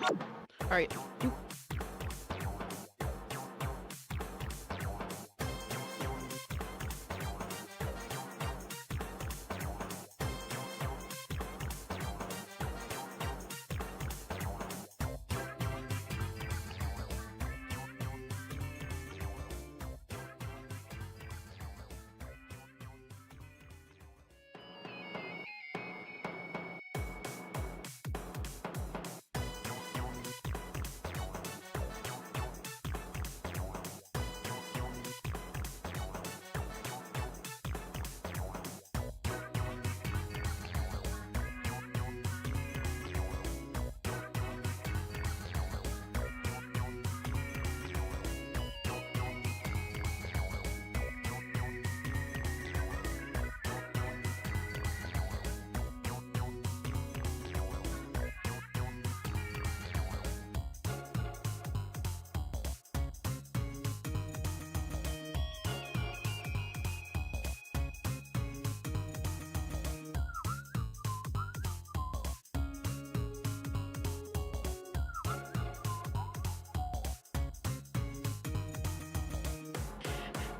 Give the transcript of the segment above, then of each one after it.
All right.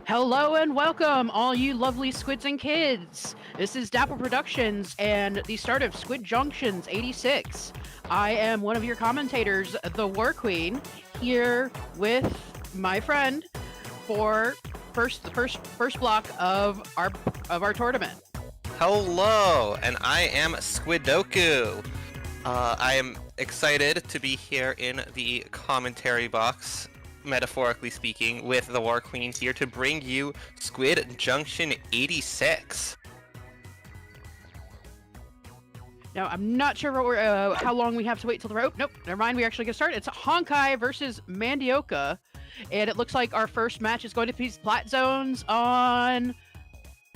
Hello and welcome, all you lovely squids and kids. This is Dapple Productions and the start of Squid Junctions 86. I am one of your commentators, the War Queen, here with my friend for the first block of our tournament. Hello, and I am Squidoku. I am excited to be here in the commentary box, metaphorically speaking, with the War Queen here to bring you Squid Junction 86. Now, I'm not sure how long we have to wait till the rope. Nope, never mind. We actually get started. It's Honkai versus Mandioka, and it looks like our first match is going to be Splat Zones on.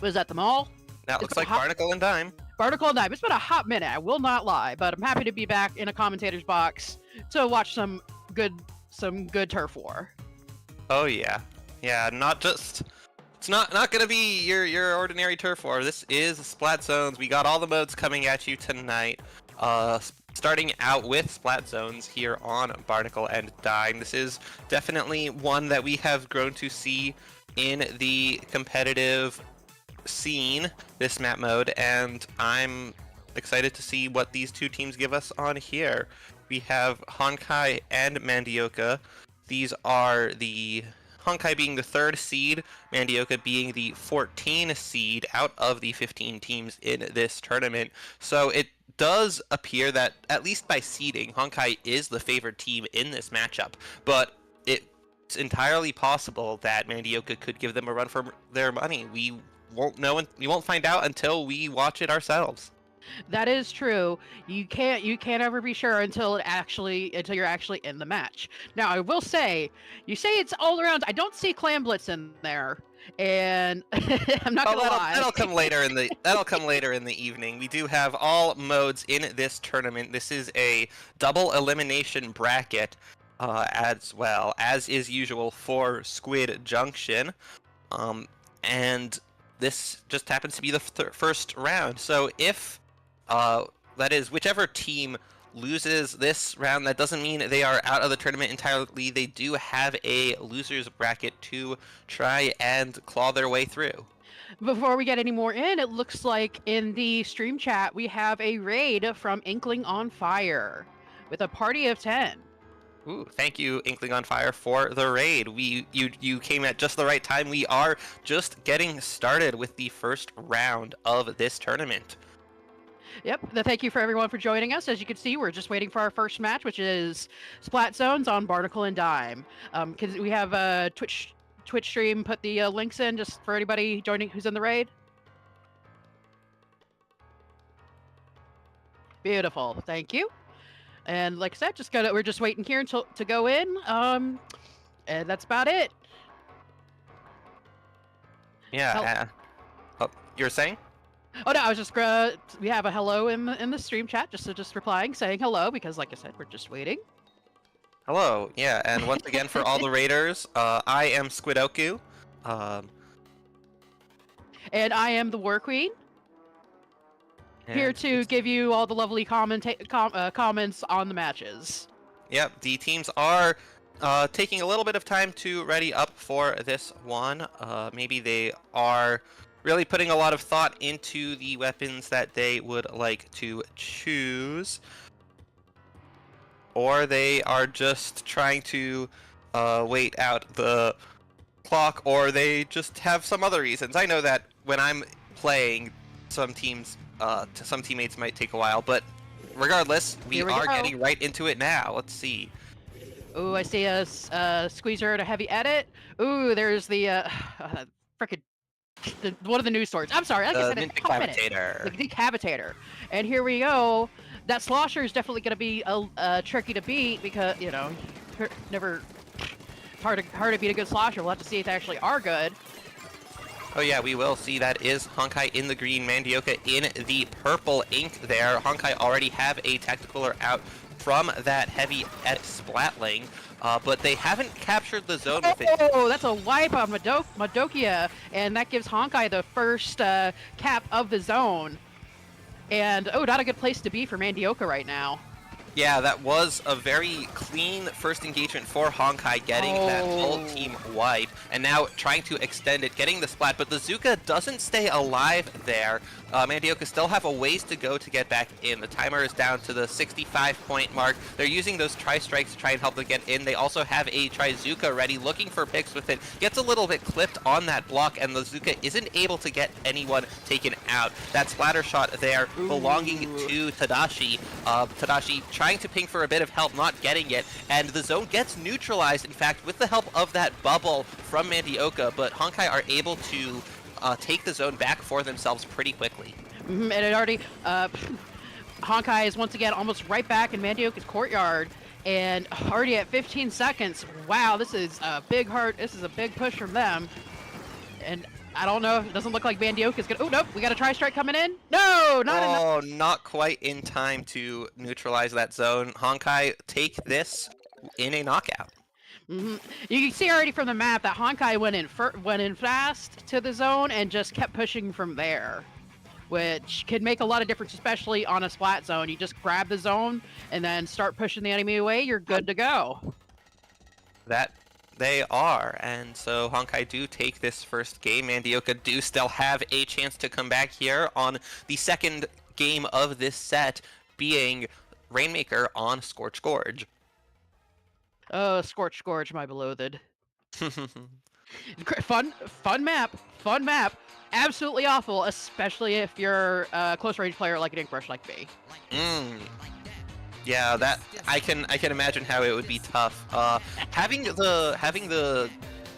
Was that the mall? That looks like Barnacle and Dime. Barnacle and Dime. It's been a hot minute, I will not lie, but I'm happy to be back in a commentator's box to watch some good turf war. Oh yeah, it's not gonna be your ordinary turf war. This is Splat Zones. We got all the modes coming at you tonight. Starting out with Splat Zones here on Barnacle and Dime. This is definitely one that we have grown to see in the competitive scene, this map mode, and I'm excited to see what these two teams give us on here. We have Honkai and Mandioka. These are the Honkai being the 3rd seed, Mandioka being the 14 seed out of the 15 teams in this tournament. So it does appear that, at least by seeding, Honkai is the favored team in this matchup, but it's entirely possible that Mandioka could give them a run for their money. We won't know, and we won't find out until we watch it ourselves. That is true. You can't ever be sure until you're actually in the match. Now, I will say, you say it's all around. I don't see Clan Blitz in there, and I'm not gonna lie. That'll come later in the evening. We do have all modes in this tournament. This is a double elimination bracket, as well as is usual for Squid Junction, and this just happens to be the first round. So if that is, whichever team loses this round, that doesn't mean they are out of the tournament entirely. They do have a loser's bracket to try and claw their way through. Before we get any more in, it looks like in the stream chat we have a raid from Inkling on Fire with a party of 10. Ooh, thank you, Inkling on Fire, for the raid. You came at just the right time. We are just getting started with the first round of this tournament. Yep, thank you for everyone for joining us. As you can see, we're just waiting for our first match, which is Splat Zones on Barnacle and Dime. Because we have a Twitch stream, put the links in just for anybody joining who's in the raid. Beautiful, thank you. And like I said, we're just waiting here to go in. And that's about it. Yeah. You were saying? Oh no, I was just we have a hello in the stream chat, just replying, saying hello, because like I said, we're just waiting. Hello, yeah, and once again for all the raiders, I am Squidoku. And I am the War Queen. Here to give you all the lovely comments on the matches. Yep, the teams are taking a little bit of time to ready up for this one. Maybe they are really putting a lot of thought into the weapons that they would like to choose. Or they are just trying to wait out the clock, or they just have some other reasons. I know that when I'm playing, some teammates might take a while, but regardless, we are getting right into it now. Let's see. Ooh, I see a squeezer and a heavy edit. Ooh, there's the frickin' one of the news stories. I'm sorry, like I said, The decapitator. The decapitator. And here we go. That slosher is definitely going to be tricky to beat because, you know, never hard to beat a good slosher. We'll have to see if they actually are good. Oh yeah, we will see. That is Honkai in the green, Mandioka in the purple ink there. Honkai already have a tacticaler out from that heavy edit splatling, but they haven't captured the zone with it. Oh, that's a wipe on Madokia, and that gives Honkai the first cap of the zone. And, oh, not a good place to be for Mandioka right now. Yeah, that was a very clean first engagement for Honkai, getting that whole team wipe, and now trying to extend it, getting the splat, but the Zuka doesn't stay alive there. Mandioka still have a ways to go to get back in. The timer is down to the 65-point mark. They're using those tri-strikes to try and help them get in. They also have a Tri-Zuka ready, looking for picks with it. Gets a little bit clipped on that block, and the Zuka isn't able to get anyone taken out. That splatter shot there belonging to Tadashi. Tadashi trying to ping for a bit of help, not getting it, and the zone gets neutralized, in fact, with the help of that bubble from Mandioka, but Honkai are able to take the zone back for themselves pretty quickly. And it already, Honkai is once again almost right back in Mandioka's courtyard, and already at 15 seconds. Wow, this is a big push from them, and I don't know. It doesn't look like Mandioka's gonna. Oh nope, we got a tri-strike coming in. No, not enough. Oh, not quite in time to neutralize that zone. Honkai take this in a knockout. You can see already from the map that Honkai went in fast to the zone and just kept pushing from there, which could make a lot of difference, especially on a splat zone. You just grab the zone and then start pushing the enemy away. You're good to go. That they are, and so Honkai do take this first game. Mandioka do still have a chance to come back here on the second game of this set, being Rainmaker on Scorch Gorge. Oh, Scorch Gorge, my beloved. Fun map. Absolutely awful, especially if you're a close range player like an Inkbrush like me. Yeah, that I can imagine how it would be tough. Having the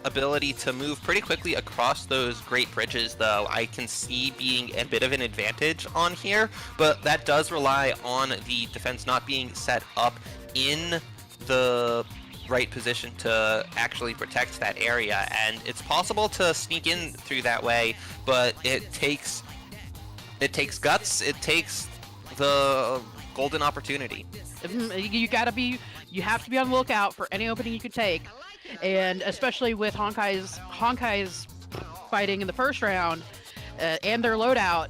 ability to move pretty quickly across those great bridges, though, I can see being a bit of an advantage on here, but that does rely on the defense not being set up in the right position to actually protect that area, and it's possible to sneak in through that way, but it takes guts, it takes the golden opportunity. You have to be on the lookout for any opening you could take, and especially with Honkai's fighting in the first round and their loadout.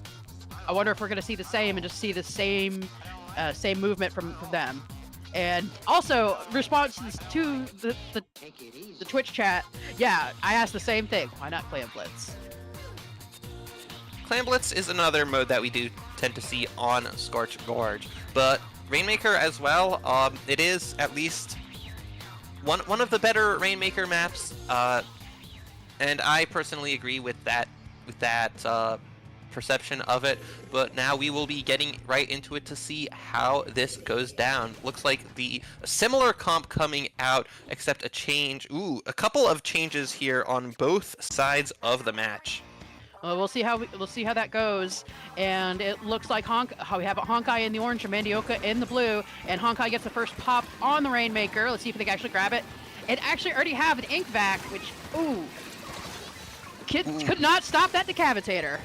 I wonder if we're going to see the same and just see the same movement from them. And also, responses to the Twitch chat, yeah, I asked the same thing. Why not Clan Blitz? Clan Blitz is another mode that we do tend to see on Scorch Gorge, but Rainmaker as well. It is at least one of the better Rainmaker maps, and I personally agree with that perception of it, but now we will be getting right into it to see how this goes down. Looks like the similar comp coming out, except a change. A couple of changes here on both sides of the match. We'll see how that goes, and it looks like how we have Honkai in the orange and Mandioka in the blue, and Honkai gets the first pop on the Rainmaker. Let's see if they can actually grab it. It actually already have an ink vac, which could not stop that decapitator.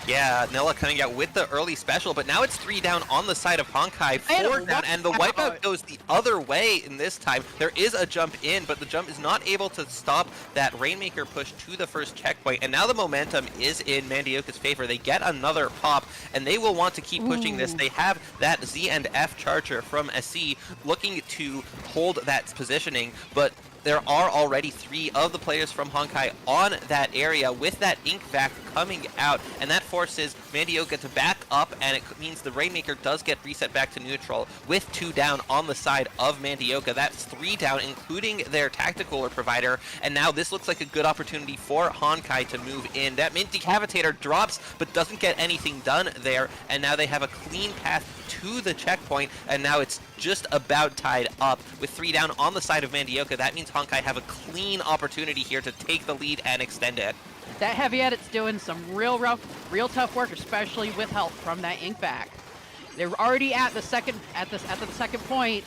Yeah, Nilla coming out with the early special, but now it's 3 down on the side of Honkai, 4 down, and the wipeout goes the other way in this time. There is a jump in, but the jump is not able to stop that Rainmaker push to the first checkpoint, and now the momentum is in Mandioca's favor. They get another pop, and they will want to keep pushing this. They have that Z and F charger from SC looking to hold that positioning, but there are already 3 of the players from Honkai on that area with that ink vac coming out, and that forces Mandioca to back up, and it means the Rainmaker does get reset back to neutral with 2 down on the side of Mandioca. That's 3 down, including their tactical provider, and now this looks like a good opportunity for Honkai to move in. That Mint Decapitator drops, but doesn't get anything done there, and now they have a clean path to the checkpoint, and now it's just about tied up with 3 down on the side of Mandioca. That means Honkai have a clean opportunity here to take the lead and extend it. That Heavy Edit's doing some real tough work, especially with help from that ink back. They're already at the second point.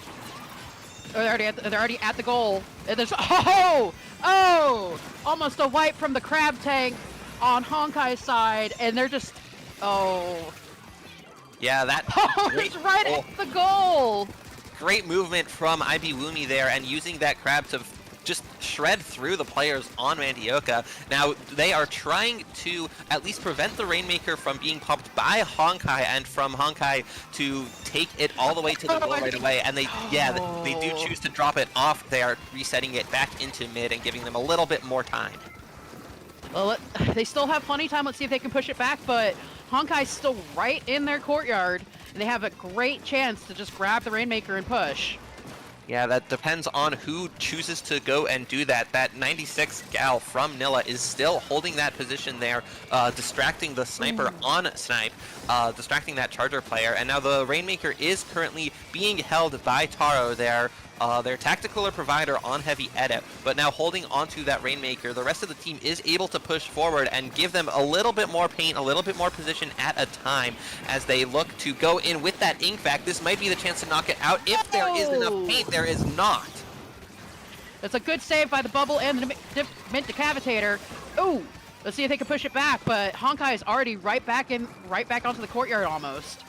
They're already at the goal. And there's almost a wipe from the crab tank on Honkai's side, and they're just yeah, that it's right at the goal. Great movement from IB Woomy there, and using that crab to just shred through the players on Mandioca. Now, they are trying to at least prevent the Rainmaker from being popped by Honkai, and from Honkai to take it all the way to the goal right away. And they do choose to drop it off. They are resetting it back into mid and giving them a little bit more time. Well, they still have plenty of time. Let's see if they can push it back, but Honkai's still right in their courtyard, and they have a great chance to just grab the Rainmaker and push. Yeah, that depends on who chooses to go and do that. That 96 gal from Nilla is still holding that position there, distracting the sniper on Snipe, distracting that charger player, and now the Rainmaker is currently being held by Taro there. Their tactical provider on Heavy Edit, but now holding onto that Rainmaker. The rest of the team is able to push forward and give them a little bit more paint, a little bit more position at a time as they look to go in with that ink vac. This might be the chance to knock it out if there is enough paint. There is not. That's a good save by the bubble and the Mint Decapitator. Ooh, let's see if they can push it back, but Honkai is already right back onto the courtyard almost.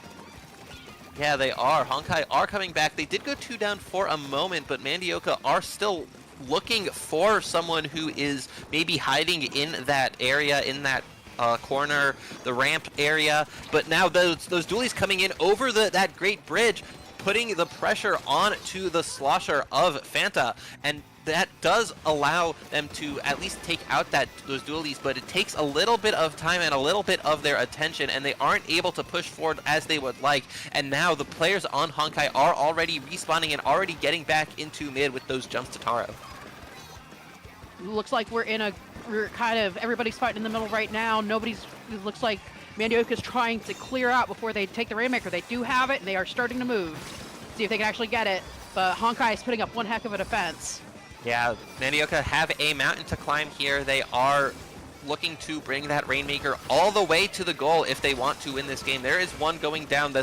Yeah, they are. Honkai are coming back. They did go 2 down for a moment, but Mandioca are still looking for someone who is maybe hiding in that area, in that corner, the ramp area. But now those dualies coming in over that great bridge, putting the pressure on to the slosher of Fanta, and that does allow them to at least take out those dualies, but it takes a little bit of time and a little bit of their attention, and they aren't able to push forward as they would like. And now the players on Honkai are already respawning and already getting back into mid with those jumps to Taro. Looks like we're kind of, everybody's fighting in the middle right now. It looks like Mandioca's trying to clear out before they take the Rainmaker. They do have it, and they are starting to move. See if they can actually get it, but Honkai is putting up one heck of a defense. Yeah, Mandioca have a mountain to climb here. They are looking to bring that Rainmaker all the way to the goal if they want to win this game. There is one going down, the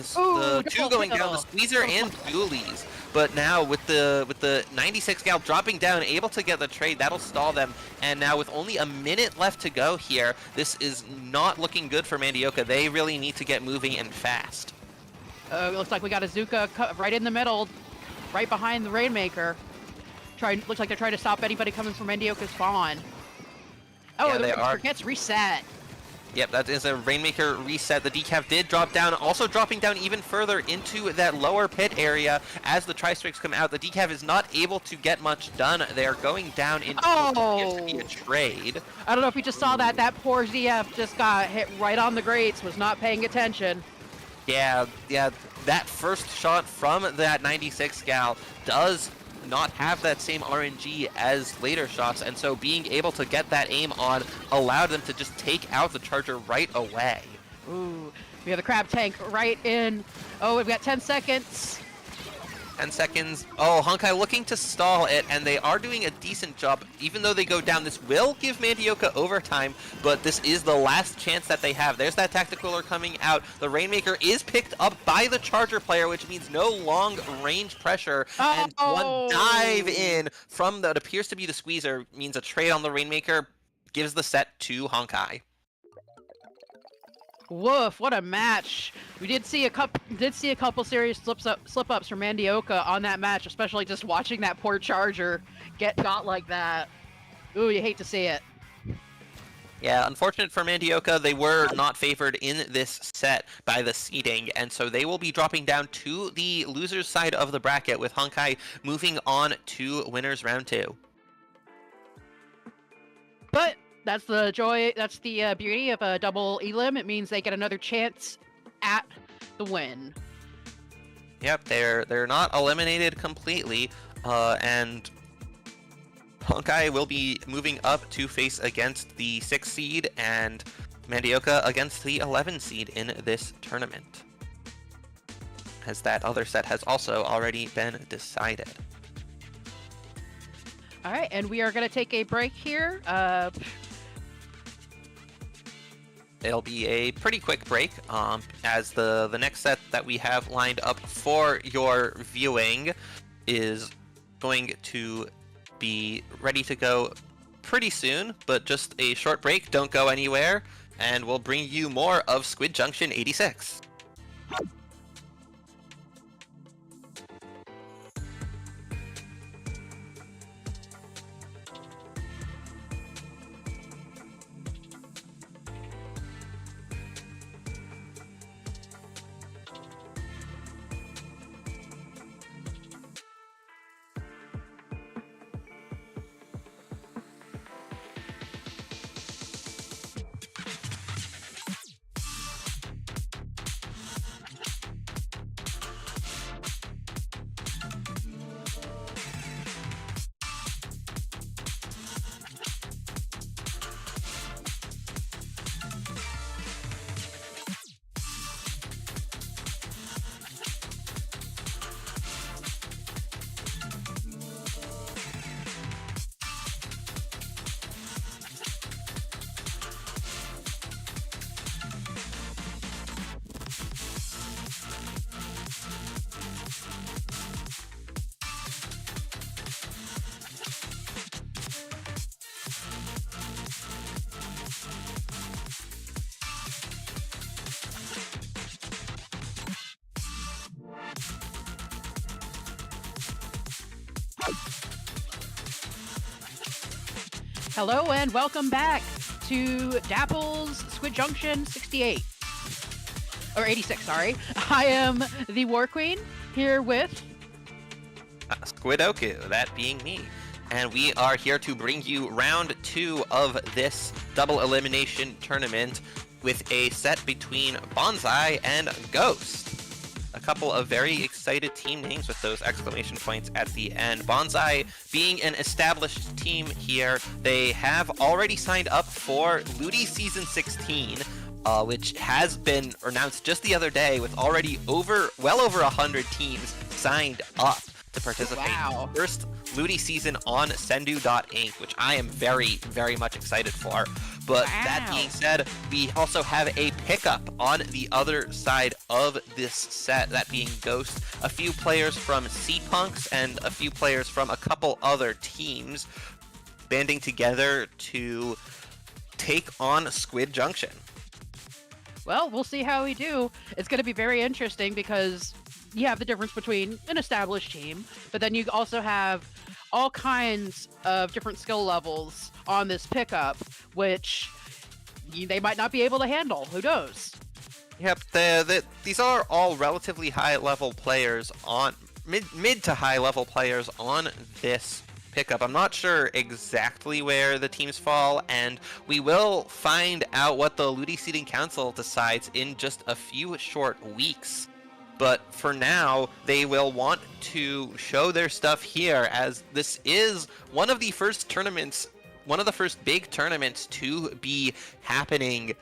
2 going down, the Squeezer and Dualies. But now with the 96 gal dropping down, able to get the trade, that'll stall them. And now with only a minute left to go here, this is not looking good for Mandioca. They really need to get moving and fast. It looks like we got Azuka right in the middle, right behind the Rainmaker. Looks like they're trying to stop anybody coming from Mandioca's spawn. Oh, yeah, the Rainmaker gets reset. Yep, that is a Rainmaker reset. The decaf did drop down, also dropping down even further into that lower pit area as the tri-strikes come out. The decaf is not able to get much done. They are going down into a trade. I don't know if you just saw that. That poor ZF just got hit right on the grates, was not paying attention. Yeah, that first shot from that 96 gal does not have that same RNG as later shots, and so being able to get that aim on allowed them to just take out the charger right away. Ooh, we have the crab tank right in. Oh, we've got 10 seconds. 10 seconds. Oh, Honkai looking to stall it, and they are doing a decent job. Even though they go down, this will give Mandioca overtime, but this is the last chance that they have. There's that tacticaler coming out. The Rainmaker is picked up by the charger player, which means no long range pressure, and one dive in from what appears to be the Squeezer means a trade on the Rainmaker gives the set to Honkai. Woof! What a match. We did see a couple serious slip ups from Mandioka on that match, especially just watching that poor Charger get got like that. Ooh, you hate to see it. Yeah, unfortunate for Mandioka, they were not favored in this set by the seeding, and so they will be dropping down to the loser's side of the bracket, with Honkai moving on to winners round 2. But that's the joy, that's the beauty of a double elim. It means they get another chance at the win. Yep, they're not eliminated completely, and Honkai will be moving up to face against the 6th seed, and Mandioka against the 11th seed in this tournament, as that other set has also already been decided. All right, and we are going to take a break here. It'll be a pretty quick break, as the next set that we have lined up for your viewing is going to be ready to go pretty soon, but just a short break. Don't go anywhere, and we'll bring you more of Squid Junction 86. Hello and welcome back to Dapple's Squid Junction 68. Or 86, sorry. I am the War Queen, here with... Squid Oku, that being me. And we are here to bring you round 2 of this double elimination tournament with a set between Bonsai and Ghost. A couple of very excited team names with those exclamation points at the end. Bonsai being an established team here, they have already signed up for Ludi Season 16, which has been announced just the other day, with already well over 100 teams signed up to participate. Wow. First Ludi season on Sendu.Inc., which I am very, very much excited for. But that being said, we also have a pickup on the other side of this set, that being Ghost. A few players from C-Punks and a few players from a couple other teams banding together to take on Squid Junction. Well, we'll see how we do. It's going to be very interesting because you have the difference between an established team, but then you also have all kinds of different skill levels on this pickup, which they might not be able to handle. Who knows? Yep, these are all relatively high-level players on mid to high-level players on this pickup. I'm not sure exactly where the teams fall, and we will find out what the Ludi Seeding Council decides in just a few short weeks. But for now, they will want to show their stuff here, as this is one of the first big tournaments to be happening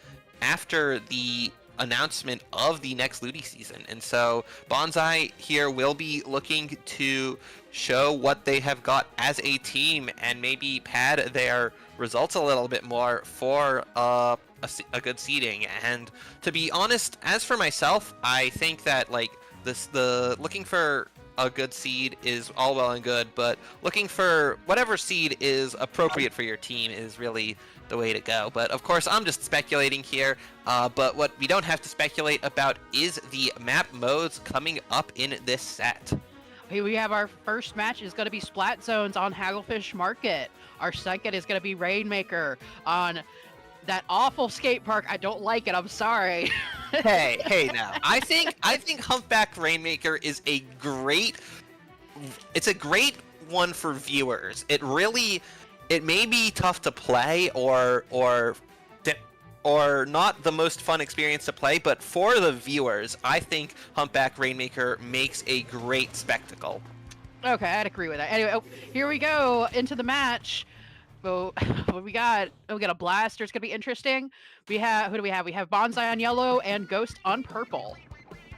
after the announcement of the next Ludi season. And so Bonsai here will be looking to show what they have got as a team and maybe pad their results a little bit more for a good seeding. And to be honest, as for myself, I think that like the looking for a good seed is all well and good, but looking for whatever seed is appropriate for your team is really the way to go. But of course, I'm just speculating here. But what we don't have to speculate about is the map modes coming up in this set. Here we have our first match is going to be Splat Zones on Hagglefish Market. Our second is going to be Rainmaker on that awful skate park. I don't like it. I'm sorry. Hey now. I think Humpback Rainmaker is a great one for viewers. It may be tough to play or not the most fun experience to play, but for the viewers, I think Humpback Rainmaker makes a great spectacle. Okay, I'd agree with that. Anyway, here we go into the match. So, what we got? Oh, we got a blaster. It's gonna be interesting. Who do we have? We have Bonsai on yellow and Ghost on purple.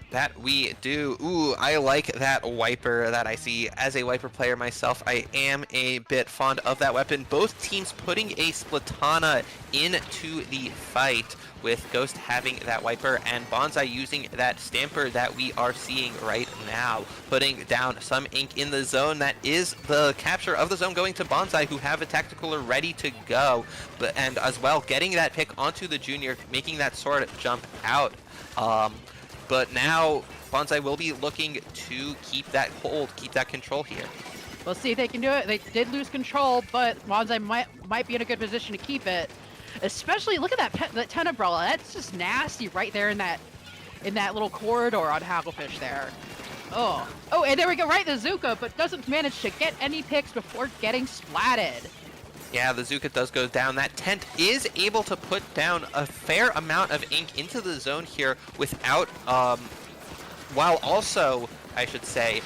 That we do. Ooh, I like that wiper that I see. As a wiper player myself, I am a bit fond of that weapon. Both teams putting a Splatana into the fight, with Ghost having that wiper and Bonsai using that stamper that we are seeing right now, putting down some ink in the zone. That is the capture of the zone going to Bonsai, who have a tactical ready to go, and as well getting that pick onto the junior, making that sword jump out. But now Bonsai will be looking to keep that hold, keep that control here. We'll see if they can do it. They did lose control, but Bonsai might be in a good position to keep it. Especially, look at that 10 umbrella. That's just nasty right there in that little corridor on Hagglefish there. Oh, and there we go, right in the Zuka, but doesn't manage to get any picks before getting splatted. Yeah, the Zuka does go down. That tent is able to put down a fair amount of ink into the zone here without, while also, I should say,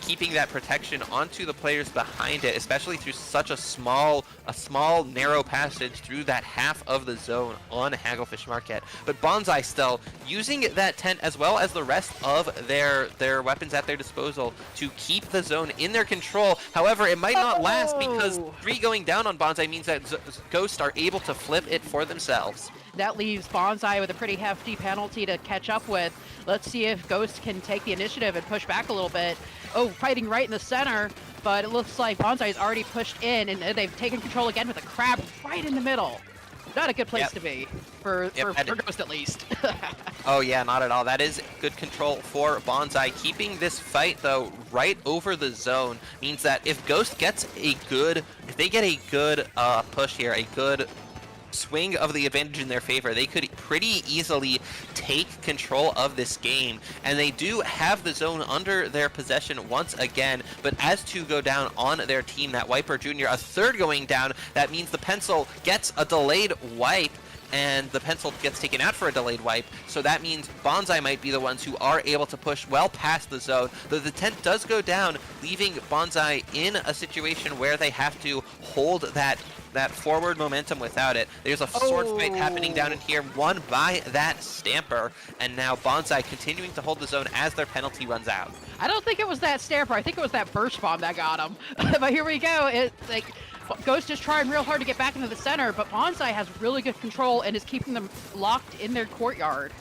keeping that protection onto the players behind it, especially through such a small narrow passage through that half of the zone on Hagglefish Market. But Bonsai still using that tent as well as the rest of their weapons at their disposal to keep the zone in their control. However, it might not last, because 3 going down on Bonsai means that Ghosts are able to flip it for themselves. That leaves Bonsai with a pretty hefty penalty to catch up with. Let's see if Ghost can take the initiative and push back a little bit. Oh, fighting right in the center, but it looks like Bonsai is already pushed in, and they've taken control again with a crab right in the middle. Not a good place to be, for Ghost at least. Oh yeah, not at all. That is good control for Bonsai. Keeping this fight, though, right over the zone means that if Ghost gets if they get a good push here, a good swing of the advantage in their favor, they could pretty easily take control of this game, and they do have the zone under their possession once again. But as 2 go down on their team, that Wiper Junior, a 3rd going down, that means the pencil gets a delayed wipe, and the pencil gets taken out for a delayed wipe, so that means Bonsai might be the ones who are able to push well past the zone, though the tent does go down, leaving Bonsai in a situation where they have to hold that forward momentum without it. There's a sword fight happening down in here, won by that stamper, and now Bonsai continuing to hold the zone as their penalty runs out. I don't think it was that stamper. I think it was that burst bomb that got him. But here we go. It's like Ghost is trying real hard to get back into the center, but Bonsai has really good control and is keeping them locked in their courtyard.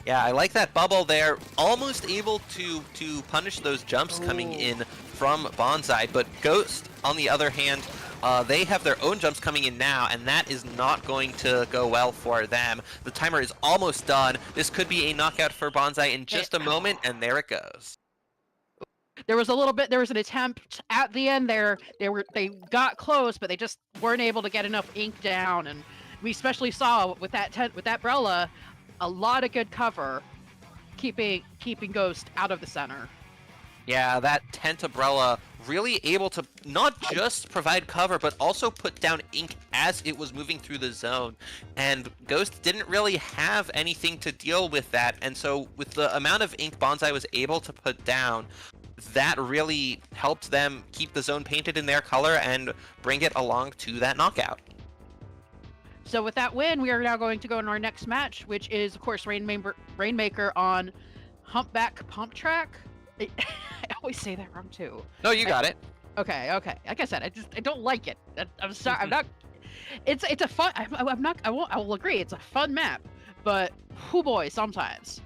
Yeah, I like that bubble there. Almost able to punish those jumps coming in from Bonsai, but Ghost, on the other hand, they have their own jumps coming in now, and that is not going to go well for them. The timer is almost done. This could be a knockout for Bonsai in just a moment, and there it goes. There was an attempt at the end there. They got close, but they just weren't able to get enough ink down, and we especially saw with that Brella, a lot of good cover, keeping Ghost out of the center. Yeah, that tent umbrella really able to not just provide cover, but also put down ink as it was moving through the zone. And Ghost didn't really have anything to deal with that, and so with the amount of ink Bonsai was able to put down, that really helped them keep the zone painted in their color and bring it along to that knockout. So with that win, we are now going to go in our next match, which is, of course, Rainmaker on Humpback Pump Track. I always say that wrong too. No, you got it. Okay. Like I said, I don't like it. I'm sorry. I'm not. It's a fun. I'm not. I will agree. It's a fun map, but oh boy, sometimes.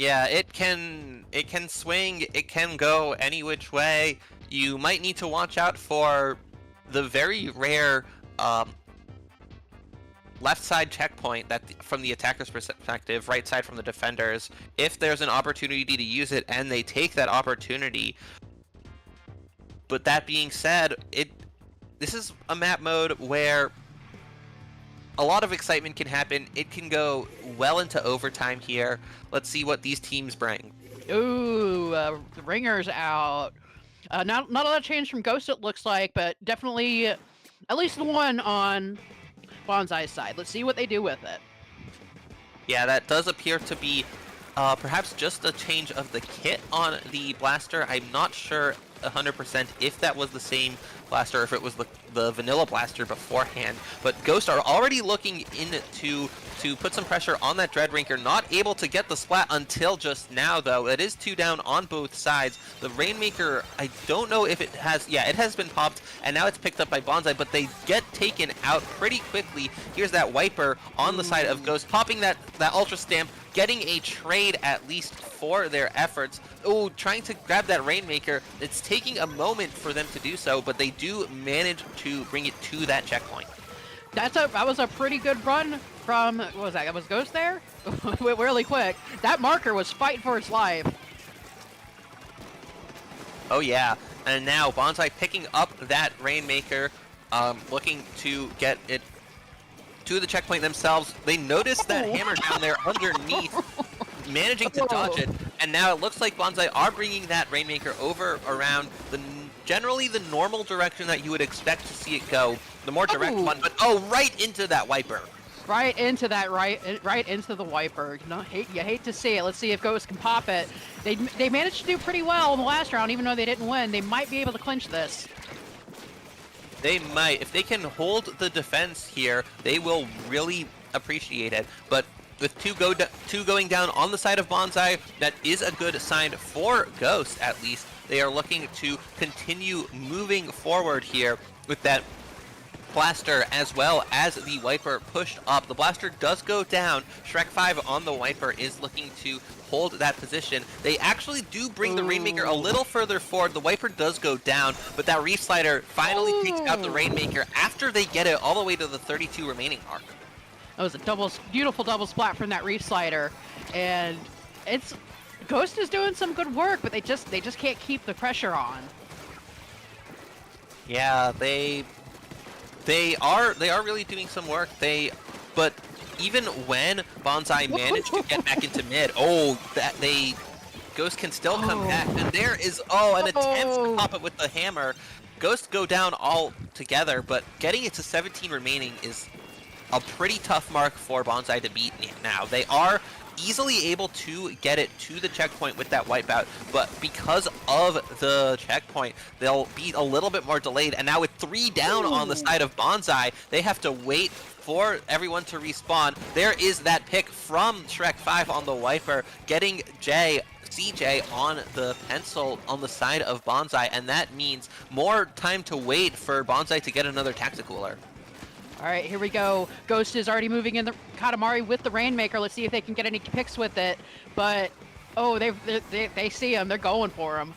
Yeah, it can swing, it can go any which way. You might need to watch out for the very rare left side checkpoint that from the attacker's perspective, right side from the defenders. If there's an opportunity to use it and they take that opportunity. But that being said, this is a map mode where a lot of excitement can happen. It can go well into overtime here. Let's see what these teams bring. Ooh, the ringer's out. Not a lot of change from Ghost, it looks like, but definitely at least the one on Bonsai's side. Let's see what they do with it. Yeah, that does appear to be perhaps just a change of the kit on the blaster. I'm not sure 100% if that was the same blaster, or if it was the vanilla blaster beforehand. But Ghost are already looking to put some pressure on that Dreadrinker. Not able to get the splat until just now, though. It is 2 down on both sides. The Rainmaker, I don't know if it has... Yeah, it has been popped, and now it's picked up by Bonsai, but they get taken out pretty quickly. Here's that Wiper on the side of Ghost, popping that Ultra Stamp, getting a trade at least for their efforts. Oh, trying to grab that Rainmaker. It's taking a moment for them to do so, but they do manage to bring it to that checkpoint. That was a pretty good run from, what was that? Was Ghost there? Really quick. That marker was fighting for its life. Oh yeah, and now Bonsai picking up that Rainmaker, looking to get it to the checkpoint themselves. They noticed that hammer down there underneath, managing to dodge it, and now it looks like Bonsai are bringing that Rainmaker over around generally the normal direction that you would expect to see it go, the more direct one, but right into that Wiper. Right into that, right into the Wiper. You hate to see it. Let's see if Ghost can pop it. They managed to do pretty well in the last round, even though they didn't win. They might be able to clinch this. They might. If they can hold the defense here, they will really appreciate it. But with two going down on the side of Bonsai, that is a good sign for Ghost, at least. They are looking to continue moving forward here with that blaster as well as the Wiper pushed up. The blaster does go down. Shrek 5 on the Wiper is looking to hold that position. They actually do bring the Rainmaker a little further forward. The Wiper does go down, but that Reef Slider finally takes out the Rainmaker after they get it all the way to the 32 remaining mark. That was a beautiful double splat from that Reef Slider, and Ghost is doing some good work, but they just can't keep the pressure on. Yeah, they are really doing some work. But even when Bonsai managed to get back into mid, Ghost can still come back, and there is an attempt to pop it with the hammer. Ghost go down all together, but getting it to 17 remaining is a pretty tough mark for Bonsai to beat now. They are easily able to get it to the checkpoint with that wipeout, but because of the checkpoint, they'll be a little bit more delayed, and now with 3 down on the side of Bonsai, they have to wait for everyone to respawn. There is that pick from Shrek 5 on the Wiper, getting CJ on the pencil on the side of Bonsai, and that means more time to wait for Bonsai to get another Tacticooler. All right, here we go. Ghost is already moving in the Katamari with the Rainmaker. Let's see if they can get any picks with it. But, they see him. They're going for him.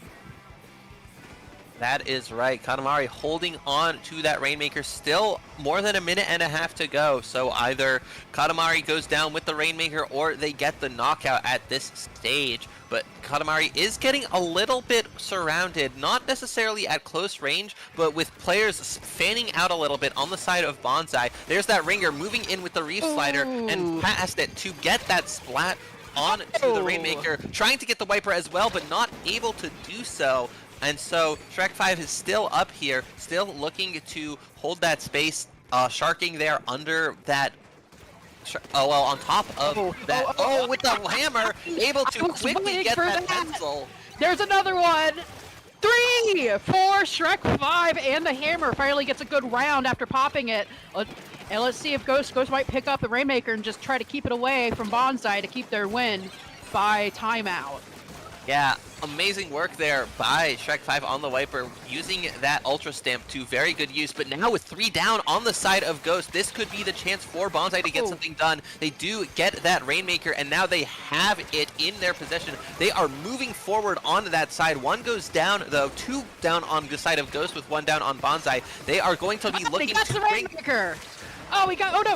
That is right. Katamari holding on to that Rainmaker. Still more than a minute and a half to go. So either Katamari goes down with the Rainmaker or they get the knockout at this stage. But Katamari is getting a little bit surrounded, not necessarily at close range, but with players fanning out a little bit on the side of Bonsai. There's that Ringer moving in with the Reef Slider and past it to get that splat onto the Rainmaker, trying to get the Wiper as well, but not able to do so. And so Shrek 5 is still up here, still looking to hold that space, sharking there under that. On top of that. With the hammer, able to quickly get that pencil. There's another one. 3 for Shrek 5, and the hammer finally gets a good round after popping it. And let's see if Ghost might pick up the Rainmaker and just try to keep it away from Bonsai to keep their win by timeout. Yeah, amazing work there by Shrek5 on the Wiper, using that Ultra Stamp to very good use. But now with 3 down on the side of Ghost, this could be the chance for Bonsai to get something done. They do get that Rainmaker, and now they have it in their possession. They are moving forward on that side. 1 goes down, though, 2 down on the side of Ghost with 1 down on Bonsai. They are going to be looking to the Rainmaker! Oh,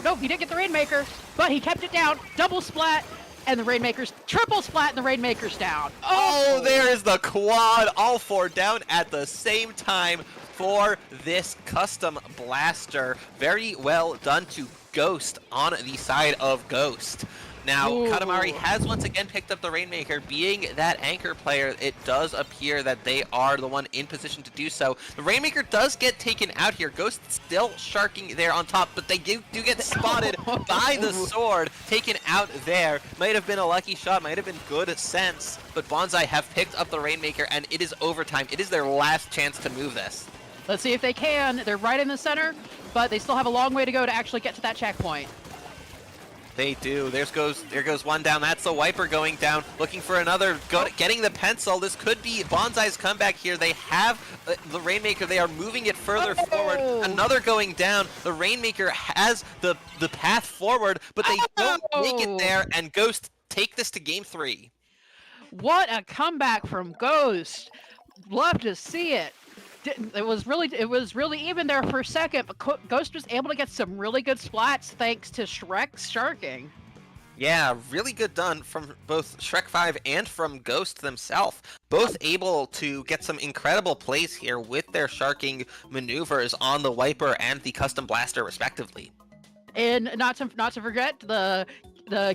no, he didn't get the Rainmaker, but he kept it down. Double splat. And the Rainmaker's triple splat and the Rainmaker's down. Oh, there is the quad. All 4 down at the same time for this custom blaster. Very well done to Ghost on the side of Ghost. Now, Katamari has once again picked up the Rainmaker. Being that anchor player, it does appear that they are the one in position to do so. The Rainmaker does get taken out here. Ghost still sharking there on top, but they do get spotted by the sword. Taken out there. Might have been a lucky shot, might have been good sense, but Bonsai have picked up the Rainmaker, and it is overtime. It is their last chance to move this. Let's see if they can. They're right in the center, but they still have a long way to go to actually get to that checkpoint. They do. There goes 1 down. That's the Wiper going down. Looking for another. Getting the pencil. This could be Bonsai's comeback here. They have the Rainmaker. They are moving it further forward. Another going down. The Rainmaker has the path forward, but they don't make it there. And Ghost take this to game 3. What a comeback from Ghost. Love to see it. It was really even there for a second, but Ghost was able to get some really good splats thanks to Shrek's sharking. Yeah, really good done from both Shrek5 and from Ghost themselves. Both able to get some incredible plays here with their sharking maneuvers on the Wiper and the custom blaster respectively. And not to forget the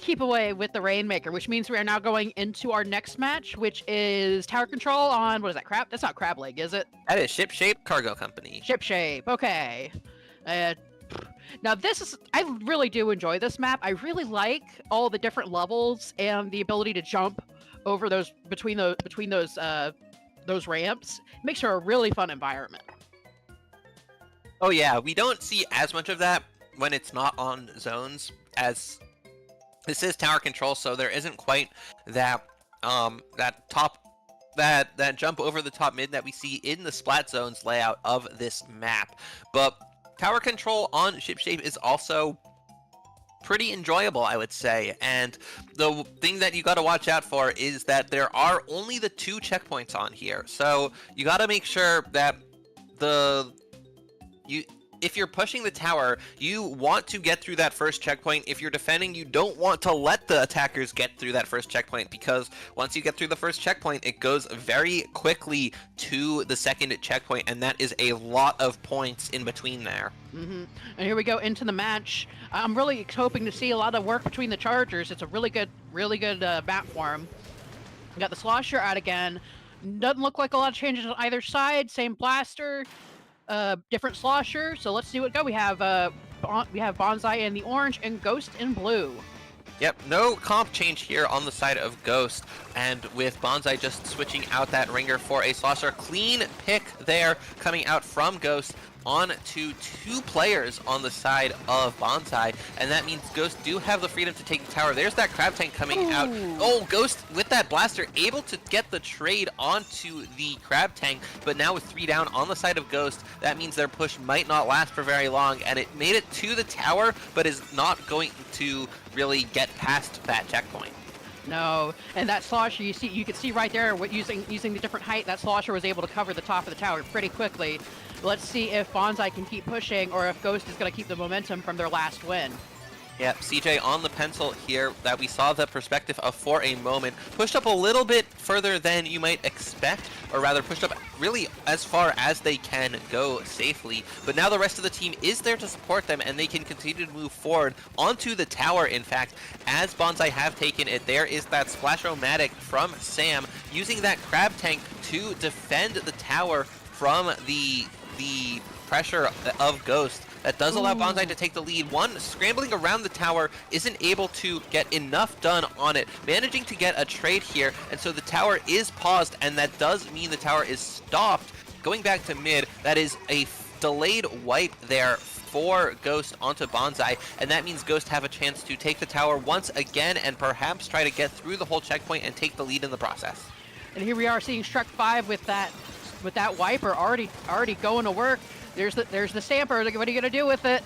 keep away with the Rainmaker, which means we are now going into our next match, which is tower control on, what is that, crab? That's not Crab Leg, is it? That is Ship Shape Cargo Company. Ship Shape, okay. Now I really do enjoy this map. I really like all the different levels and the ability to jump over between those ramps. It makes for a really fun environment. Oh yeah, we don't see as much of that when it's not on zones, as this is tower control, so there isn't quite that that jump over the top mid that we see in the splat zones layout of this map. But tower control on Ship Shape is also pretty enjoyable, I would say. And the thing that you got to watch out for is that there are only the 2 checkpoints on here, so you got to make sure that if you're pushing the tower, you want to get through that first checkpoint. If you're defending, you don't want to let the attackers get through that first checkpoint, because once you get through the first checkpoint, it goes very quickly to the second checkpoint, and that is a lot of points in between there. And here we go into the match. I'm really hoping to see a lot of work between the Chargers. It's a really good map for them. We got the Slosher out again. Doesn't look like a lot of changes on either side. Same blaster. Different Slosher, so let's see what go. We have Bonsai in the orange and Ghost in blue. Yep, no comp change here on the side of Ghost, and with Bonsai just switching out that Ringer for a Slosher. Clean pick there coming out from Ghost on to 2 players on the side of Bonsai, and that means Ghost do have the freedom to take the tower. There's that Crab Tank coming out. Oh, Ghost with that blaster able to get the trade onto the Crab Tank, but now with 3 down on the side of Ghost, that means their push might not last for very long, and it made it to the tower, but is not going to really get past that checkpoint. No, and that Slosher, you can see right there, using the different height, that Slosher was able to cover the top of the tower pretty quickly. Let's see if Bonsai can keep pushing, or if Ghost is going to keep the momentum from their last win. Yep, CJ on the pencil here that we saw the perspective of for a moment. Pushed up a little bit further than you might expect, or rather pushed up really as far as they can go safely. But now the rest of the team is there to support them, and they can continue to move forward onto the tower, in fact, as Bonsai have taken it. There is that Splash-O-Matic from Sam, using that Crab Tank to defend the tower from the pressure of Ghost. That does allow Bonsai to take the lead. One scrambling around the tower, isn't able to get enough done on it, managing to get a trade here, and so the tower is paused, and that does mean the tower is stopped. Going back to mid, that is a delayed wipe there for Ghost onto Bonsai, and that means Ghost have a chance to take the tower once again and perhaps try to get through the whole checkpoint and take the lead in the process. And here we are seeing Shrek 5 with that wiper already going to work. There's the stamper. What are you gonna do with it?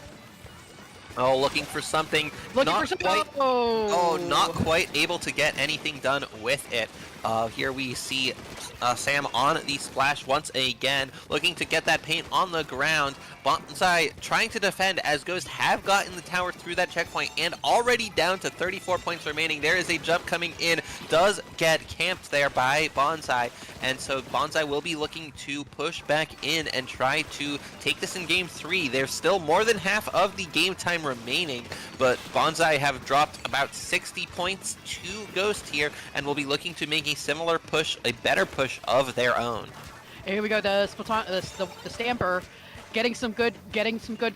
Oh, looking for something. Looking not for some. quite. Oh, Not quite able to get anything done with it. Here we see Sam on the splash once again, looking to get that paint on the ground. Bonsai trying to defend as Ghost have gotten the tower through that checkpoint and already down to 34 points remaining. There is a jump coming in, does get camped there by Bonsai, and so Bonsai will be looking to push back in and try to take this in game 3. There's still more than half of the game time remaining, but Bonsai have dropped about 60 points to Ghost here and will be looking to make a similar push, a better push of their own. And here we go, the stamper. Getting some good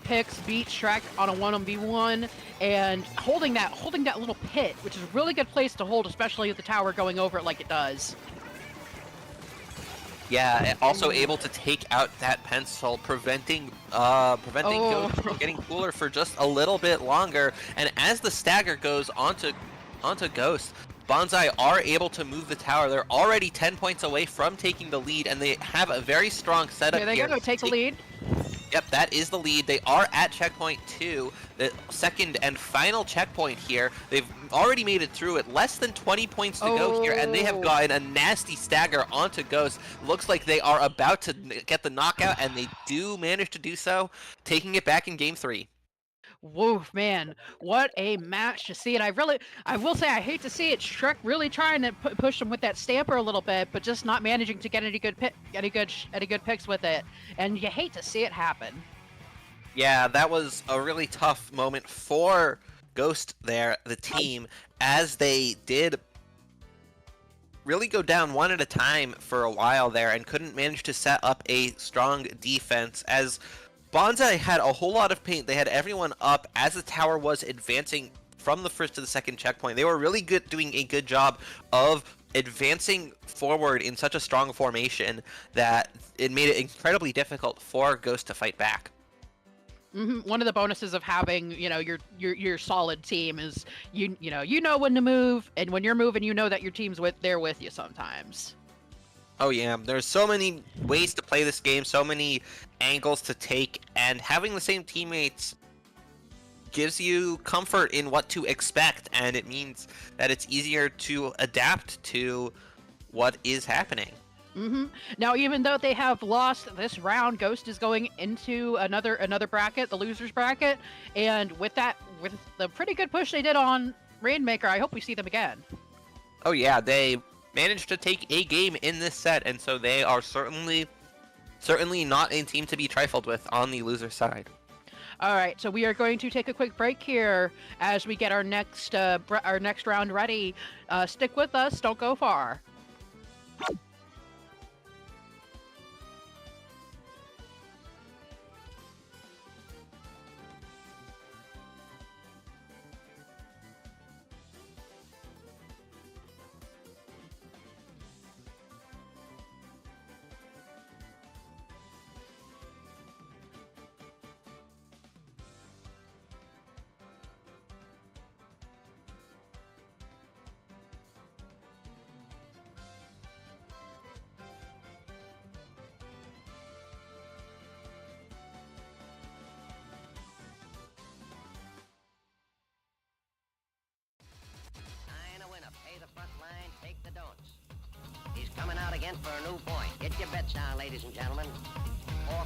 picks, beat Shrek on a 1v1, and holding that little pit, which is a really good place to hold, especially with the tower going over it like it does. Yeah, also able to take out that pencil, preventing Ghost from getting cooler for just a little bit longer. And as the stagger goes onto Ghost, Bonsai are able to move the tower. They're already 10 points away from taking the lead, and they have a very strong setup here. They go take the lead. Yep, that is the lead. They are at checkpoint 2, the second and final checkpoint here. They've already made it through it. Less than 20 points to go here, and they have gotten a nasty stagger onto Ghost. Looks like they are about to get the knockout, and they do manage to do so, taking it back in game 3. Woof, man, what a match to see. And I will say, I hate to see it. Shrek really trying to push them with that stamper a little bit, but just not managing to get any good picks with it. And you hate to see it happen. Yeah, that was a really tough moment for Ghost there, the team, as they did really go down one at a time for a while there and couldn't manage to set up a strong defense, as Bonsai had a whole lot of paint. They had everyone up as the tower was advancing from the first to the second checkpoint. They were really good, doing a good job of advancing forward in such a strong formation that it made it incredibly difficult for Ghost to fight back. One of the bonuses of having, your solid team is you know when to move, and when you're moving, you know that your team's there with you sometimes. Oh yeah, there's so many ways to play this game, so many angles to take, and having the same teammates gives you comfort in what to expect, and it means that it's easier to adapt to what is happening. Now, even though they have lost this round, Ghost is going into another bracket, the losers bracket, and with the pretty good push they did on Rainmaker, I hope we see them again. Oh yeah, they managed to take a game in this set, and so they are certainly not a team to be trifled with on the loser side. All right, so we are going to take a quick break here as we get our next round ready. Stick with us, don't go far. Coming out again for a new point. Get your bets down, ladies and gentlemen.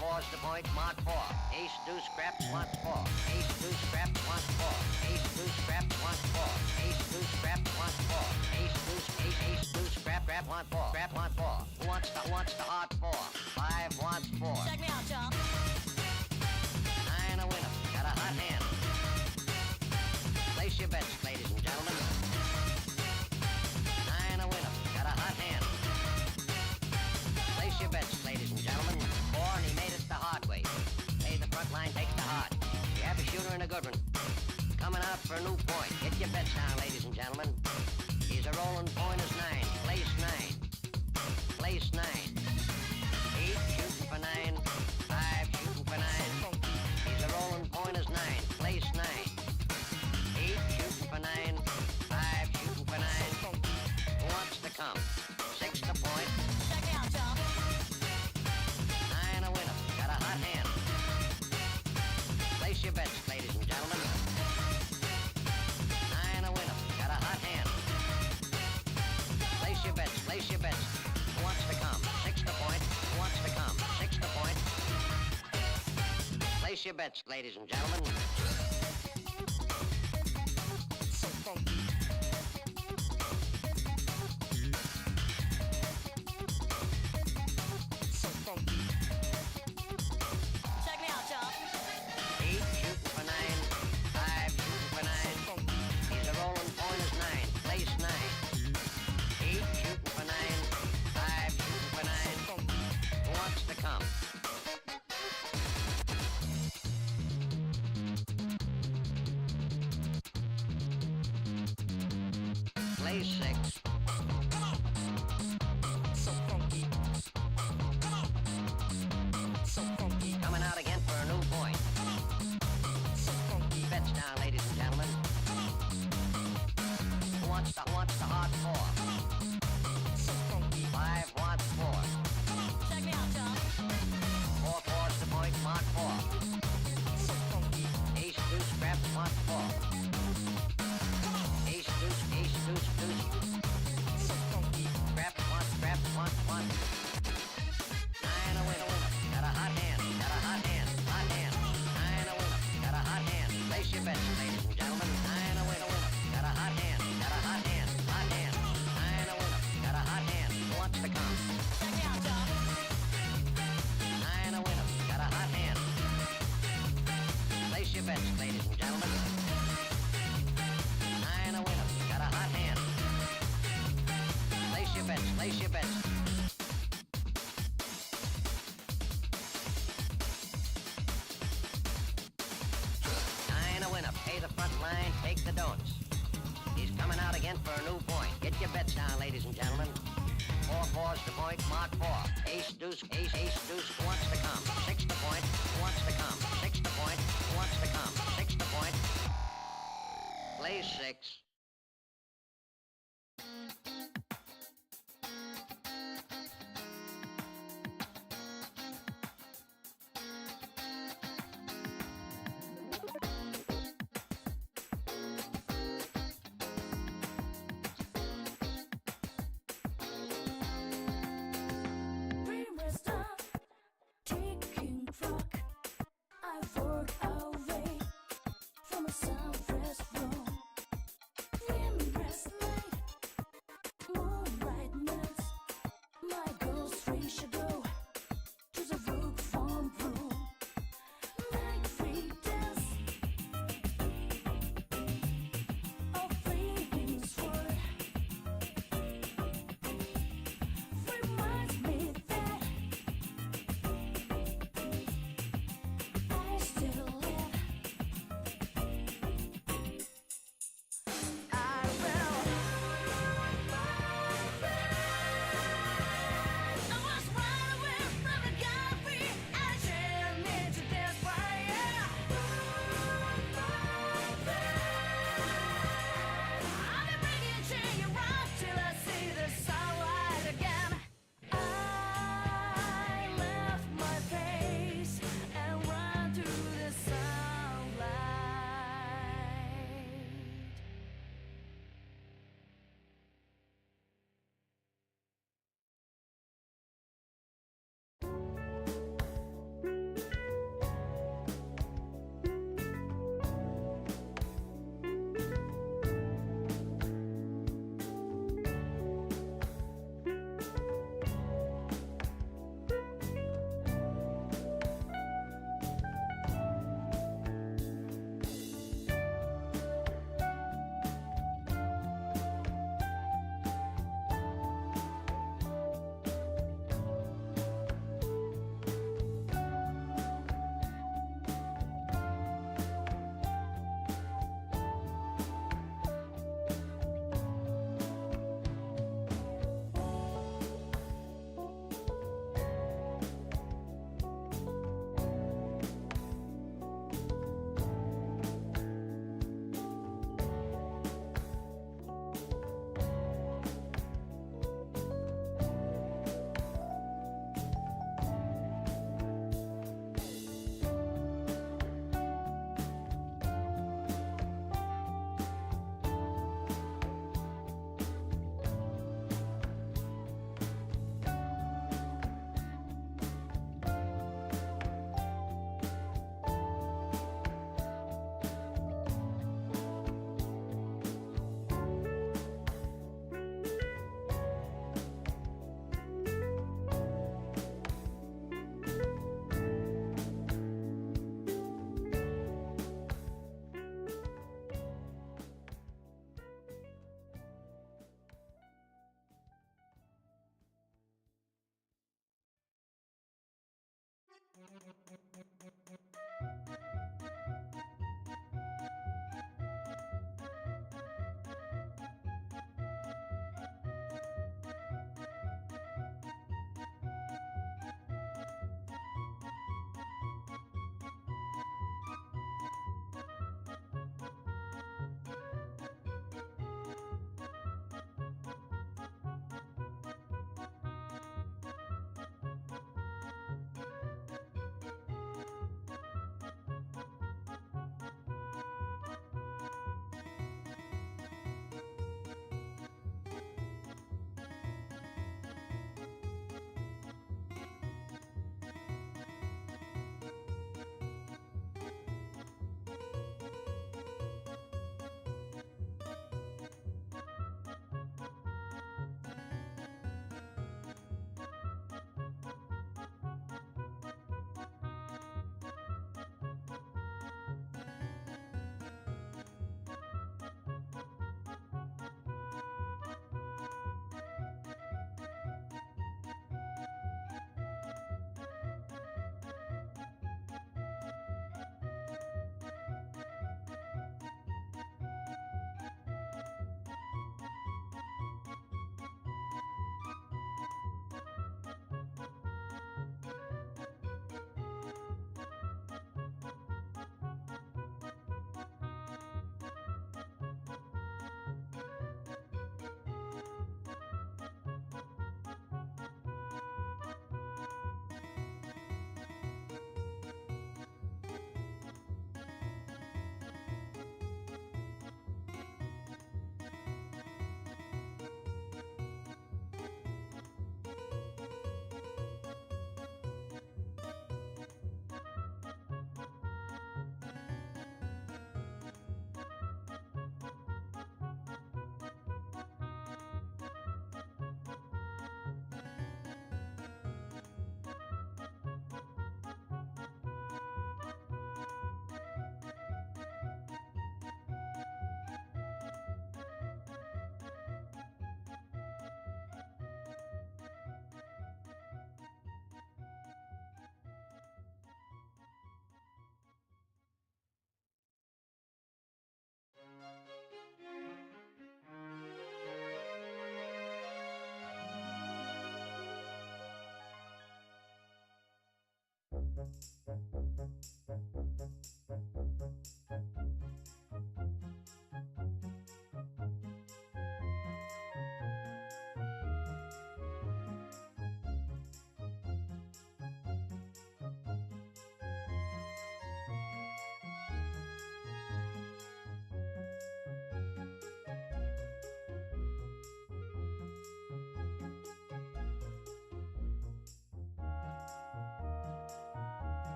4-4's the point, mark 4. Ace, deuce, scrap, wants 4. Ace, deuce, scrap, wants 4. Ace, deuce, scrap, wants 4. Ace, deuce, scrap, wants 4. Ace, deuce, scrap, wants 4. Scrap, wants 4. Who wants the hard 4? 5 wants 4. Check me out, y'all. 9 a winner. Got a hot hand. Place your bets, ladies and gentlemen. 9 a winner. Got a hot hand. Place your bets, ladies and gentlemen. 4, and he made it the hard way. Play the front line, take the hard. You have a shooter and a good one. Coming out for a new point. Get your bets down, ladies and gentlemen. He's a rolling point is 9. Place 9. Place 9. 8 shooting for 9. 5 shooting for 9. He's a rolling point is 9. Place 9. 8 shooting for 9. 5 shooting for 9. Who wants to come? 6 to point. your bets, ladies and gentlemen. So funky. So funky. Check me out, y'all. 8 shooting for 9. 5 shooting for 9. So funky. He's a rolling point is 9. Place 9. 8 shooting for 9. 5 shooting for 9. So funky. Who wants to come? Place 6. So funky. So funky. Coming out again for a new point. So funky. Bets down, ladies and gentlemen. Who wants the hard 4? So funky. 5 wants 4. Check me out, y'all. 4 4's the point, mark 4. So funky. Ace deuce scraps, mark 4. Ace deuce, deuce. So funky. Scraps, mark 1. 9 a winner. Got a hot hand. 9 a winner. Got a hot hand. Place your bets, ladies and gentlemen. 9 a winner. Got a hot hand. 9 a winner. Got a hot hand. Who wants to come? Check me out, y'all. 9 a winner. Got a hot hand. Place your bets, ladies and gentlemen. 9 a winner. Got a hot hand. Place your bets. Nine a winner. Pay the front line. Take the don'ts. He's coming out again for a new point. Get your bets down, ladies and gentlemen. 4 4's the point. Mark 4. Ace deuce. Who wants to come? 6 the point. Who wants to come? 6 the point. Who wants to come? 6 the point. Play 6. Rest of ticking clock. I work away from a self-rest room.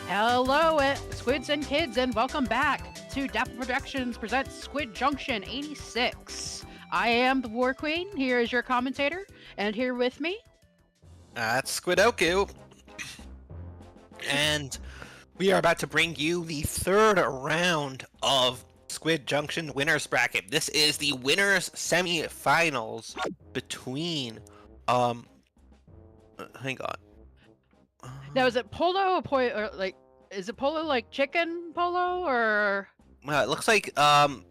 Hello, Squids and Kids, and welcome back to Dapple Productions presents Squid Junction 86. I am the War Queen, here is your commentator, and here with me... That's Squidoku. And we are about to bring you the third round of Squid Junction winners bracket. This is the winners semi-finals between hang on. Now, is it polo or like, is it polo like chicken polo, or... It looks like I'm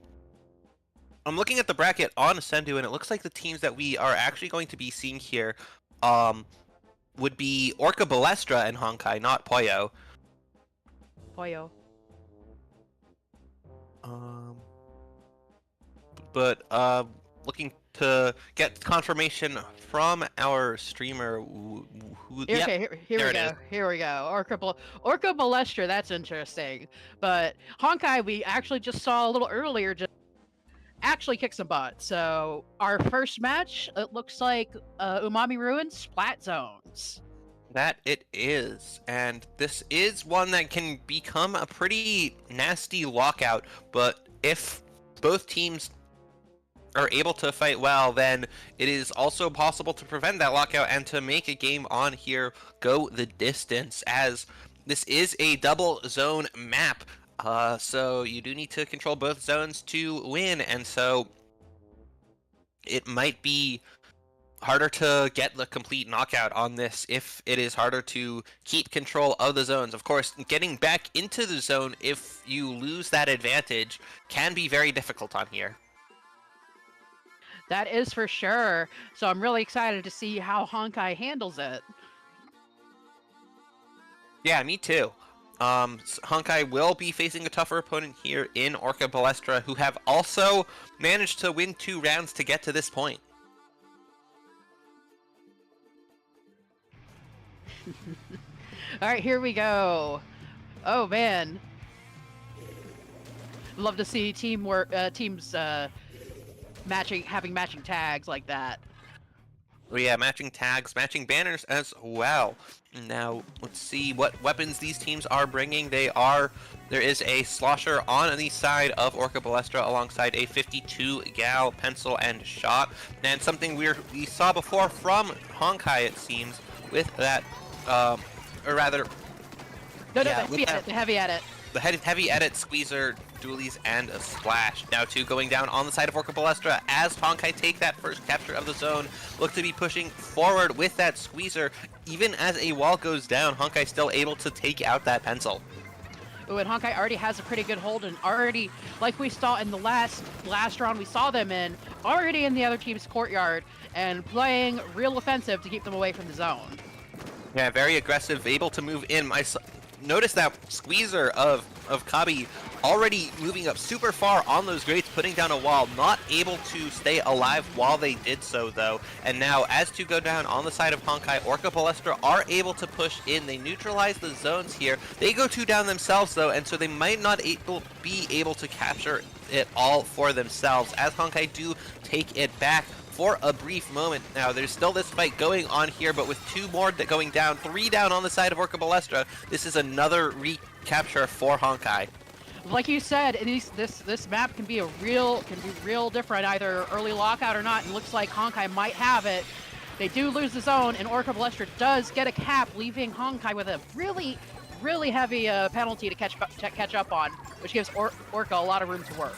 looking at the bracket on Sendu, and it looks like the teams that we are actually going to be seeing here would be Orca Balestra and Honkai, not Poyo. Pollo. But looking to get confirmation from our streamer. Yep, Okay, here there we it go. is. Here we go. Orca Balestra, that's interesting. But Honkai, we actually just saw a little earlier, just actually kick some butt. So our first match, it looks like Umami Ruins Splat Zones. That it is, and this is one that can become a pretty nasty lockout, but if both teams are able to fight well, then it is also possible to prevent that lockout and to make a game on here go the distance, as this is a double zone map, so you do need to control both zones to win, and so it might be harder to get the complete knockout on this if it is harder to keep control of the zones. Of course, getting back into the zone if you lose that advantage can be very difficult on here. That is for sure. So I'm really excited to see how Honkai handles it. Yeah, me too. Honkai will be facing a tougher opponent here in Orca Balestra, who have also managed to win 2 rounds to get to this point. All right, here we go. Oh man, love to see teams having matching tags like that. Oh yeah, matching tags, matching banners as well. Now, let's see what weapons these teams are bringing. There is a slosher on the side of Orca Balestra alongside a 52 gal pencil and shot. And something we saw before from Honkai, it seems, with that, or rather... No, yeah, the heavy edit. The heavy edit, squeezer, dualies, and a splash. Now 2 going down on the side of Orca Balestra as Honkai take that first capture of the zone. Look to be pushing forward with that squeezer. Even as a wall goes down, Honkai still able to take out that pencil. Ooh, and Honkai already has a pretty good hold, and already, like we saw in the last round we saw them in, already in the other team's courtyard, and playing real offensive to keep them away from the zone. Yeah, very aggressive, able to move in. Notice that squeezer of Kabi already moving up super far on those grates, putting down a wall, not able to stay alive while they did so though. And now as 2 go down on the side of Honkai, Orca Balestra are able to push in. They neutralize the zones here. They go 2 down themselves though, and so they might not be able to capture it all for themselves, as Honkai do take it back for a brief moment. Now, there's still this fight going on here, but with 2 more going down, 3 down on the side of Orca Balestra, this is another recapture for Honkai. Like you said, this map can be real different, either early lockout or not. And looks like Honkai might have it. They do lose the zone, and Orca Balestra does get a cap, leaving Honkai with a really heavy penalty to catch up on, which gives Orca a lot of room to work.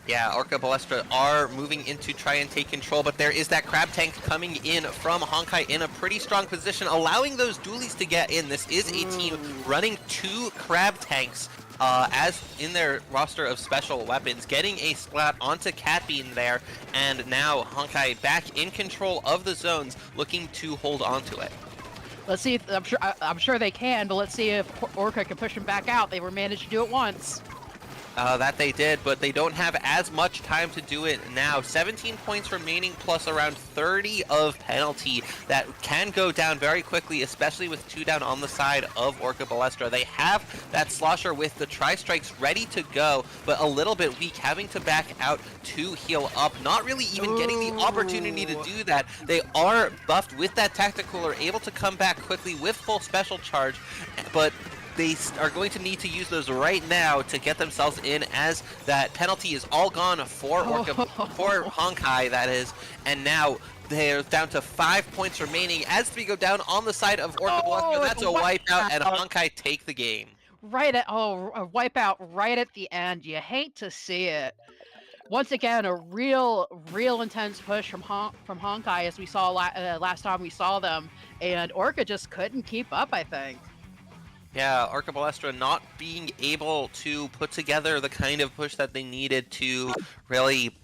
Yeah, Orca Balestra are moving in to try and take control, but there is that crab tank coming in from Honkai in a pretty strong position, allowing those dualies to get in. This is a team running 2 crab tanks as in their roster of special weapons, getting a splat onto Catbean there, and now Honkai back in control of the zones, looking to hold on to it. Let's see if I'm sure they can, but let's see if Orca can push them back out. They were managed to do it once. That they did, but they don't have as much time to do it now. 17 points remaining plus around 30 of penalty that can go down very quickly, especially with 2 down on the side of Orca Balestra. They have that slosher with the tri-strikes ready to go, but a little bit weak, having to back out to heal up, not really even getting the opportunity to do that. They are buffed with that tactical, are able to come back quickly with full special charge, but they are going to need to use those right now to get themselves in, as that penalty is all gone for for Honkai, that is, and now they're down to 5 points remaining as we go down on the side of Orca Balestra. That's a wipeout, and Honkai take the game. Right at a wipeout right at the end. You hate to see it. Once again, a real intense push from Honkai, as we saw last time we saw them, and Orca just couldn't keep up, I think. Yeah, Orca Balestra not being able to put together the kind of push that they needed to really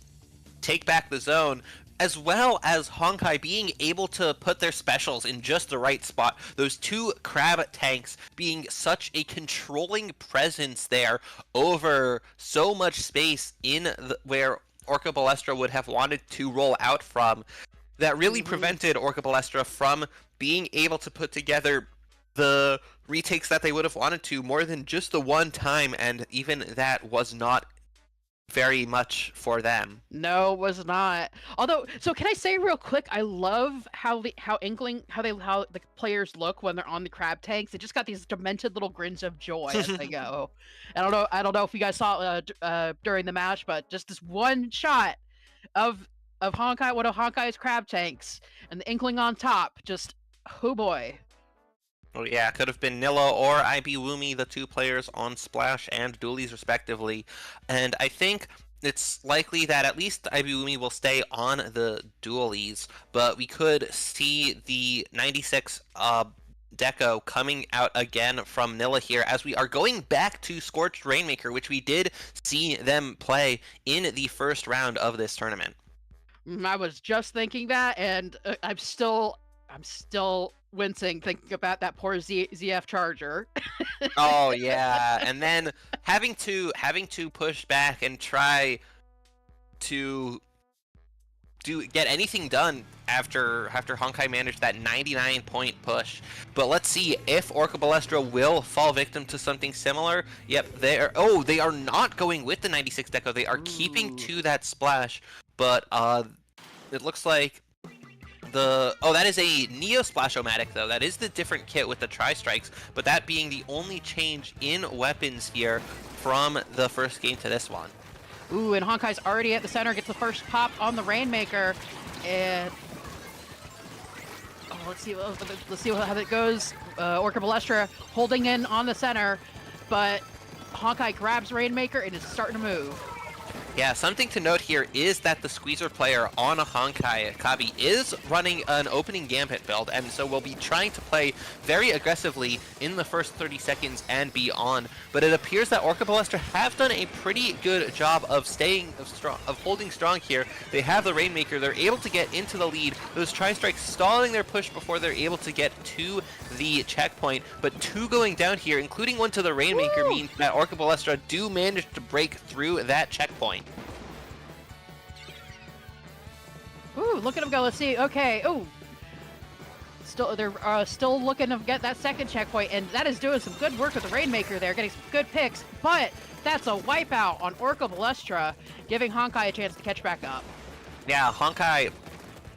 take back the zone, as well as Honkai being able to put their specials in just the right spot. Those two crab tanks being such a controlling presence there over so much space in where Orca Balestra would have wanted to roll out from, that really prevented Orca Balestra from being able to put together the retakes that they would have wanted to more than just the one time, and even that was not very much for them. No, it was not. Although, so can I say real quick, I love how the players look when they're on the crab tanks. They just got these demented little grins of joy as they go. I don't know if you guys saw during the match, but just this one shot of Honkai, one of Honkai's crab tanks, and the Inkling on top. Just, oh boy. Oh yeah, could have been Nilla or IB Wumi, the two players on Splash and Dualies respectively. And I think it's likely that at least IB Wumi will stay on the Dualies, but we could see the 96 Deco coming out again from Nilla here, as we are going back to Scorched Rainmaker, which we did see them play in the first round of this tournament. I was just thinking that, and I'm still wincing thinking about that poor ZF Charger. Oh yeah, and then having to push back and try to get anything done after Honkai managed that 99-point push. But let's see if Orca Balestra will fall victim to something similar. Yep, they are not going with the 96 Deco. They are keeping to that splash, but it looks like that is a Neo Splash-O-Matic, though. That is the different kit with the Tri-Strikes, but that being the only change in weapons here from the first game to this one. Ooh, and Honkai's already at the center, gets the first pop on the Rainmaker, and let's see how that goes. Orca Balestra holding in on the center, but Honkai grabs Rainmaker and is starting to move. Yeah, something to note here is that the Squeezer player on a Honkai, Kabi, is running an opening Gambit build, and so will be trying to play very aggressively in the first 30 seconds and beyond. But it appears that Orca Balestra have done a pretty good job of holding strong here. They have the Rainmaker, they're able to get into the lead. Those Tri-Strikes stalling their push before they're able to get to the checkpoint, but two going down here, including one to the Rainmaker, means that Orca Balestra do manage to break through that checkpoint. Ooh, look at him go. Let's see. Okay. Ooh. They're still looking to get that second checkpoint, and that is doing some good work with the Rainmaker there, getting some good picks, but that's a wipeout on Orca Balestra, giving Honkai a chance to catch back up. Yeah, Honkai,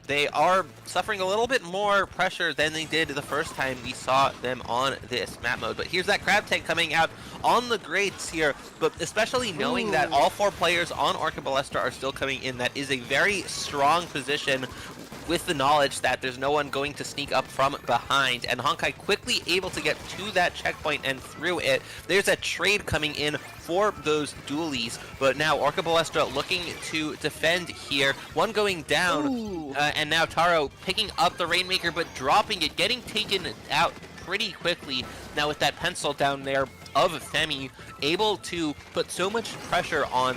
they are suffering a little bit more pressure than they did the first time we saw them on this map mode. But here's that crab tank coming out on the grates here, but especially knowing that all four players on Orca Balestra are still coming in, that is a very strong position with the knowledge that there's no one going to sneak up from behind, and Honkai quickly able to get to that checkpoint and through it. There's a trade coming in for those dualies, but now Orca Balestra looking to defend here. One going down, and now Taro picking up the Rainmaker, but dropping it, getting taken out pretty quickly. Now with that pencil down there of Femi, able to put so much pressure on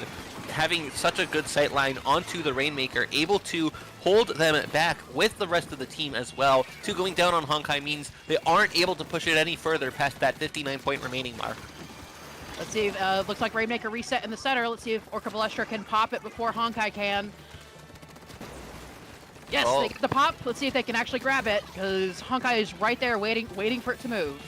having such a good sightline onto the Rainmaker, able to hold them back with the rest of the team as well. Two going down on Honkai means they aren't able to push it any further past that 59-point remaining mark. Let's see, looks like Rainmaker reset in the center. Let's see if Orca Balestra can pop it before Honkai can. Yes, they get the pop. Let's see if they can actually grab it, because Honkai is right there waiting for it to move.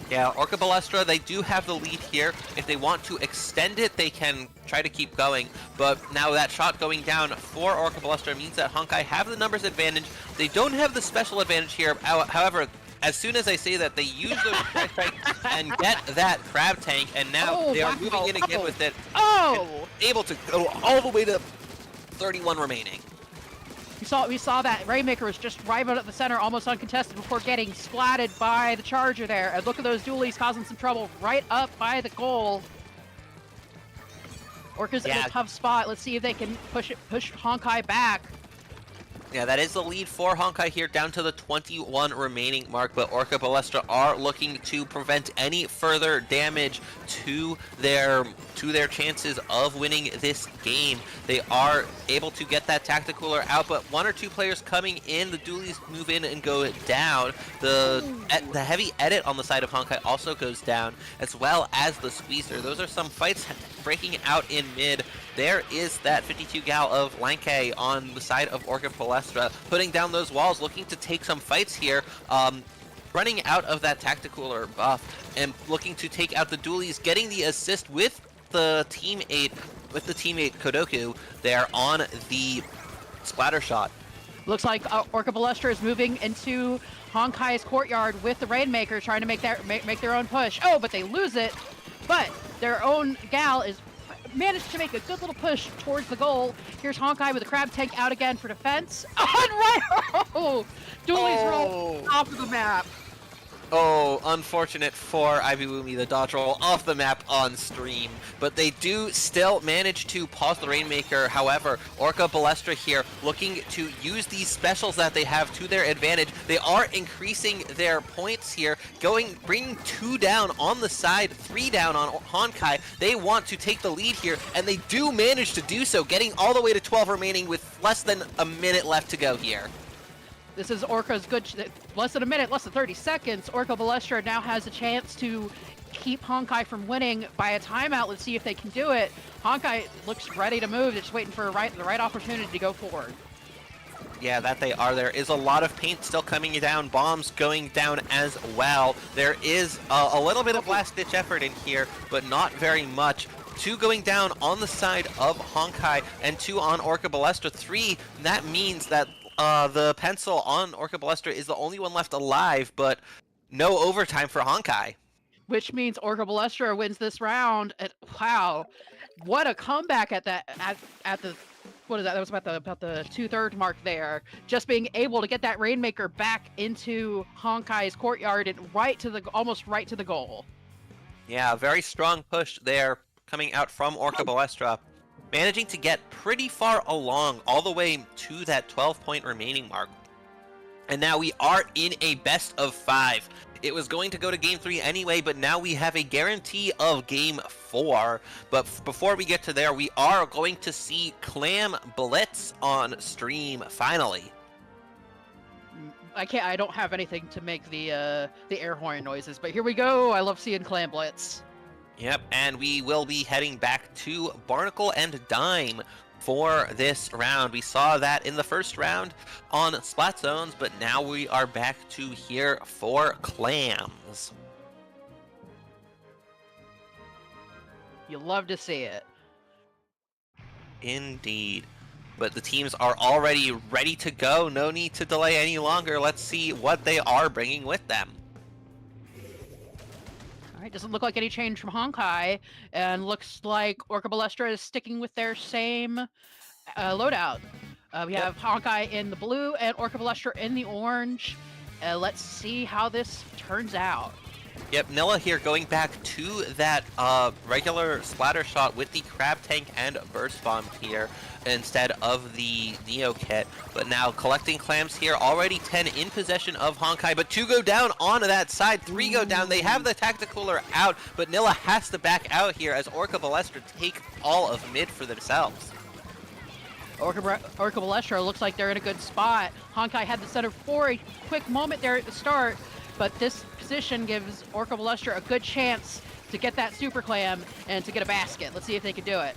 Yeah, Orca Balestra, they do have the lead here. If they want to extend it, they can try to keep going. But now that shot going down for Orca Balestra means that Honkai have the numbers advantage. They don't have the special advantage here. However, as soon as I say that, they use those crab tanks and get that crab tank, and now they are moving in again with it. Oh! Able to go all the way to 31 remaining. We saw that Rainmaker was just right out at the center, almost uncontested, before getting splatted by the Charger there. And look at those dualies causing some trouble right up by the goal. Orca's in a tough spot. Let's see if they can push Honkai back. Yeah, that is the lead for Honkai here, down to the 21 remaining mark, but Orca Ballestra are looking to prevent any further damage to their chances of winning this game. They are able to get that Tacticooler out, but one or two players coming in, the dualies move in and go down. The heavy edit on the side of Honkai also goes down, as well as the Squeezer. Those are some fights breaking out in mid. There is that 52 gal of Lanke on the side of Orca Palestra, putting down those walls, looking to take some fights here, running out of that Tacticooler buff, and looking to take out the dualies, getting the assist with the teammate Kodoku there on the splatter shot. Looks like Orca Ballestra is moving into Honkai's courtyard with the Rainmaker, trying to make their own push. Oh, but they lose it. But their own gal is managed to make a good little push towards the goal. Here's Honkai with a crab tank out again for defense. Oh, dualies roll off of the map. Oh, unfortunate for Ibiwumi, the dodge roll off the map on stream. But they do still manage to pause the Rainmaker. However, Orca Ballestra here looking to use these specials that they have to their advantage. They are increasing their points here, bringing 2 down on the side, 3 down on Honkai. They want to take the lead here, and they do manage to do so, getting all the way to 12 remaining with less than a minute left to go here. This is Orca's good, less than a minute, less than 30 seconds. Orca Ballestra now has a chance to keep Honkai from winning by a timeout. Let's see if they can do it. Honkai looks ready to move. They're just waiting for the right opportunity to go forward. Yeah, that they are. There is a lot of paint still coming down, bombs going down as well. There is a little bit of last-ditch effort in here, but not very much. 2 going down on the side of Honkai and 2 on Orca Ballestra. 3, that means that the pencil on Orca Ballestra is the only one left alive, but no overtime for Honkai. Which means Orca Ballestra wins this round. And, wow, what a comeback at the what is that? That was about the 2/3 mark there. Just being able to get that Rainmaker back into Honkai's courtyard and almost right to the goal. Yeah, very strong push there coming out from Orca Ballestra. Managing to get pretty far along, all the way to that 12-point remaining mark. And now we are in a best of 5. It was going to go to Game 3 anyway, but now we have a guarantee of Game 4. But before we get to there, we are going to see Clam Blitz on stream, finally. I don't have anything to make the air horn noises, but here we go. I love seeing Clam Blitz. Yep, and we will be heading back to Barnacle and Dime for this round. We saw that in the first round on Splat Zones, but now we are back to here for Clams. You love to see it. Indeed. But the teams are already ready to go. No need to delay any longer. Let's see what they are bringing with them. Alright, doesn't look like any change from Honkai, and looks like Orca Ballestra is sticking with their same loadout. We have Honkai in the blue and Orca Ballestra in the orange. Let's see how this turns out. Yep, Nilla here going back to that regular splatter shot with the Crab Tank and Burst Bomb here instead of the Neo Kit. But now collecting clams here, already 10 in possession of Honkai, but 2 go down on that side, 3 go down. They have the Tacticooler out, but Nilla has to back out here as Orca Ballestra take all of mid for themselves. Orca Ballestra looks like they're in a good spot. Honkai had the center for a quick moment there at the start, but this position gives Orca Ballestra a good chance to get that Super Clam and to get a basket. Let's see if they can do it.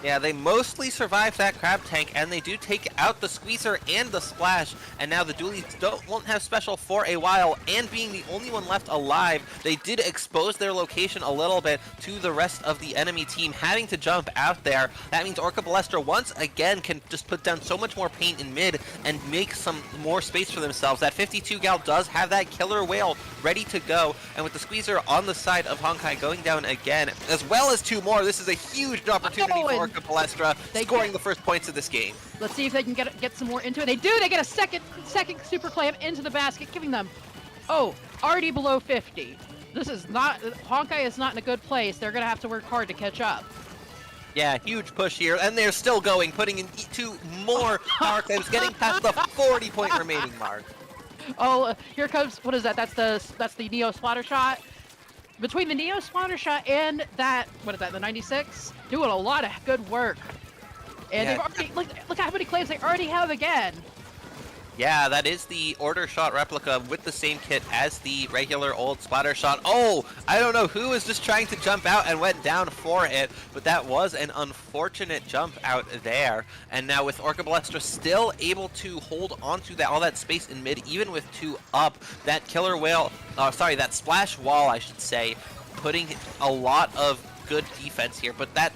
Yeah, they mostly survive that crab tank, and they do take out the squeezer and the splash, and now the dualies won't have special for a while, and being the only one left alive, they did expose their location a little bit to the rest of the enemy team having to jump out there. That means Orca Ballestra once again can just put down so much more paint in mid and make some more space for themselves. That 52 gal does have that killer whale ready to go, and with the squeezer on the side of Honkai going down again, as well as two more, this is a huge opportunity for Orca Ballestra, scoring the first points of this game. Let's see if they can get some more into it. They do. They get a second super clam into the basket, giving them, already below 50. This is not, Honkai is not in a good place. They're gonna have to work hard to catch up. Yeah, huge push here, and they're still going, putting in two more power claims, getting past the 40-point remaining mark. Here comes, what is that? That's the Neo Splatter Shot. Between the Neo Splatter Shot and that, what is that, the 96? Doing a lot of good work. And they've already, look how many claims they already have again. Yeah, that is the Order Shot replica with the same kit as the regular old Splatter Shot. Oh, I don't know who was just trying to jump out and went down for it, but that was an unfortunate jump out there. And now with Orca Ballestra still able to hold onto all that space in mid, even with two up, that killer whale, that splash wall, I should say, putting a lot of good defense here. But that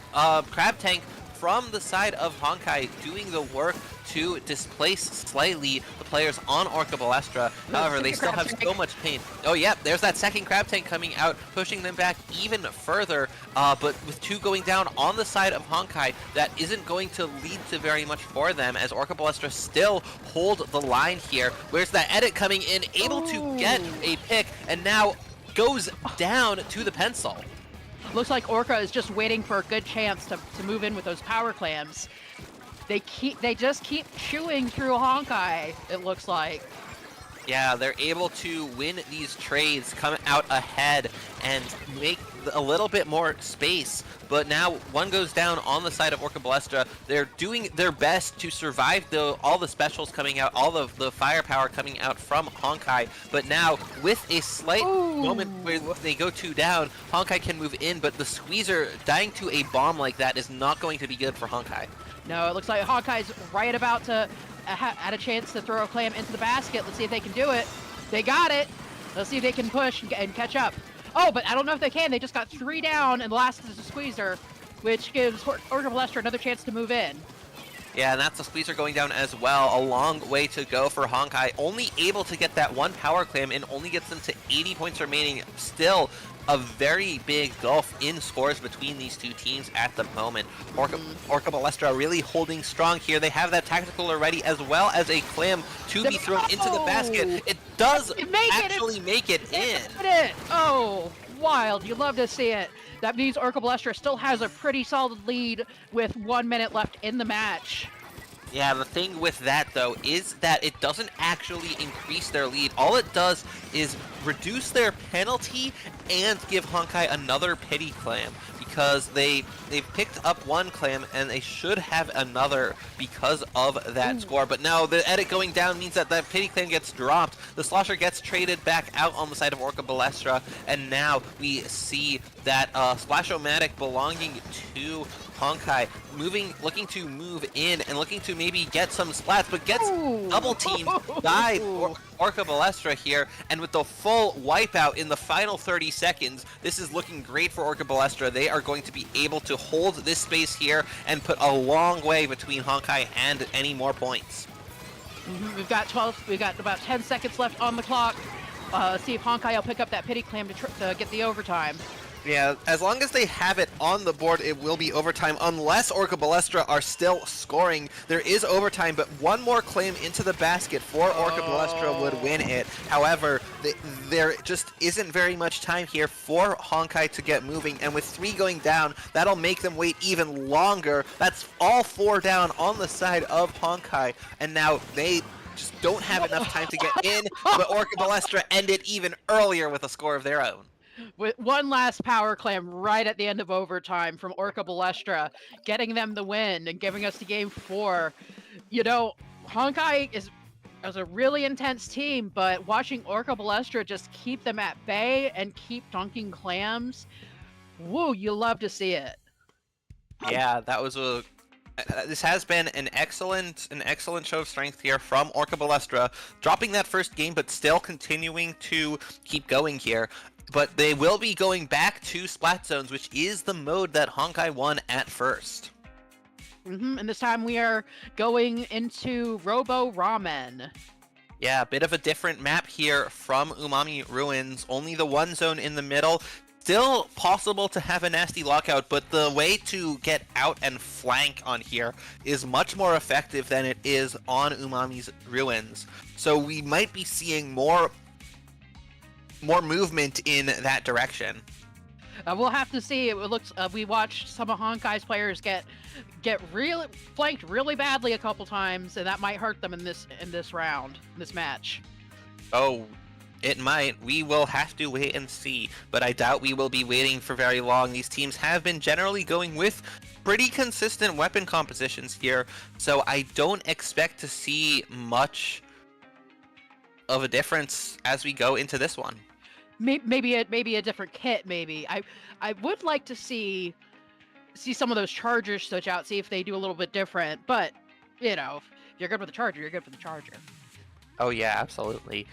crab tank from the side of Honkai doing the work to displace slightly the players on Orca Ballestra. However, they still have so much pain. Oh, yeah, there's that second crab tank coming out, pushing them back even further. But with two going down on the side of Honkai, that isn't going to lead to very much for them, as Orca Ballestra still hold the line here. Where's that edit coming in, able to get a pick, and now goes down to the pencil. Looks like Orca is just waiting for a good chance to move in with those power clams. They just keep chewing through Honkai, it looks like. Yeah, they're able to win these trades, come out ahead, and make a little bit more space. But now one goes down on the side of Orca Ballestra. They're doing their best to survive all the specials coming out, all of the firepower coming out from Honkai. But now, with a slight moment where they go two down, Honkai can move in, but the squeezer dying to a bomb like that is not going to be good for Honkai. No, it looks like Honkai's right about to had a chance to throw a clam into the basket. Let's see if they can do it. They got it. Let's see if they can push and catch up. Oh, but I don't know if they can. They just got 3 down, and the last is a squeezer, which gives Orca Ballestra another chance to move in. Yeah, and that's a squeezer going down as well. A long way to go for Honkai. Only able to get that one power clam and only gets them to 80 points remaining. Still a very big gulf in scores between these two teams at the moment. Orca Ballestra really holding strong here. They have that tactical already, as well as a clam to be thrown into the basket. It does actually make it in. Oh, wild. You love to see it. That means Orca Ballestra still has a pretty solid lead with 1 minute left in the match. Yeah, the thing with that, though, is that it doesn't actually increase their lead. All it does is reduce their penalty and give Honkai another pity clam, because they've picked up one clam and they should have another because of that score. But now the edit going down means that that pity clam gets dropped. The slosher gets traded back out on the side of Orca Ballestra, and now we see that Splash-O-Matic belonging to Honkai looking to move in and looking to maybe get some splats, but gets double teamed by Orca Ballestra here, and with the full wipeout in the final 30 seconds, this is looking great for Orca Ballestra. They are going to be able to hold this space here and put a long way between Honkai and any more points. We've got about 10 seconds left on the clock. See if Honkai will pick up that pity clam to get the overtime. Yeah, as long as they have it on the board, it will be overtime, unless Orca Ballestra are still scoring. There is overtime, but one more claim into the basket for Orca Ballestra would win it. However, there just isn't very much time here for Honkai to get moving, and with 3 going down, that'll make them wait even longer. That's all 4 down on the side of Honkai, and now they just don't have enough time to get in, but Orca Ballestra end it even earlier with a score of their own. With one last power clam right at the end of overtime from Orca Ballestra, getting them the win and giving us the game 4. You know, Honkai is a really intense team, but watching Orca Ballestra just keep them at bay and keep dunking clams, woo, you love to see it. Yeah, that was a. This has been an excellent show of strength here from Orca Balestra, dropping that first game, but still continuing to keep going here. But they will be going back to Splat Zones, which is the mode that Honkai won at first. And this time we are going into Robo Ramen. Yeah, a bit of a different map here from Umami Ruins. Only the one zone in the middle. Still possible to have a nasty lockout, but the way to get out and flank on here is much more effective than it is on Umami's Ruins. So we might be seeing more movement in that direction. We'll have to see. It looks. We watched some of Honkai's players get really flanked really badly a couple times, and that might hurt them in this round, in this match. Oh, it might. We will have to wait and see, but I doubt we will be waiting for very long. These teams have been generally going with pretty consistent weapon compositions here, so I don't expect to see much of a difference as we go into this one. Maybe a different kit. Maybe I would like to see some of those chargers switch out, see if they do a little bit different. But you know, if you're good with the charger, you're good for the charger. Oh yeah, absolutely.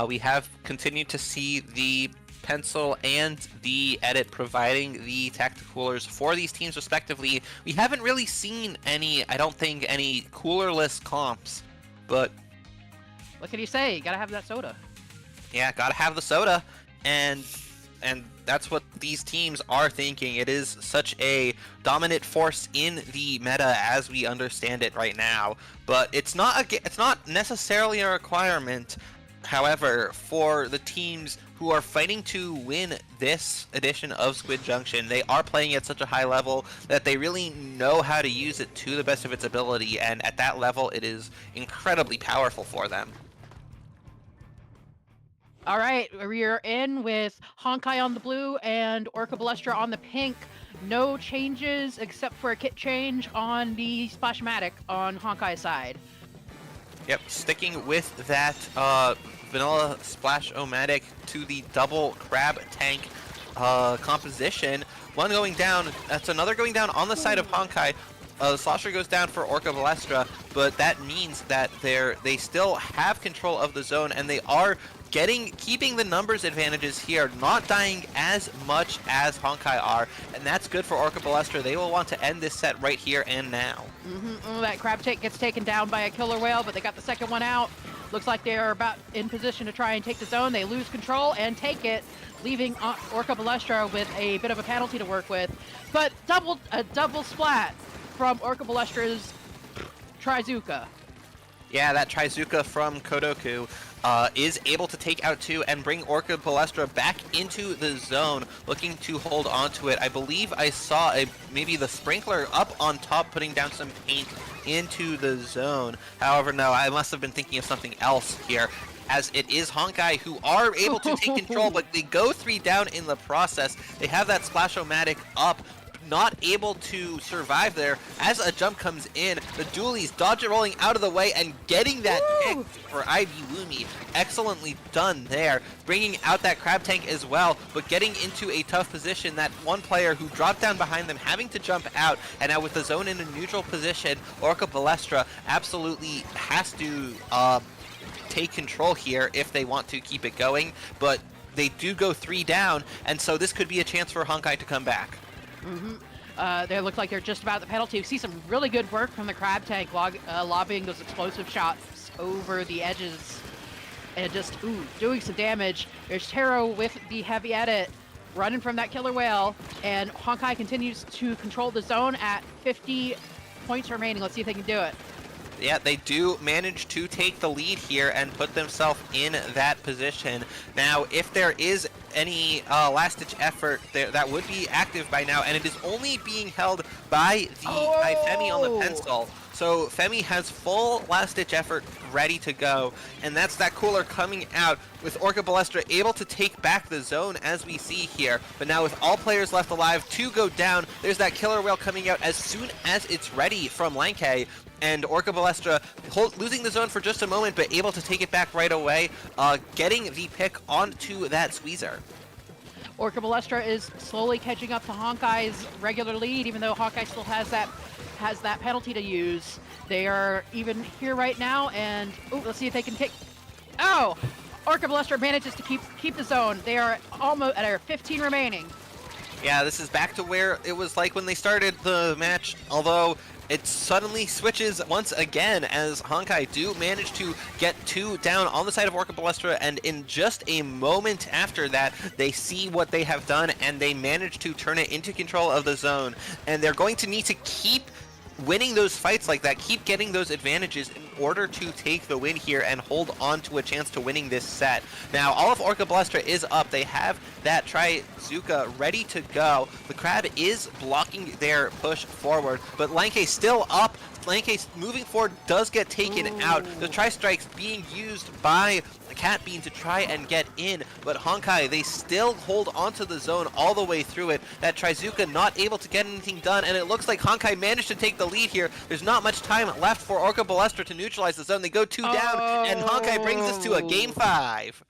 We have continued to see the pencil and the edit providing the tactical coolers for these teams respectively. We haven't really seen any, I don't think, any coolerless comps, but What can you say? You gotta have that soda. yeah, gotta have the soda, and that's what these teams are thinking. It is such a dominant force in the meta as we understand it right now, but it's not necessarily a requirement. However, for the teams who are fighting to win this edition of Squid Junction, they are playing at such a high level that they really know how to use it to the best of its ability, and at that level it is incredibly powerful for them. All right, we're in with Honkai on the blue and Orca Balestra on the pink. No changes except for a kit change on the Splashmatic on Honkai's side. Yep, sticking with that vanilla Splash-O-Matic to the double crab tank composition. One going down, that's another going down on the side of Honkai. The Slosher goes down for Orca Balestra, but that means that they still have control of the zone, and they are keeping the numbers advantages here, not dying as much as Honkai are, and that's good for Orca Balestra. They will want to end this set right here and now. That crab tank gets taken down by a killer whale, but they got the second one out. Looks like they're about in position to try and take the zone. They lose control and take it, leaving Orca Balestra with a bit of a penalty to work with. But a double splat from Orca Balestra's Trizuka. Yeah, that Trizuka from Kodoku is able to take out two and bring Orca Balestra back into the zone, looking to hold on to it. I believe I saw maybe the sprinkler up on top putting down some paint into the zone. However, no, I must have been thinking of something else here, as it is Honkai who are able to take control, but they go 3 down in the process. They have that Splash-O-Matic up, not able to survive there as a jump comes in. The dualies dodge it, rolling out of the way and getting that pick for Ivy Woomy. Excellently done there, bringing out that crab tank as well, but getting into a tough position. That one player who dropped down behind them having to jump out, and now with the zone in a neutral position, Orca Balestra absolutely has to take control here if they want to keep it going, but they do go 3 down, and so this could be a chance for Honkai to come back. They look like they're just about the penalty. We see some really good work from the crab tank, lobbying those explosive shots over the edges and just doing some damage. There's Taro with the heavy edit running from that killer whale, and Honkai continues to control the zone at 50 points remaining. Let's see if they can do it. Yeah, they do manage to take the lead here and put themselves in that position. Now, if there is any last-ditch effort, that would be active by now, and it is only being held by Femi on the pencil. So Femi has full last-ditch effort ready to go, and that's that cooler coming out with Orca Balestra able to take back the zone as we see here. But now with all players left alive, 2 go down, there's that killer whale coming out as soon as it's ready from Lanke. And Orca Balestra losing the zone for just a moment, but able to take it back right away, getting the pick onto that squeezer. Orca Balestra is slowly catching up to Honkai's regular lead, even though Honkai still has that penalty to use. They are even here right now, and let's see if they can take. Oh, Orca Balestra manages to keep the zone. They are almost at 15 remaining. Yeah, this is back to where it was like when they started the match, although it suddenly switches once again as Honkai do manage to get 2 down on the side of Orca Balestra, and in just a moment after that, they see what they have done and they manage to turn it into control of the zone. And they're going to need to keep winning those fights like that, keep getting those advantages in order to take the win here and hold on to a chance to winning this set. Now, all of Orca Balestra is up. They have that Trizuka ready to go. The Crab is blocking their push forward, but Lanke still up. Lanke moving forward does get taken out. The Tri-Strikes being used by Cat Bean to try and get in, but Honkai, they still hold onto the zone all the way through it. That Trizuka not able to get anything done, and it looks like Honkai managed to take the lead here. There's not much time left for Orca Balestra to neutralize the zone. They go 2 down, and Honkai brings us to a game 5.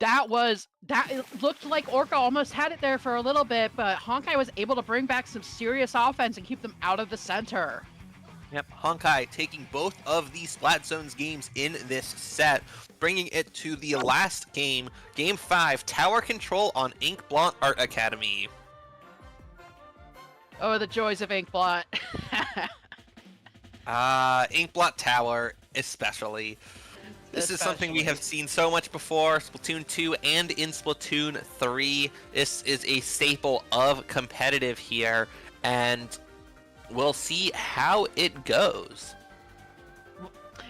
It looked like Orca almost had it there for a little bit, but Honkai was able to bring back some serious offense and keep them out of the center. Yep, Honkai taking both of the Splat Zones games in this set, bringing it to the last game, Game 5, Tower Control on Ink Blot Art Academy. Oh, the joys of Ink Blot. Ink Blot Tower, especially. This is something we have seen so much before, Splatoon 2 and in Splatoon 3. This is a staple of competitive here, and we'll see how it goes.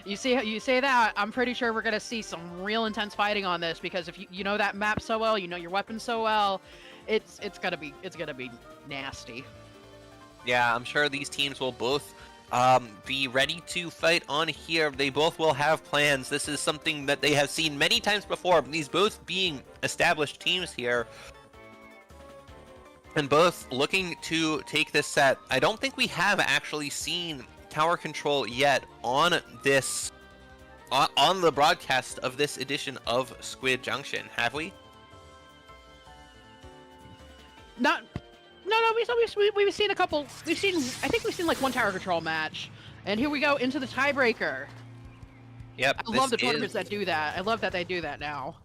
You say that, I'm pretty sure we're gonna see some real intense fighting on this, because if you know that map so well, you know your weapon so well, it's gonna be nasty. Yeah, I'm sure these teams will both be ready to fight on here. They both will have plans. This is something that they have seen many times before, these both being established teams here, and both looking to take this set. I don't think we have actually seen Tower Control yet on this on the broadcast of this edition of Squid Junction, have we? No, we've seen a couple. I think we've seen like one Tower Control match, and here we go into the tiebreaker. Yep. I love the tournaments that do that. I love that they do that now.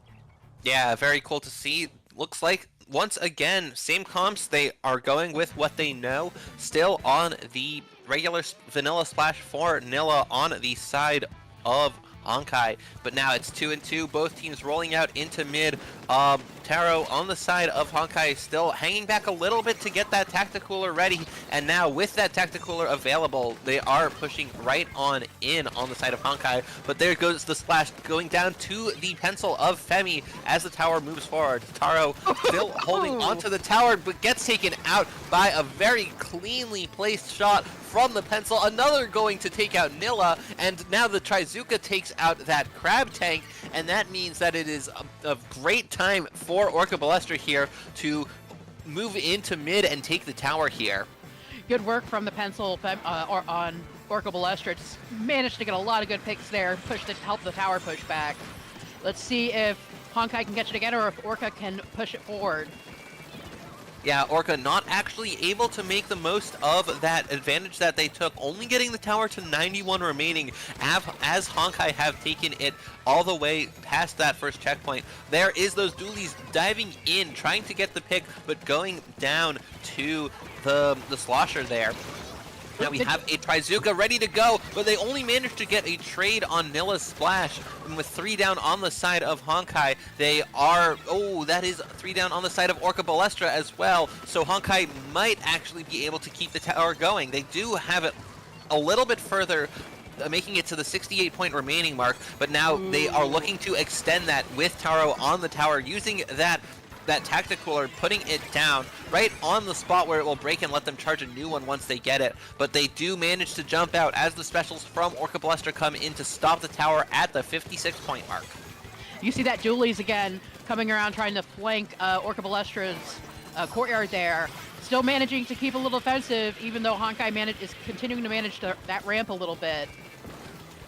Yeah, very cool to see. Looks like once again, same comps. They are going with what they know. Still on the regular vanilla splash for Nilla on the side of Honkai, but now it's 2-2. Both teams rolling out into mid. Taro on the side of Honkai still hanging back a little bit to get that Tacticooler ready, and now with that Tacticooler available, they are pushing right on in on the side of Honkai, but there goes the splash going down to the pencil of Femi as the tower moves forward. Taro still holding onto the tower, but gets taken out by a very cleanly placed shot from the pencil. Another going to take out Nilla, and now the Trizuka takes out that Crab Tank, and that means that it is a great time for Orca Balestra here to move into mid and take the tower here. Good work from the pencil on Orca Balestra. Just managed to get a lot of good picks there, help the tower push back. Let's see if Honkai can catch it again or if Orca can push it forward. Yeah, Orca not actually able to make the most of that advantage that they took, only getting the tower to 91 remaining as Honkai have taken it all the way past that first checkpoint. There is those dualies diving in, trying to get the pick, but going down to the slosher there. Now we have a Trizuka ready to go, but they only managed to get a trade on Nilla's splash. And with 3 down on the side of Honkai, they are... Oh, that is 3 down on the side of Orca Balestra as well. So Honkai might actually be able to keep the tower going. They do have it a little bit further, making it to the 68-point remaining mark, but now they are looking to extend that with Taro on the tower, using that Tacticooler, putting it down right on the spot where it will break and let them charge a new one once they get it. But they do manage to jump out as the specials from Orca Balestra come in to stop the tower at the 56-point mark. You see that Julie's again coming around trying to flank Orca Balestra's courtyard there. Still managing to keep a little defensive, even though Honkai is continuing to manage that ramp a little bit.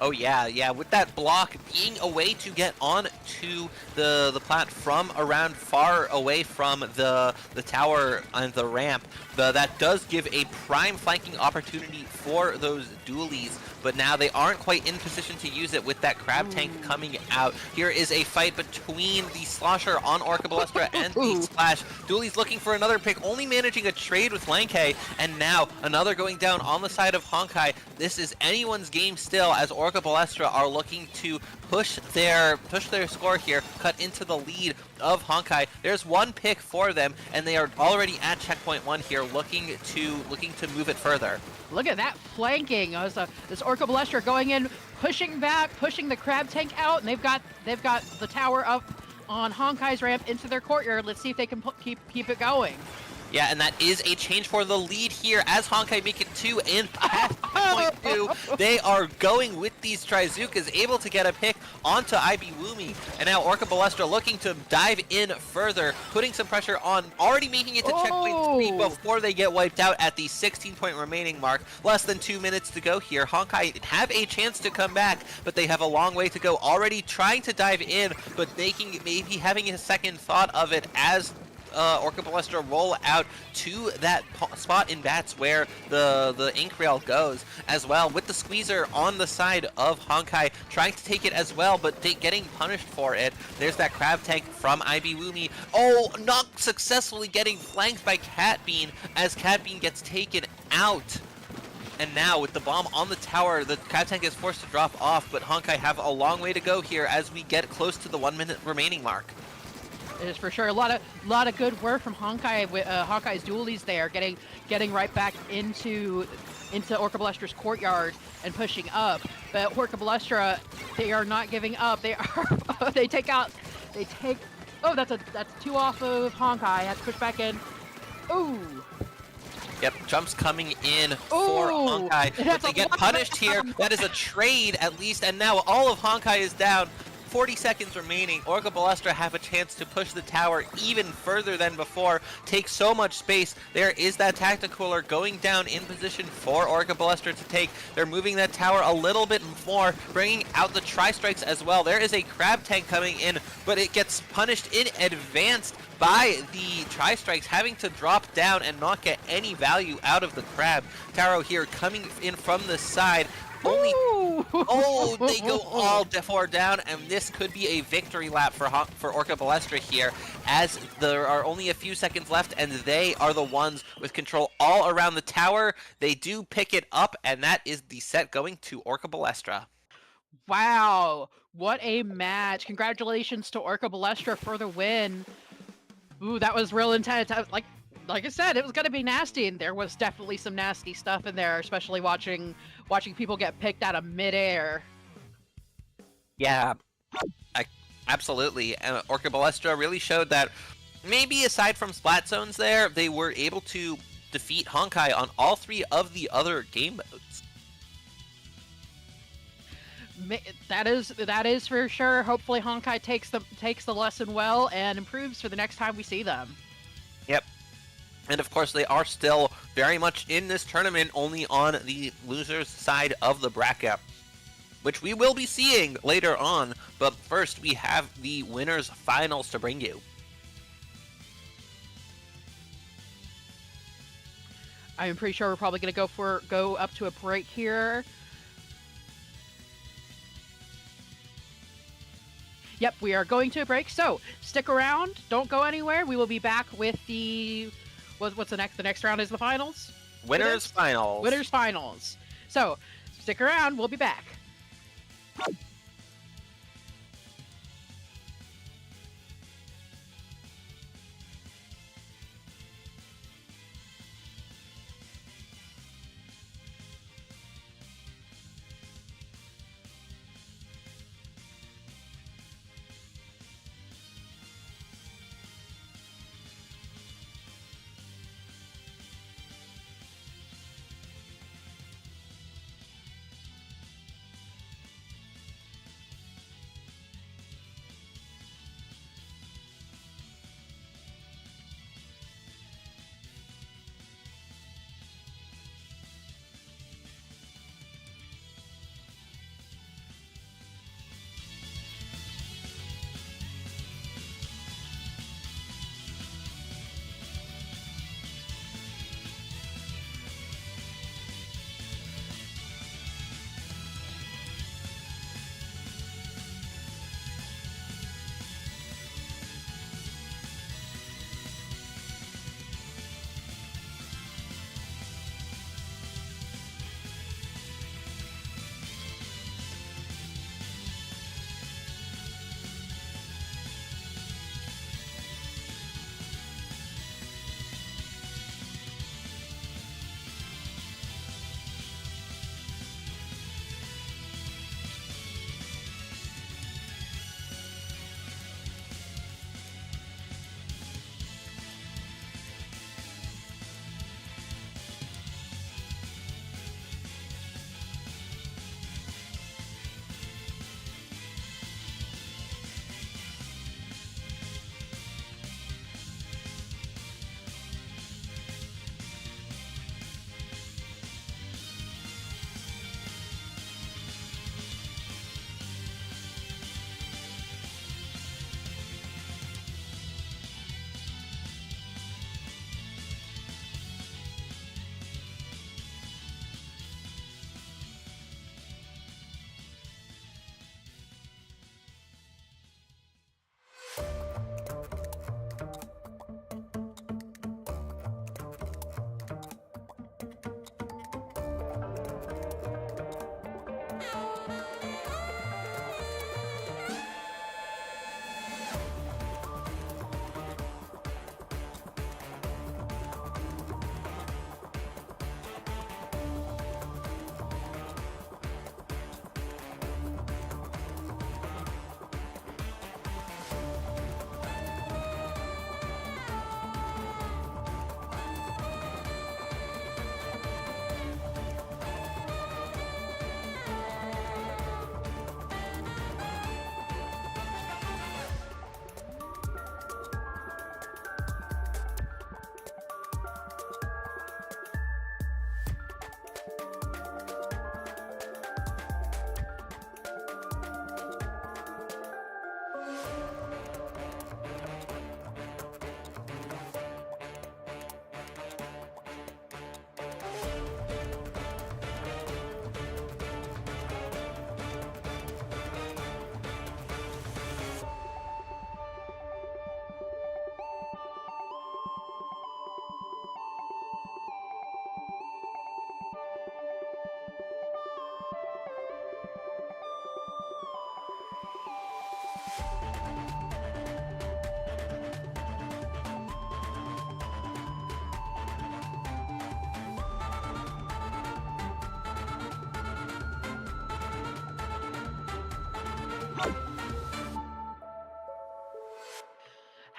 Oh yeah. With that block being a way to get on to the plat from around far away from the tower and the ramp, that does give a prime flanking opportunity for those dualies. But now they aren't quite in position to use it with that crab tank coming out. Here is a fight between the Slosher on Orca Balestra and the Splash. Dualies looking for another pick, only managing a trade with Lanke, and now another going down on the side of Honkai. This is anyone's game still, as Orca Balestra are looking to push their score here, cut into the lead of Honkai. There's one pick for them, and they are already at checkpoint 1 here, looking to move it further. Look at that flanking. This Orca Balestra going in, pushing back, pushing the crab tank out, and they've got the tower up on Honkai's ramp into their courtyard. Let's see if they can keep it going. Yeah, and that is a change for the lead here as Honkai make it 2 and past point 2. They are going with these Trizukas, able to get a pick onto IB Woomy. And now Orca Balestra looking to dive in further, putting some pressure on, already making it to checkpoint 3 before they get wiped out at the 16-point remaining mark. Less than 2 minutes to go here. Honkai have a chance to come back, but they have a long way to go. Already trying to dive in, but maybe having a second thought of it as Orca Balestra roll out to that spot in bats where the ink rail goes as well, with the squeezer on the side of Honkai trying to take it as well, but getting punished for it. There's that crab tank from IB Woomy. Oh, not successfully getting flanked by Cat Bean as Cat Bean gets taken out. And now with the bomb on the tower, the crab tank is forced to drop off, but Honkai have a long way to go here as we get close to the 1 minute remaining mark. It is for sure a lot of good work from Honkai with Honkai's dualies there, getting right back into Orca Balestra's courtyard and pushing up. But Orca Balestra, they are not giving up. They take. Oh, that's 2 off of Honkai. Has to push back in. Ooh. Yep, jumps coming in for Honkai. But they get punished here. That is a trade at least, and now all of Honkai is down. 40 seconds remaining. Orca Balestra have a chance to push the tower even further than before, take so much space. There is that Tacticooler going down in position for Orca Balestra to take. They're moving that tower a little bit more, bringing out the Tri-Strikes as well. There is a crab tank coming in, but it gets punished in advance by the Tri-Strikes, having to drop down and not get any value out of the crab. Taro here coming in from the side. They go all four down, and this could be a victory lap for Orca Balestra here, as there are only a few seconds left, and they are the ones with control all around the tower. They do pick it up, and that is the set going to Orca Balestra. Wow, what a match! Congratulations to Orca Balestra for the win. Ooh, that was real intense. Like I said, it was gonna be nasty, and there was definitely some nasty stuff in there, especially watching people get picked out of midair. Yeah, absolutely. Orca Balestra really showed that maybe aside from splat zones there, they were able to defeat Honkai on all 3 of the other game modes. That is for sure. Hopefully Honkai takes the lesson well and improves for the next time we see them. Yep. And of course, they are still very much in this tournament, only on the losers' side of the bracket, which we will be seeing later on. But first, we have the winners' finals to bring you. I'm pretty sure we're probably going to go up to a break here. Yep, we are going to a break, so stick around. Don't go anywhere. We will be back with the... What's the next? The next round is the finals? Winners' finals. Winners' finals. So, stick around. We'll be back.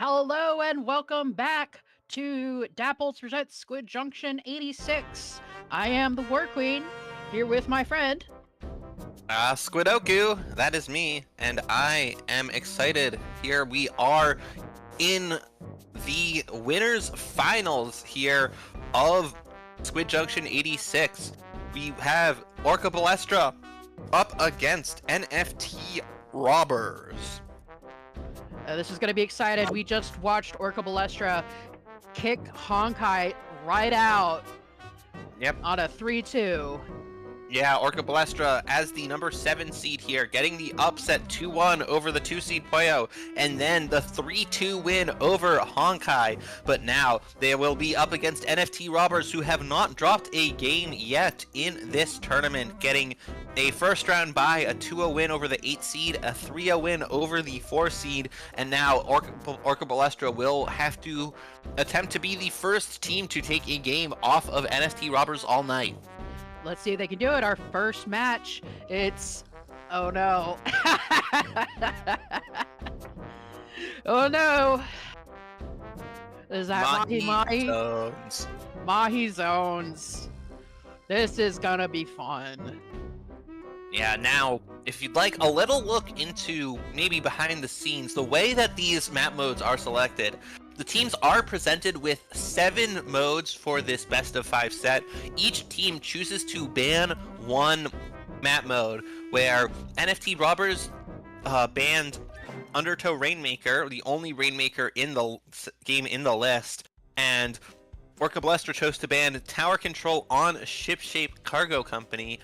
Hello and welcome back to Dapple's Presents Squid Junction 86. I am the War Queen, here with my friend. Squidoku, that is me, and I am excited. Here we are in the winners finals here of Squid Junction 86. We have Orca Balestra up against NFT Robbers. This is going to be exciting. We just watched Orca Balestra kick Honkai right out Yep. on a 3-2. Yeah, Orca Balestra as the number 7 seed here, getting the upset 2-1 over the 2 seed Puyo, and then the 3-2 win over Honkai. But now they will be up against NFT Robbers, who have not dropped a game yet in this tournament, getting a first round bye, a 2-0 win over the 8 seed, a 3-0 win over the 4 seed, and now Orca Balestra will have to attempt to be the first team to take a game off of NFT Robbers all night. Let's see if they can do it. Our first match. It's... Oh no. Oh no. Is that Mahi? Zones. Mahi zones. This is gonna be fun. Yeah, now, if you'd like a little look into maybe behind the scenes, the way that these map modes are selected, the teams are presented with 7 modes for this best of 5 set. Each team chooses to ban one map mode, where NFT Robbers banned Undertow Rainmaker, the only Rainmaker in the game in the list, and Orca Balestra chose to ban Tower Control on Ship-Shaped Cargo Company.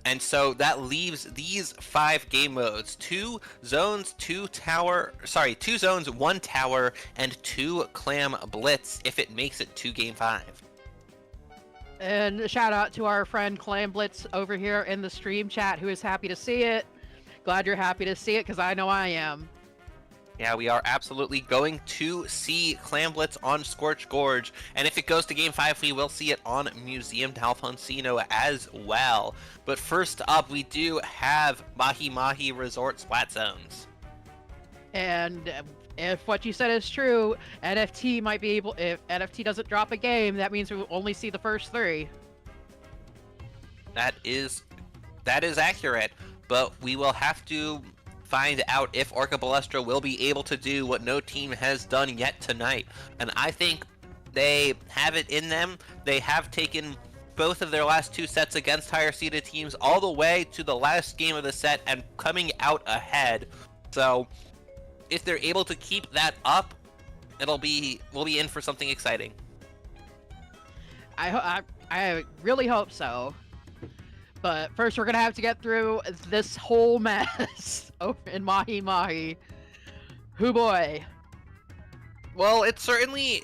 And so that leaves these 5 game modes: 2 zones, 2 zones, 1 tower, and 2 clam blitz if it makes it to game 5. And a shout out to our friend Clam Blitz over here in the stream chat, who is happy to see it. Glad you're happy to see it, because I know I am. Yeah, we are absolutely going to see Clam Blitz on Scorch Gorge, and if it goes to Game 5, we will see it on Museum d'Alfonsino as well. But first up, we do have Mahi Mahi Resort Splat Zones. And if what you said is true, NFT might be able... If NFT doesn't drop a game, that means we will only see the first 3. That is accurate, but we will have to find out if Orca Balestra will be able to do what no team has done yet tonight. And I think they have it in them. They have taken both of their last 2 sets against higher seeded teams all the way to the last game of the set and coming out ahead. So if they're able to keep that up, we'll be in for something exciting. I really hope so. But first, we're gonna have to get through this whole mess over in Mahi Mahi. Hoo boy. Well, it's certainly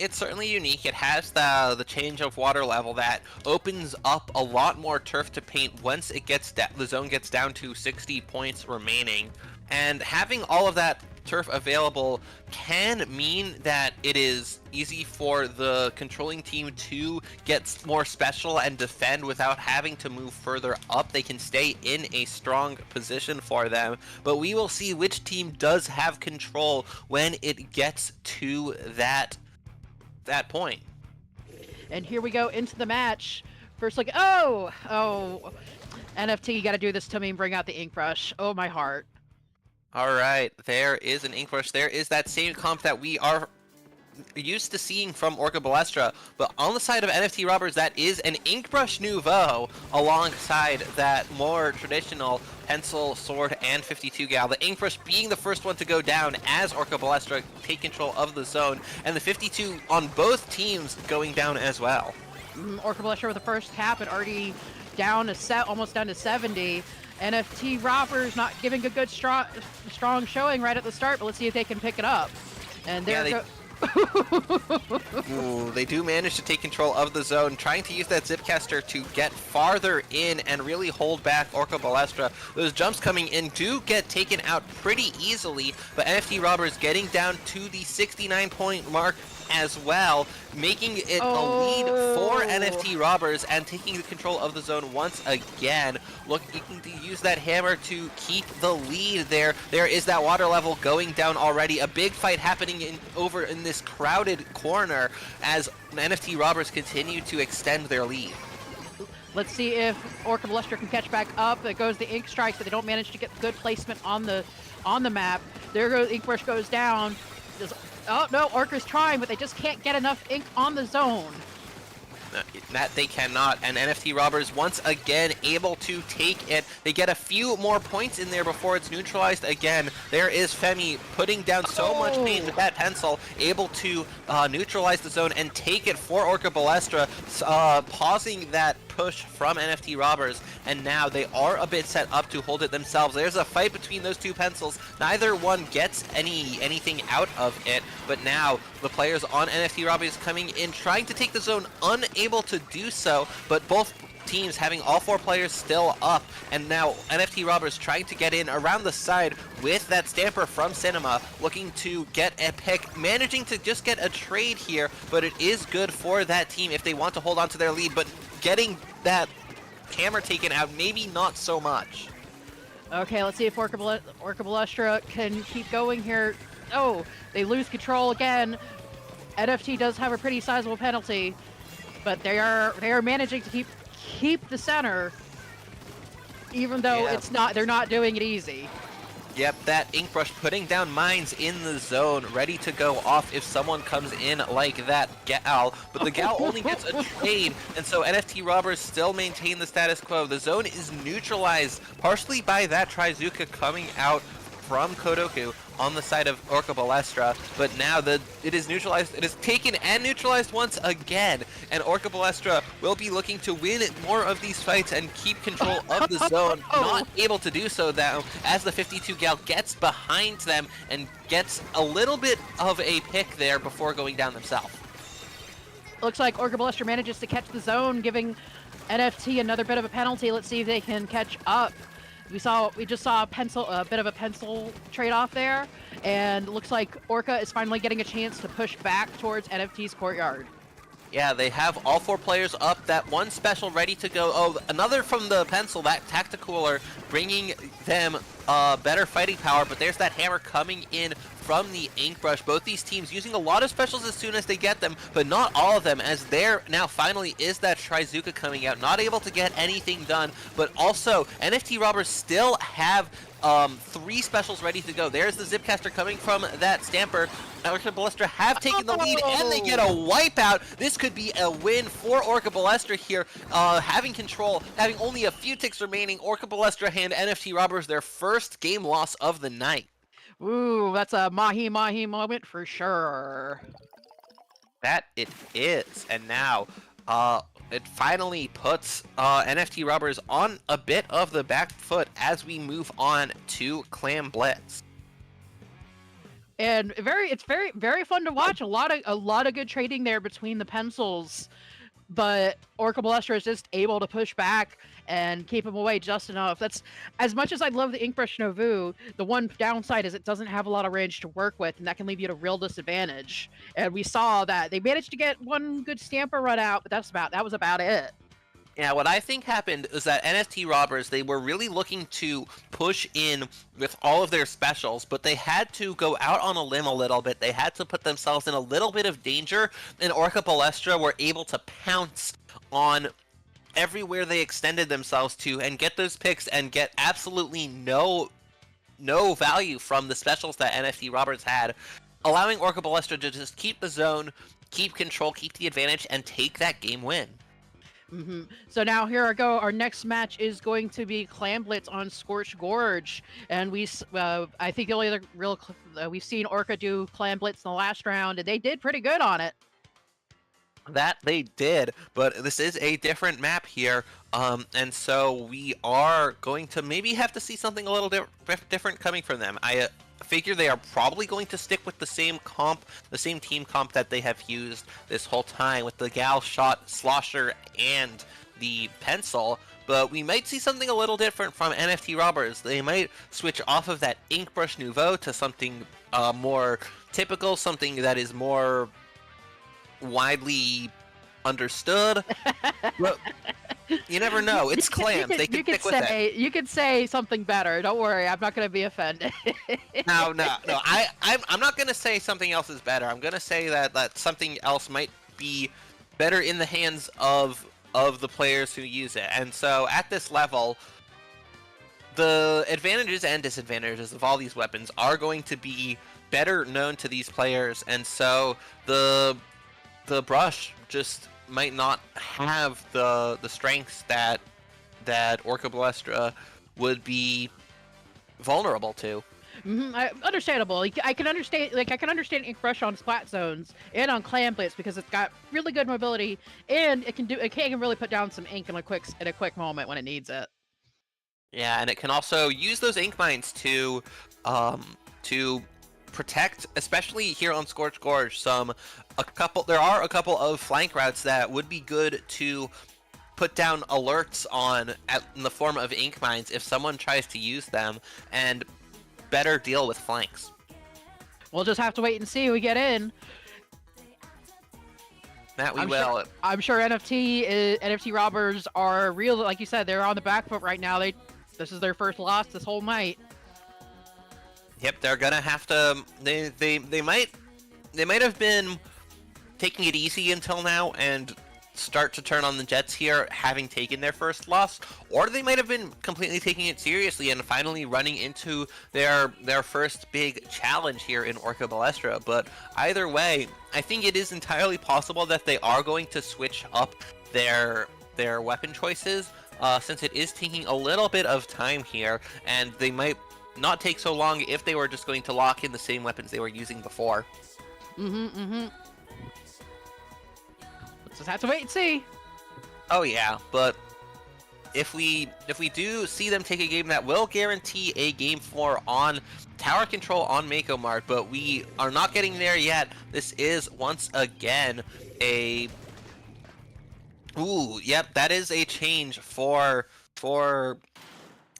unique. It has the change of water level that opens up a lot more turf to paint once it gets the zone gets down to 60 points remaining, and having all of that turf available can mean that it is easy for the controlling team to get more special and defend without having to move further up. They can stay in a strong position for them, but we will see which team does have control when it gets to that point. And here we go into the match. First, like, oh, NFT, you gotta do this to me and bring out the ink brush. Oh, my heart. Alright, there is an ink brush. There is that same comp that we are used to seeing from Orca Balestra, but on the side of NFT Robbers, that is an ink brush nouveau alongside that more traditional pencil, sword, and 52 gal. The ink brush being the first one to go down as Orca Balestra take control of the zone, and the 52 on both teams going down as well. Orca Balestra with the first half and already down to almost down to 70. NFT Robbers not giving a good strong showing right at the start, but let's see if they can pick it up. And there Ooh, they do manage to take control of the zone, trying to use that Zipcaster to get farther in and really hold back Orca Balestra. Those jumps coming in do get taken out pretty easily, but NFT Robbers getting down to the 69 point mark as well, making it a lead for NFT Robbers and taking the control of the zone once again. Looking to use that hammer to keep the lead there. There is that water level going down already. A big fight happening over in this crowded corner as NFT Robbers continue to extend their lead. Let's see if Orca Ballester can catch back up. There goes the Ink Strike, but they don't manage to get good placement on the map. There goes Ink Brush goes down. Oh no, Orca's trying, but they just can't get enough ink on the zone. That they cannot, and NFT Robbers once again able to take it. They get a few more points in there before it's neutralized again. There is Femi putting down so much pain with that pencil, able to neutralize the zone and take it for Orca Ballestra, pausing that push from NFT Robbers, and now they are a bit set up to hold it themselves. There's a fight between those two pencils. Neither one gets anything out of it, but now the players on NFT Robbers coming in, trying to take the zone, unable to do so, but both teams having all 4 players still up, and now NFT Robbers trying to get in around the side with that Stamper from Cinema, looking to get a pick, managing to just get a trade here, but it is good for that team if they want to hold on to their lead, but getting that hammer taken out, maybe not so much. Okay, let's see if Orca Ballestra can keep going here. Oh, they lose control again. NFT does have a pretty sizable penalty, but they are managing to keep the center, even though they're not doing it easy. Yep, that Ink Brush putting down mines in the zone, ready to go off if someone comes in like that Gal, but the Gal only gets a trade, and so NFT Robbers still maintain the status quo. The zone is neutralized partially by that Trizuka coming out from Kodoku on the side of Orca Ballestra, but now it is neutralized. It is taken and neutralized once again, and Orca Ballestra will be looking to win more of these fights and keep control of the zone. Not able to do so now, as the 52 Gal gets behind them and gets a little bit of a pick there before going down themselves. Looks like Orca Ballester manages to catch the zone, giving NFT another bit of a penalty. Let's see if they can catch up. We just saw a bit of a pencil trade-off there, and looks like Orca is finally getting a chance to push back towards NFT's courtyard. Yeah, they have all 4 players up, that one special ready to go. Oh, another from the pencil, that Tacticooler, bringing them better fighting power, but there's that hammer coming in from the Ink Brush. Both these teams using a lot of specials as soon as they get them, but not all of them, as there now finally is that Trizuka coming out, not able to get anything done, but also NFT Robbers still have 3 specials ready to go. There's the Zipcaster coming from that Stamper. Orca Ballestra have taken the lead, and they get a wipeout. This could be a win for Orca Ballestra here, having control, having only a few ticks remaining. Orca Ballestra hand NFT Robbers their first game loss of the night. Ooh, that's a mahi-mahi moment for sure. That it is, and now it finally puts NFT Robbers on a bit of the back foot as we move on to Clam Blitz. And it's very fun to watch. A lot of good trading there between the pencils, but Orca Ballestra is just able to push back and keep him away just enough. That's, as much as I love the Ink Brush Novu, the one downside is it doesn't have a lot of range to work with, and that can leave you at a real disadvantage. And we saw that they managed to get one good Stamper run out, but that was about it. Yeah, what I think happened is that NFT Robbers, they were really looking to push in with all of their specials, but they had to go out on a limb a little bit. They had to put themselves in a little bit of danger, and Orca Ballestra were able to pounce on everywhere they extended themselves to and get those picks and get absolutely no value from the specials that NFT Robbers had, allowing Orca Ballestra to just keep the zone, keep control, keep the advantage, and take that game win. So now here I go. Our next match is going to be Clam Blitz on Scorched Gorge, and I think the only other we've seen Orca do Clam Blitz in the last round, and they did pretty good on it. That they did, but this is a different map here, and so we are going to maybe have to see something a little different coming from them. I figure they are probably going to stick with the same team comp that they have used this whole time with the Gal Shot, Slosher, and the Pencil, but we might see something a little different from NFT Robbers. They might switch off of that Ink Brush Nouveau to something more typical, something that is more widely understood. Well, you never know. It's clams. They can stick with it. You could say something better. Don't worry, I'm not gonna be offended. No. I'm not gonna say something else is better. I'm gonna say that something else might be better in the hands of the players who use it. And so at this level, the advantages and disadvantages of all these weapons are going to be better known to these players, and so the brush just might not have the strengths that Orca Balestra would be vulnerable to. Understandable. I can understand. I can understand Ink Brush on splat zones and on clam plates because it's got really good mobility and it can really put down some ink in a quick moment when it needs it. Yeah, and it can also use those ink mines to protect, especially here on Scorched Gorge. There are a couple of flank routes that would be good to put down alerts on in the form of ink mines if someone tries to use them, and better deal with flanks. We'll just have to wait and see who we get in. That we will. I'm sure NFT robbers are real. Like you said, they're on the back foot right now. This is their first loss this whole night. Yep, they're gonna have to. They might have been taking it easy until now and start to turn on the jets here, having taken their first loss, or they might have been completely taking it seriously and finally running into their first big challenge here in Orca Balestra. But either way, I think it is entirely possible that they are going to switch up their weapon choices, since it is taking a little bit of time here, and they might not take so long if they were just going to lock in the same weapons they were using before. Let's just have to wait and see. Oh yeah, but if we do see them take a game, that will guarantee a game 4 on tower control on Mako Mart, but we are not getting there yet. This is once again a... Ooh, yep, that is a change for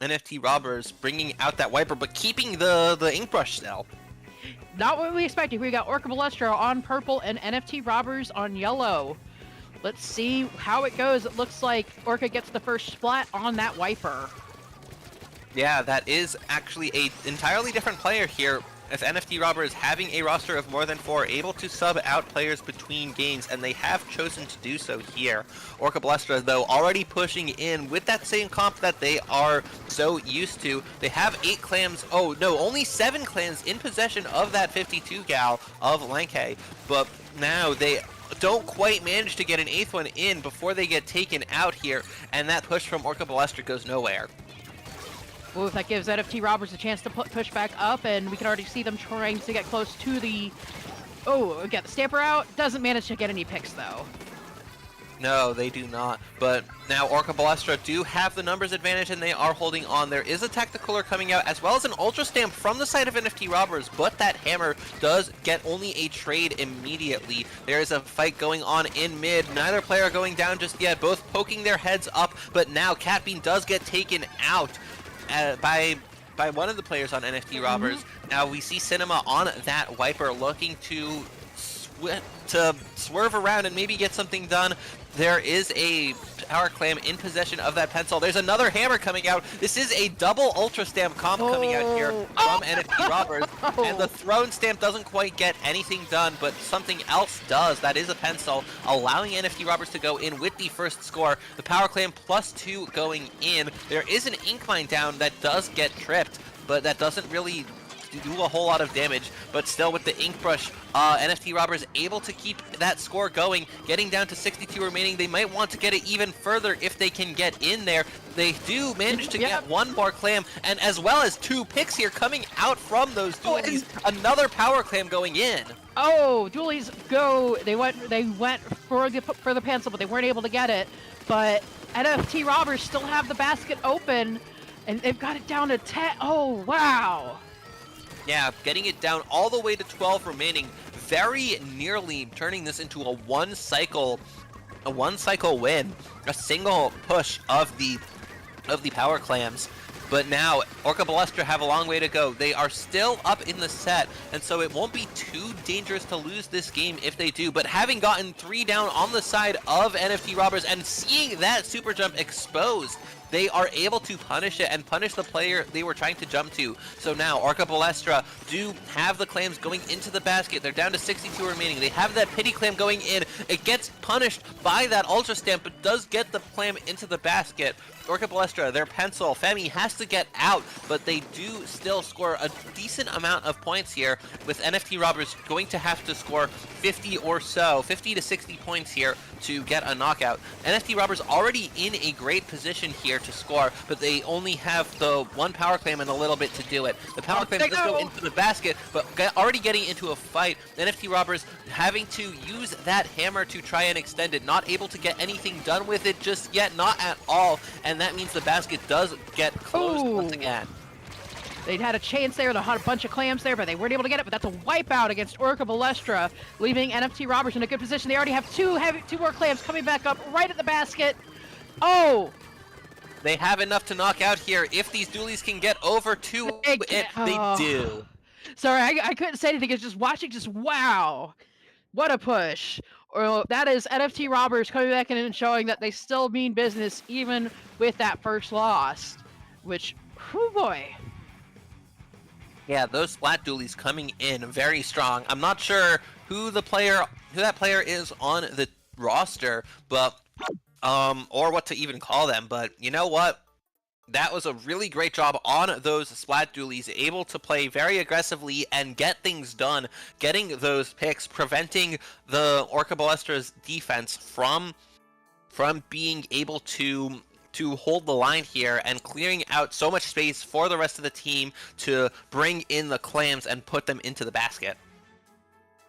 NFT robbers, bringing out that wiper, but keeping the ink brush still. Not what we expected. We got Orca Balestra on purple and NFT robbers on yellow. Let's see how it goes. It looks like Orca gets the first splat on that wiper. Yeah, that is actually a entirely different player here. If NFT Robbers, having a roster of more than 4, able to sub out players between games, and they have chosen to do so here. Orca Balestra, though, already pushing in with that same comp that they are so used to. They have 8 clams, oh no, only 7 clams in possession of that 52 gal of Lanke, but now they don't quite manage to get an 8th one in before they get taken out here, and that push from Orca Balestra goes nowhere. Ooh, that gives NFT Robbers a chance to push back up, and we can already see them trying to get close to the... Oh, we got the Stamper out. Doesn't manage to get any picks, though. No, they do not. But now Orca Balestra do have the numbers advantage, and they are holding on. There is a Tacticooler coming out, as well as an Ultra Stamp from the side of NFT Robbers, but that hammer does get only a trade immediately. There is a fight going on in mid. Neither player going down just yet, both poking their heads up, but now Catbean does get taken out by one of the players on NFT Robbers. Now we see Cinema on that wiper looking to swerve around and maybe get something done. There is a Power Clam in possession of that pencil. There's another hammer coming out. This is a double Ultra Stamp comp coming out here from NFT Robbers. And the Throne Stamp doesn't quite get anything done, but something else does. That is a pencil, allowing NFT Robbers to go in with the first score. The Power Clam +2 going in. There is an Ink Mine down that does get tripped, but that doesn't really do a whole lot of damage. But still, with the Ink Brush, NFT Robbers able to keep that score going, getting down to 62 remaining. They might want to get it even further if they can get in there. They do manage to get one more clam, and as well as 2 picks here coming out from those dualies. Another Power Clam going in. Oh, dualies go. They went for the pencil, but they weren't able to get it. But NFT Robbers still have the basket open, and they've got it down to 10. Oh, wow. Yeah, getting it down all the way to 12 remaining, very nearly turning this into a one cycle win, a single push of the Power Clams. but now Orca Balestra have a long way to go. They are still up in the set, and so it won't be too dangerous to lose this game if they do. But having gotten 3 down on the side of NFT Robbers and seeing that super jump exposed, they are able to punish it and punish the player they were trying to jump to. So now Orca Balestra do have the clams going into the basket. They're down to 62 remaining. They have that pity clam going in. It gets punished by that ultra stamp, but does get the clam into the basket. Orca Balestra, their pencil, Femi has to get out, but they do still score a decent amount of points here, with NFT Robbers going to have to score 50 or so, 50 to 60 points here to get a knockout. NFT Robbers already in a great position here to score, but they only have the 1 power clam and a little bit to do it. The power clam does go into the basket, but already getting into a fight. NFT Robbers having to use that hammer to try and extend it, not able to get anything done with it just yet, not at all, and that means the basket does get closed once again. They'd had a chance there, they had a bunch of clams there, but they weren't able to get it. But that's a wipeout against Orca Balestra, leaving NFT Robbers in a good position. They already have two more clams coming back up right at the basket. Oh! They have enough to knock out here if these dualies can get over to it. They do. Sorry, I couldn't say anything. It's just watching, just wow. What a push. Or that is NFT Robbers coming back in and showing that they still mean business even with that first loss. Which, whew boy. Yeah, those splat dualies coming in very strong. I'm not sure who that player is on the roster, but or what to even call them, but you know what? That was a really great job on those splat dualies, able to play very aggressively and get things done, getting those picks, preventing the Orca Balestra's defense from being able to hold the line here and clearing out so much space for the rest of the team to bring in the clams and put them into the basket.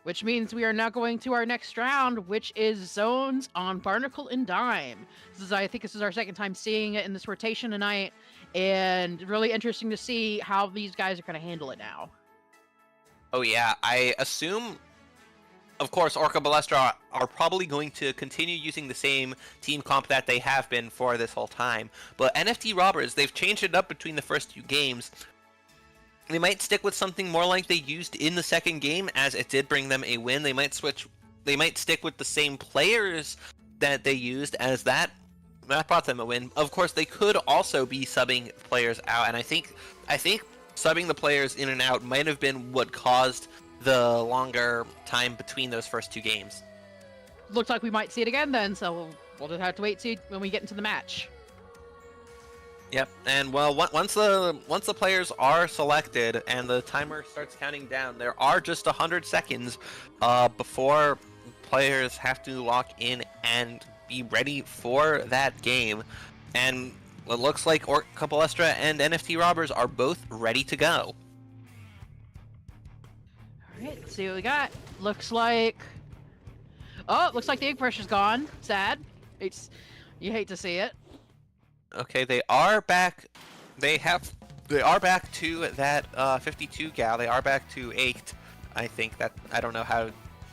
Which means we are now going to our next round, which is zones on Barnacle and Dime. I think this is our second time seeing it in this rotation tonight, and really interesting to see how these guys are going to handle it now. Oh yeah, I assume, of course, Orca Balestra are probably going to continue using the same team comp that they have been for this whole time. But NFT Robbers, they've changed it up between the first 2 games. They might stick with something more like they used in the second game, as it did bring them a win. They might stick with the same players that they used, as that brought them a win. Of course, they could also be subbing players out, and I think subbing the players in and out might have been what caused the longer time between those first 2 games. Looks like we might see it again then, so we'll just have to wait and see when we get into the match. Yep, and well, once the players are selected and the timer starts counting down, there are just 100 seconds before players have to lock in and be ready for that game. And it looks like Orca Balestra and NFT Robbers are both ready to go. Alright, let's see what we got. Looks like the egg pressure's gone. Sad. You hate to see it. Okay, they are back. They are back to that 52 gal. They are back to 8. I think that, I don't know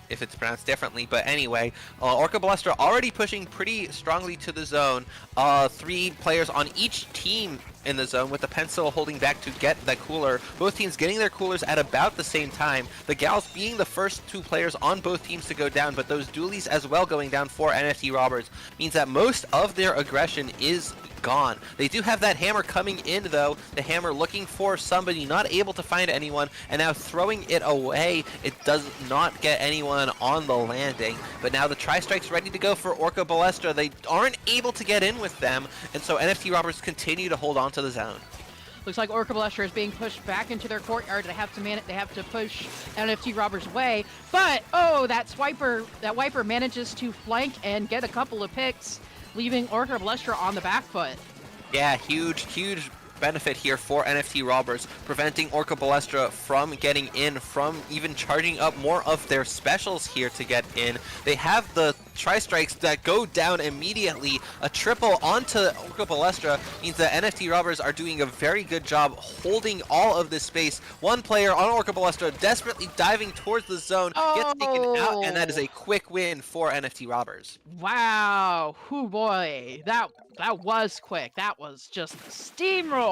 if it's pronounced differently, but anyway, Orca Balestra already pushing pretty strongly to the zone. 3 players on each team in the zone, with the pencil holding back to get the cooler. Both teams getting their coolers at about the same time. The gals being the first 2 players on both teams to go down, but those dualies as well going down for NFT Robbers means that most of their aggression is gone. They do have that hammer coming in though, the hammer looking for somebody, not able to find anyone, and now throwing it away. It does not get anyone on the landing, but now the tri-strike's ready to go for Orca Balestra. They aren't able to get in with them, and so NFT Robbers continue to hold on to the zone. Looks like Orca Balestra is being pushed back into their courtyard. They have to push NFT Robbers away, but that wiper manages to flank and get a couple of picks, leaving Orca Balestra on the back foot. Yeah, huge benefit here for NFT Robbers, preventing Orca Balestra from getting in, from even charging up more of their specials here to get in. They have the tri-strikes that go down immediately. A triple onto Orca Balestra means that NFT Robbers are doing a very good job holding all of this space. One player on Orca Balestra desperately diving towards the zone, gets taken out, and that is a quick win for NFT Robbers. Wow, boy, that was quick. That was just a steamroll.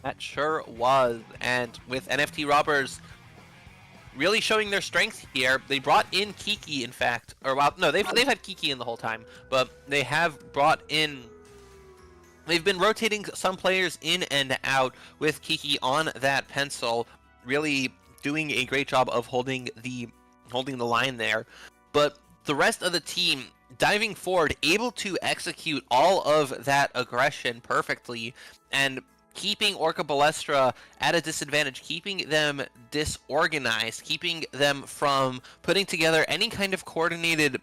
That sure was. And with NFT Robbers really showing their strength here, they brought in Kiki, in fact. Or, well, no, they've had Kiki in the whole time. But they have brought in... They've been rotating some players in and out with Kiki on that pencil, really doing a great job of holding the line there. But the rest of the team diving forward, able to execute all of that aggression perfectly, and keeping Orca Balestra at a disadvantage, keeping them disorganized, keeping them from putting together any kind of coordinated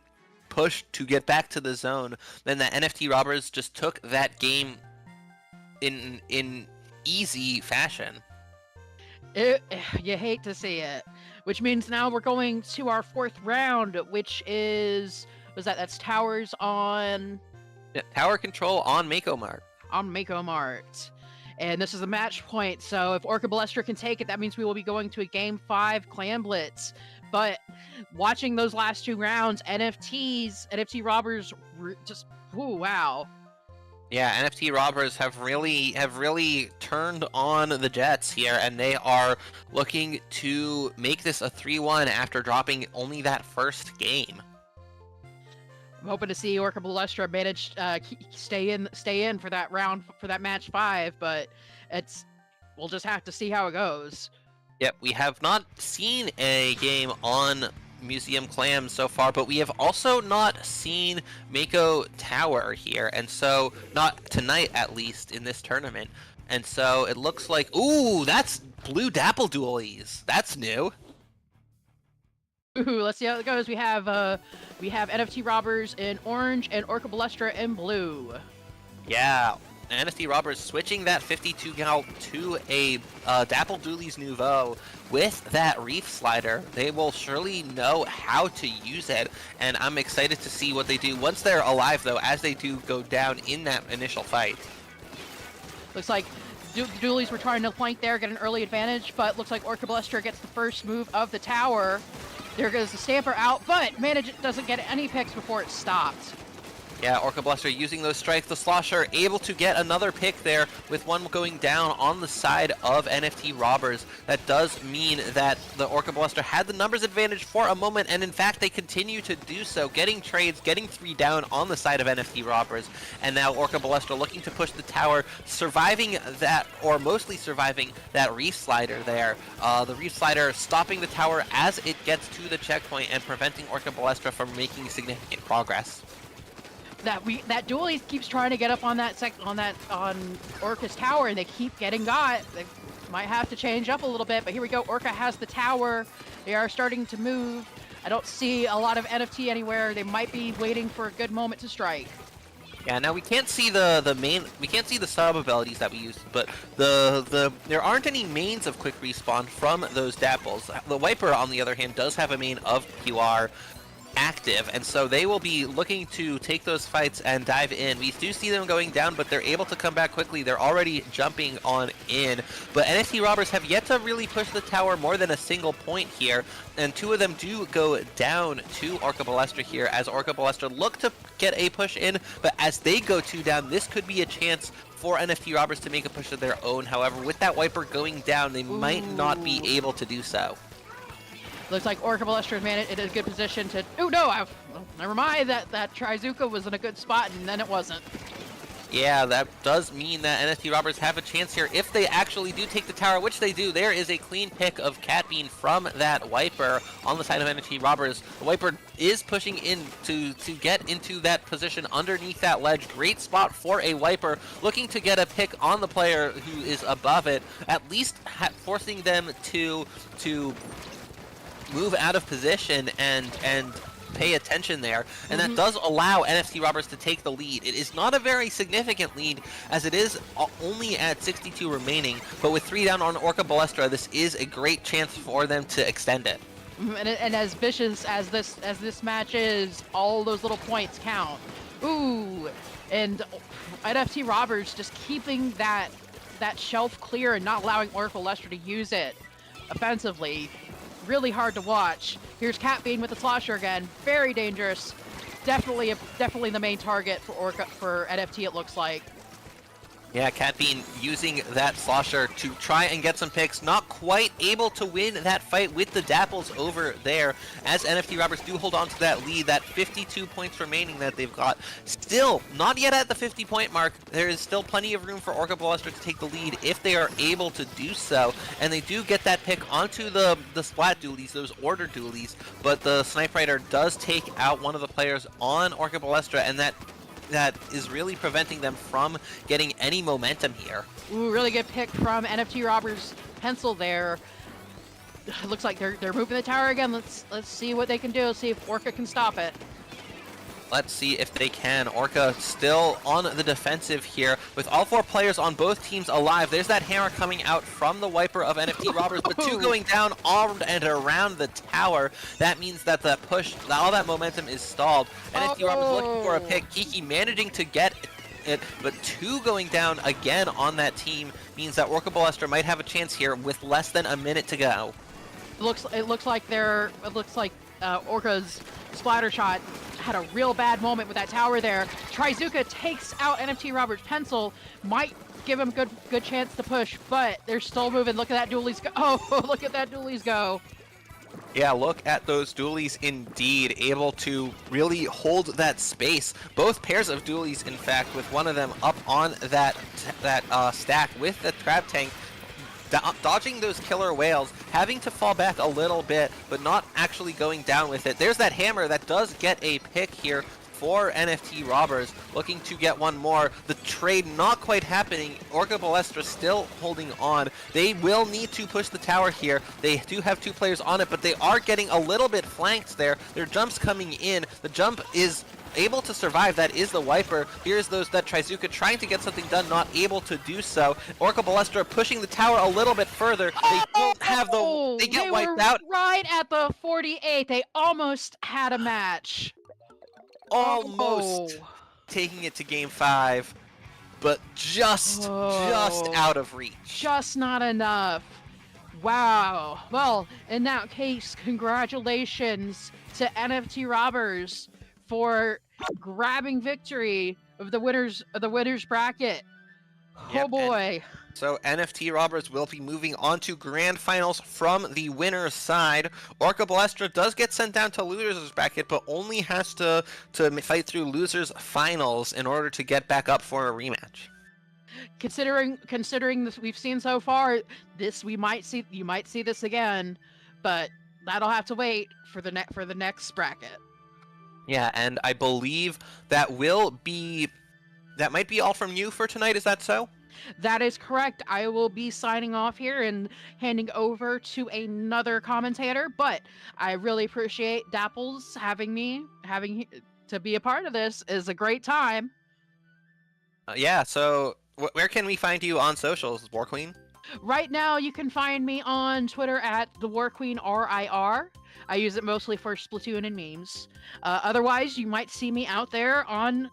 push to get back to the zone. Then the NFT Robbers just took that game in easy fashion. You hate to see it. Which means now we're going to our 4th round, which is... That's towers on... Yeah, tower control on Mako Mart. On Mako Mart. And this is a match point, so if Orca Balestra can take it, that means we will be going to a Game 5 Clan Blitz. But watching those last 2 rounds, NFT Robbers just... Ooh, wow. Yeah, NFT Robbers have really turned on the Jets here, and they are looking to make this a 3-1 after dropping only that first game. I'm hoping to see Orca Balestra manage stay in for that round, for that match 5, but we'll just have to see how it goes. Yep, we have not seen a game on Museum Clam so far, but we have also not seen Mako Tower here, and so not tonight at least in this tournament. And so it looks like, ooh, that's blue Dapple dualies. That's new. Ooh, let's see how it goes. We have NFT Robbers in orange and Orca Balestra in blue. Yeah, NFT Robbers switching that 52 cal to a Dapple Dualies Nouveau with that Reef Slider. They will surely know how to use it, and I'm excited to see what they do once they're alive, though, as they do go down in that initial fight. Looks like Dualies were trying to flank there, get an early advantage, but looks like Orca Balestra gets the first move of the tower. There goes the Stamper out, but doesn't get any picks before it's stopped. Yeah, Orca Balestra using those strikes. The Slosher able to get another pick there with one going down on the side of NFT Robbers. That does mean that the Orca Balestra had the numbers advantage for a moment, and in fact they continue to do so, getting trades, getting 3 down on the side of NFT Robbers. And now Orca Balestra looking to push the tower, surviving that, or mostly surviving that Reef Slider there. The Reef Slider stopping the tower as it gets to the checkpoint and preventing Orca Balestra from making significant progress. That Dualies keeps trying to get up on on Orca's tower, and they keep getting got. They might have to change up a little bit, but here we go. Orca has the tower. They are starting to move. I don't see a lot of NFT anywhere. They might be waiting for a good moment to strike. Yeah, now we can't see we can't see the sub abilities that we used, but there aren't any mains of quick respawn from those Dapples. The Wiper, on the other hand, does have a main of QR active, and so they will be looking to take those fights and dive in. We do see them going down, but they're able to come back quickly. They're already jumping on in, but NFT Robbers have yet to really push the tower more than a single point here, and 2 of them do go down to Orca Balestra here as Orca Balestra look to get a push in, but as they go 2 down, this could be a chance for NFT Robbers to make a push of their own. However, with that Wiper going down, they might not be able to do so. Looks like Orca Balestra is in a good position to... Oh, no! Never mind. That Trizuka was in a good spot, and then it wasn't. Yeah, that does mean that NFT Robbers have a chance here if they actually do take the tower, which they do. There is a clean pick of Catbean from that Wiper on the side of NFT Robbers. The Wiper is pushing in to get into that position underneath that ledge. Great spot for a Wiper, looking to get a pick on the player who is above it, at least forcing them to move out of position and pay attention there, and that does allow NFT Robbers to take the lead. It is not a very significant lead, as it is only at 62 remaining, but with 3 down on Orca Balestra, this is a great chance for them to extend it. And as vicious as this match is, all those little points count. Ooh, and NFT Robbers just keeping that shelf clear and not allowing Orca Balestra to use it offensively. Really hard to watch. Here's Catbean with the Slosher again. Very dangerous. Definitely the main target for NFT, it looks like. Yeah, Cat Bean using that slosher to try and get some picks. Not quite able to win that fight with the Dapples over there, as NFT Robbers do hold on to that lead, that 52 points remaining that they've got. Still, not yet at the 50-point mark. There is still plenty of room for Orca Ballester to take the lead if they are able to do so. And they do get that pick onto the splat dualies, those order dualies, but the Snipe Rider does take out one of the players on Orca Ballestra, and that is really preventing them from getting any momentum here. Ooh, really good pick from NFT Robbers' pencil there. Looks like they're moving the tower again. Let's see what they can do. See if Orca can stop it. Let's see if they can. Orca still on the defensive here with all 4 players on both teams alive. There's that hammer coming out from the wiper of NFT Robbers, but 2 going down armed and around the tower. That means that the push, all that momentum is stalled. NFT Robbers looking for a pick. Kiki managing to get it, but 2 going down again on that team means that Orca Ballester might have a chance here with less than a minute to go. It looks like Orca's splatter shot had a real bad moment with that tower there. Trizuka takes out NFT Roberts' pencil, might give him good chance to push, but they're still moving. Look at that dualies go. Oh, look at that dualies go. Yeah, look at those dualies indeed, able to really hold that space. Both pairs of dualies, in fact, with one of them up on that stack with the crab tank, dodging those killer whales, having to fall back a little bit, but not actually going down with it. There's that hammer that does get a pick here for NFT Robbers, looking to get one more. The trade not quite happening. Orca Ballestra still holding on. They will need to push the tower here. They do have 2 players on it, but they are getting a little bit flanked there. Their jump's coming in. The jump is able to survive. That is the wiper. Here's that Trizuka trying to get something done, not able to do so. Orca Ballestra pushing the tower a little bit further. They don't have they get wiped were out. Right at the 48. They almost had a match. Almost taking it to game 5, but just out of reach. Just not enough. Wow. Well, in that case, congratulations to NFT Robbers for grabbing victory of the winners bracket. Yep, Oh boy. So NFT Robbers will be moving on to grand finals from the winner's side. Orca Ballestra does get sent down to losers bracket, but only has to fight through losers finals in order to get back up for a rematch. Considering this we've seen so far, you might see this again, but that'll have to wait for the next bracket. Yeah, and I believe that might be all from you for tonight. Is that so? That is correct. I will be signing off here and handing over to another commentator, but I really appreciate Dapple's having to be a part of this. Is a great time. Yeah, so where can we find you on socials, War Queen? Right now, you can find me on Twitter at the War Queen RIR. I use it mostly for Splatoon and memes. Otherwise, you might see me out there on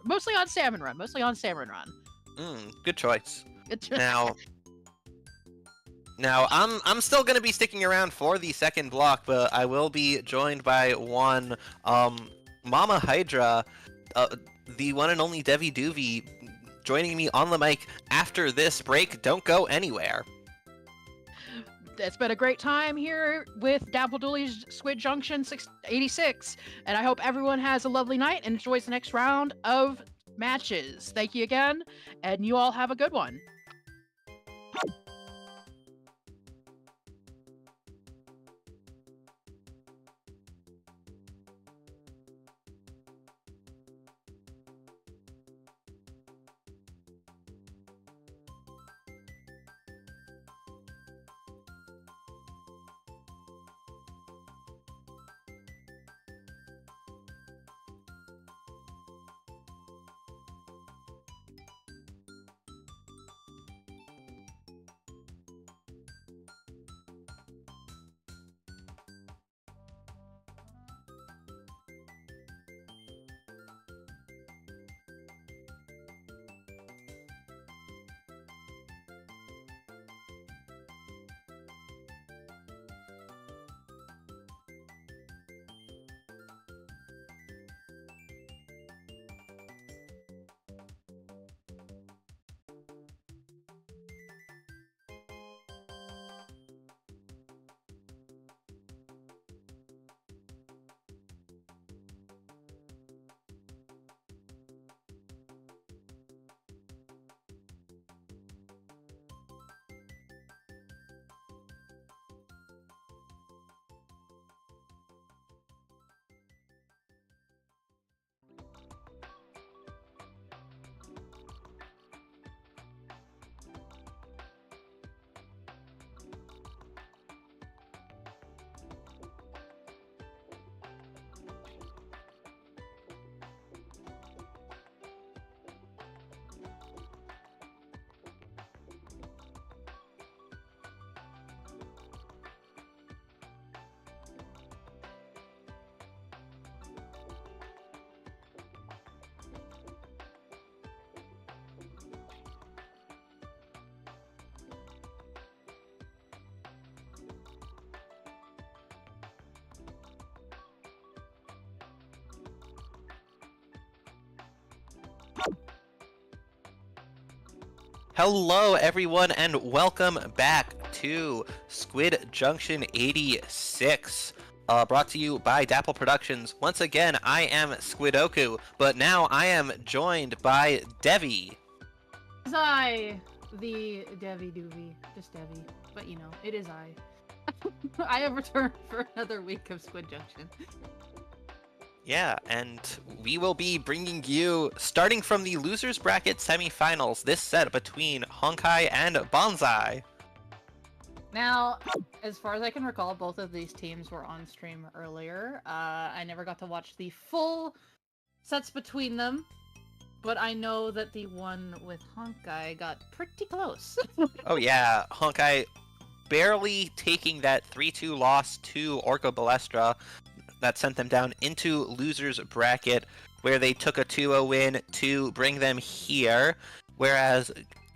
mostly on Salmon Run. Good choice. Now, I'm still gonna be sticking around for the second block, but I will be joined by one Mama Hydra, the one and only Devi Doovie, joining me on the mic after this break. Don't go anywhere. It's been a great time here with Dapple Dooley's Squid Junction 86, and I hope everyone has a lovely night and enjoys the next round of matches. Thank you again, and you all have a good one. Hello, everyone, and welcome back to Squid Junction 86, brought to you by Dapple Productions. Once again, I am Squidoku, but now I am joined by Devi. Is I, the Devi Doovie, just Devi, but you know, it is I. I have returned for another week of Squid Junction. Yeah, and we will be bringing you, starting from the losers bracket semifinals, this set between Honkai and Bonsai. Now, as far as I can recall, both of these teams were on stream earlier. I never got to watch the full sets between them, but I know that the one with Honkai got pretty close. Oh yeah, Honkai barely taking that 3-2 loss to Orca Balestra that sent them down into losers bracket, where they took a 2-0 win to bring them here, whereas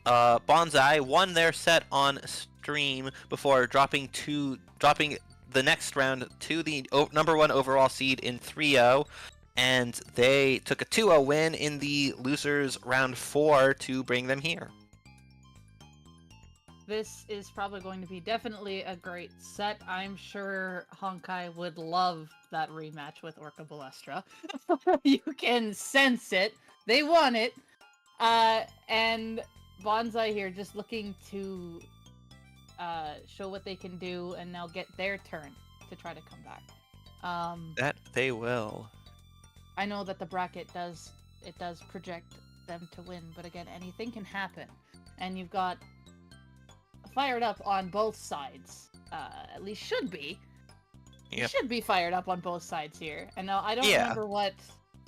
Bonsai won their set on stream before dropping the next round to the number 1 overall seed in 3-0, and they took a 2-0 win in the losers round 4 to bring them here. This is probably going to be definitely a great set. I'm sure Honkai would love that rematch with Orca Balestra. You can sense it. They won it. And Bonsai here just looking to show what they can do and now get their turn to try to come back. That they will. I know that the bracket does project them to win, but again, anything can happen. And you've got fired up on both sides. At least should be. Yep. You should be fired up on both sides here. And now I don't remember what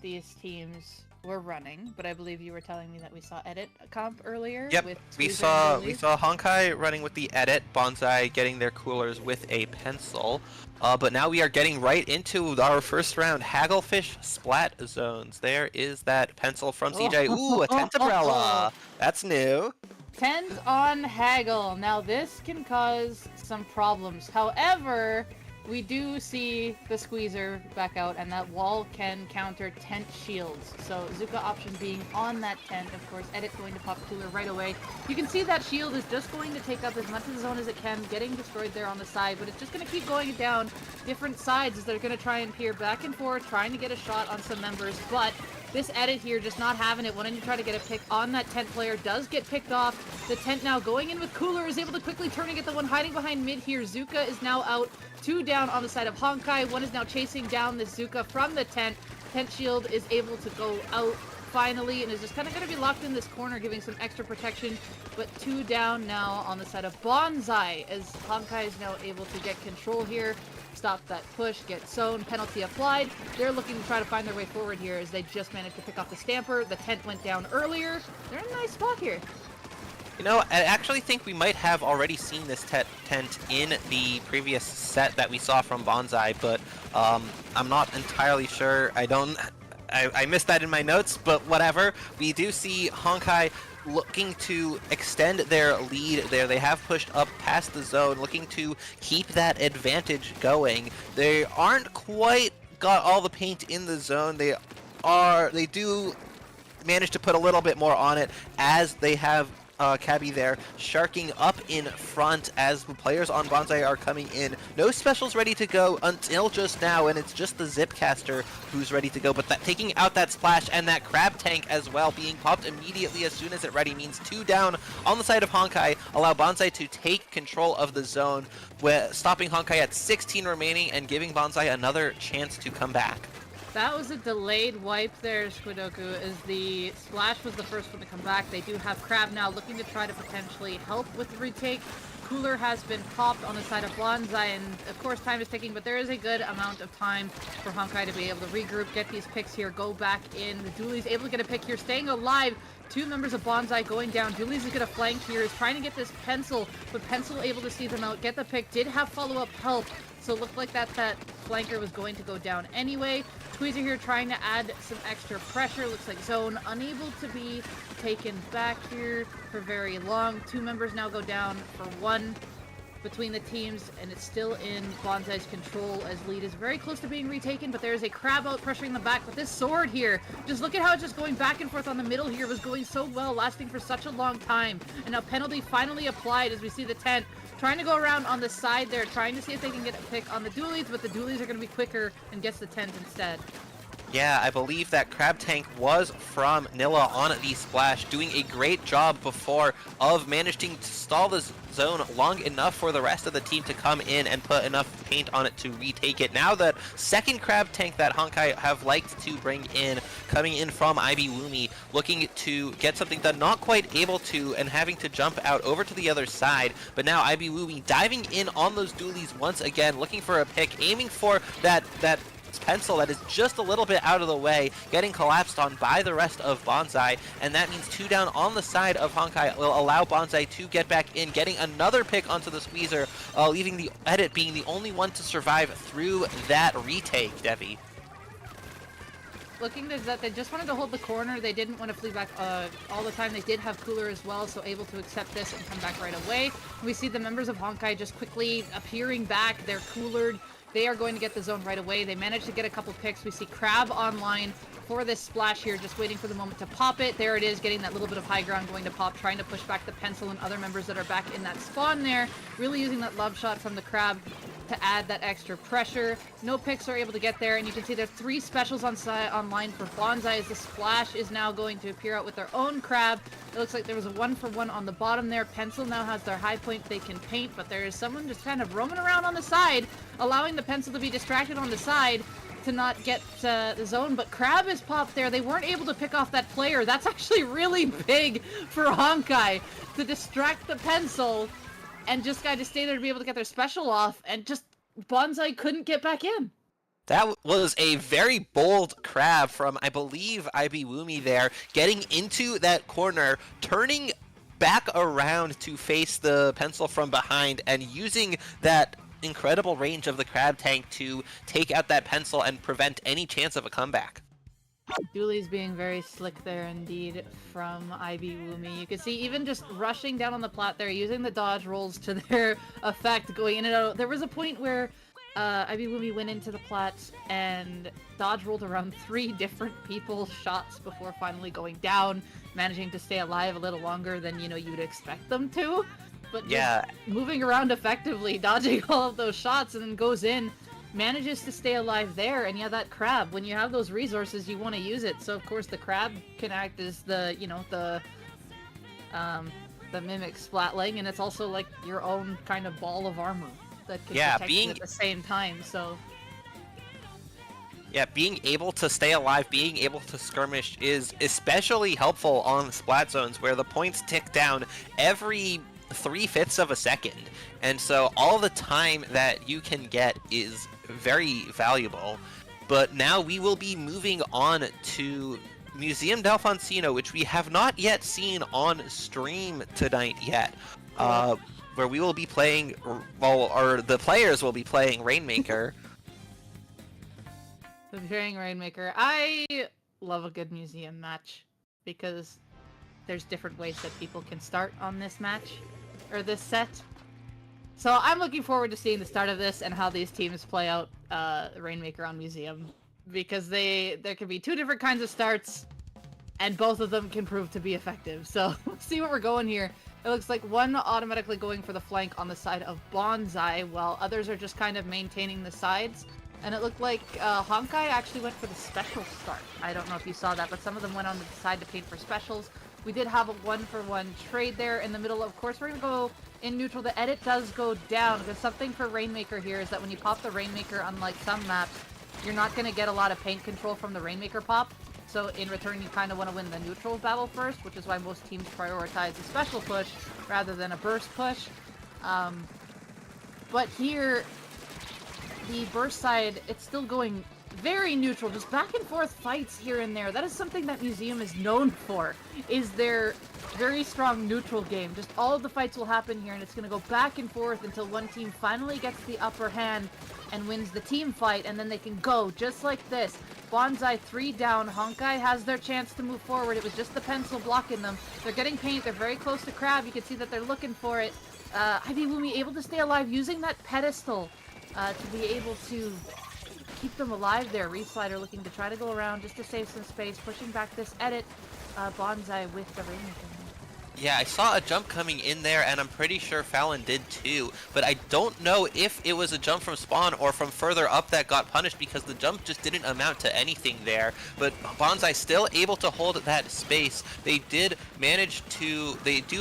these teams were running, but I believe you were telling me that we saw edit comp earlier. Yep, with we Squeezer saw and Dooley. Honkai running with the edit, Bonsai getting their coolers with a pencil. But now we are getting right into our first round, Hagglefish Splat Zones. There is that pencil from CJ. Ooh, a tent umbrella. That's new. Tent on Haggle. Now this can cause some problems. However, we do see the Squeezer back out, and that wall can counter tent shields. So Zuka option being on that tent, of course, edit going to pop cooler right away. You can see that shield is just going to take up as much of the zone as it can, getting destroyed there on the side, but it's just going to keep going down different sides as they're going to try and peer back and forth, trying to get a shot on some members, but this edit here just not having it, wanting to try to get a pick on that tent player, does get picked off. The tent now going in with cooler, is able to quickly turn and get the one hiding behind mid here. Zuka is now out, 2 down on the side of Honkai. One is now chasing down the Zuka from the tent. Tent shield is able to go out finally and is just kind of going to be locked in this corner, giving some extra protection. But 2 down now on the side of Bonsai, as Honkai is now able to get control here. Stop that push, get zone, penalty applied. They're looking to try to find their way forward here as they just managed to pick off the Stamper. The tent went down earlier. They're in a nice spot here. You know, I actually think we might have already seen this tent in the previous set that we saw from Bonsai, but I'm not entirely sure. I missed that in my notes, but whatever. We do see Honkai looking to extend their lead there. They have pushed up past the zone, looking to keep that advantage going. They aren't quite got all the paint in the zone. They do manage to put a little bit more on it, as they have Cabby there sharking up in front as the players on Bonsai are coming in. No specials ready to go until just now, and it's just the Zipcaster who's ready to go, but that taking out that splash and that crab tank as well being popped immediately as soon as it ready means 2 down on the side of Honkai, allow Bonsai to take control of the zone, stopping Honkai at 16 remaining and giving Bonsai another chance to come back. That was a delayed wipe there, Squidoku, as the splash was the first one to come back. They do have Crab now looking to try to potentially help with the retake. Cooler has been popped on the side of Bonsai, and of course time is ticking, but there is a good amount of time for Honkai to be able to regroup, get these picks here, go back in. The Dooley's able to get a pick here, staying alive. 2 members of Bonsai going down. Dooley's is going to flank here, is trying to get this Pencil, but Pencil able to see them out, get the pick, did have follow-up help, so it looked like that flanker was going to go down anyway. Tweezer here trying to add some extra pressure. Looks like Zone unable to be taken back here for very long. 2 members now go down for 1. between the teams, and it's still in Bonsai's control as lead is very close to being retaken, but there is a Crab out pressuring the back with this sword here. Just look at how it's just going back and forth on the middle here. Was going so well, lasting for such a long time. And now penalty finally applied as we see the tent trying to go around on the side there, trying to see if they can get a pick on the dualies, but the dualies are going to be quicker and gets the tent instead. Yeah, I believe that Crab Tank was from Nilla on the splash, doing a great job before of managing to stall the zone long enough for the rest of the team to come in and put enough paint on it to retake it. Now the second Crab Tank that Honkai have liked to bring in, coming in from IB Wumi, looking to get something done, not quite able to, and having to jump out over to the other side. But now IB Wumi diving in on those dualies once again, looking for a pick, aiming for that pencil that is just a little bit out of the way, getting collapsed on by the rest of Bonsai, and that means 2 down on the side of Honkai will allow Bonsai to get back in, getting another pick onto the squeezer, leaving the Edit being the only one to survive through that retake, Devi. Looking at that, they just wanted to hold the corner. They didn't want to flee back all the time. They did have Cooler as well, so able to accept this and come back right away. We see the members of Honkai just quickly appearing back. They're coolered. They are going to get the zone right away. They managed to get a couple picks. We see Crab online for this splash here, just waiting for the moment to pop it. There it is, getting that little bit of high ground going to pop, trying to push back the pencil and other members that are back in that spawn there. Really using that love shot from the Crab to add that extra pressure. No picks are able to get there, and you can see there's 3 specials online for Bonsai as the splash is now going to appear out with their own Crab. It looks like there was a 1-for-1 on the bottom there. Pencil now has their high point they can paint, but there is someone just kind of roaming around on the side, allowing the Pencil to be distracted on the side to not get the zone, but Crab is popped there. They weren't able to pick off that player. That's actually really big for Honkai to distract the Pencil and just got to stay there to be able to get their special off, and just Bonsai couldn't get back in. That was a very bold Crab from, I believe, IB Wumi there, getting into that corner, turning back around to face the Pencil from behind, and using that incredible range of the Crab Tank to take out that Pencil and prevent any chance of a comeback. Dooley's being very slick there indeed from IB Wumi. You can see even just rushing down on the plat there, using the dodge rolls to their effect, going in and out. There was a point where IB Wumi went into the plat and dodge rolled around 3 different people's shots before finally going down, managing to stay alive a little longer than, you know, you'd expect them to. But yeah, moving around effectively, dodging all of those shots, and then goes in, manages to stay alive there. And yeah, that Crab, when you have those resources, you want to use it. So of course the Crab can act as the, you know, the mimic splatling, and it's also like your own kind of ball of armor that can protect you at the same time. So yeah, being able to stay alive, being able to skirmish is especially helpful on splat zones where the points tick down every 3/5 of a second, and so all the time that you can get is very valuable. But now we will be moving on to Museum D'Alfonsino, which we have not yet seen on stream tonight yet, where we will be playing, well, or the players will be playing Rainmaker. The playing Rainmaker. I love a good museum match because there's different ways that people can start on this match, or this set. So I'm looking forward to seeing the start of this and how these teams play out Rainmaker on Museum, because there can be 2 different kinds of starts, and both of them can prove to be effective. So let's see what we're going here. It looks like one automatically going for the flank on the side of Bonsai, while others are just kind of maintaining the sides. And it looked like Honkai actually went for the special start. I don't know if you saw that, but some of them went on the side to paint for specials. We did have a 1-for-1 trade there in the middle. Of course, we're going to go in neutral. The edit does go down, because something for Rainmaker here is that when you pop the Rainmaker, unlike some maps, you're not going to get a lot of paint control from the Rainmaker pop. So in return, you kind of want to win the neutral battle first, which is why most teams prioritize the special push rather than a burst push. But here, the burst side, it's still going very neutral, just back and forth fights here and there. That is something that Museum is known for, is their very strong neutral game. Just all of the fights will happen here, and it's going to go back and forth until one team finally gets the upper hand and wins the team fight, and then they can go just like this. Bonsai 3 down. Honkai has their chance to move forward. It was just the Pencil blocking them. They're getting paint. They're very close to Crab. You can see that they're looking for it. Ibwumi able to stay alive using that pedestal to be able to keep them alive there. Reef Slider looking to try to go around just to save some space, pushing back this edit. Bonsai with the Rainmaker. Yeah, I saw a jump coming in there, and I'm pretty sure Fallon did too, but I don't know if it was a jump from spawn or from further up that got punished, because the jump just didn't amount to anything there. But Bonsai still able to hold that space. They do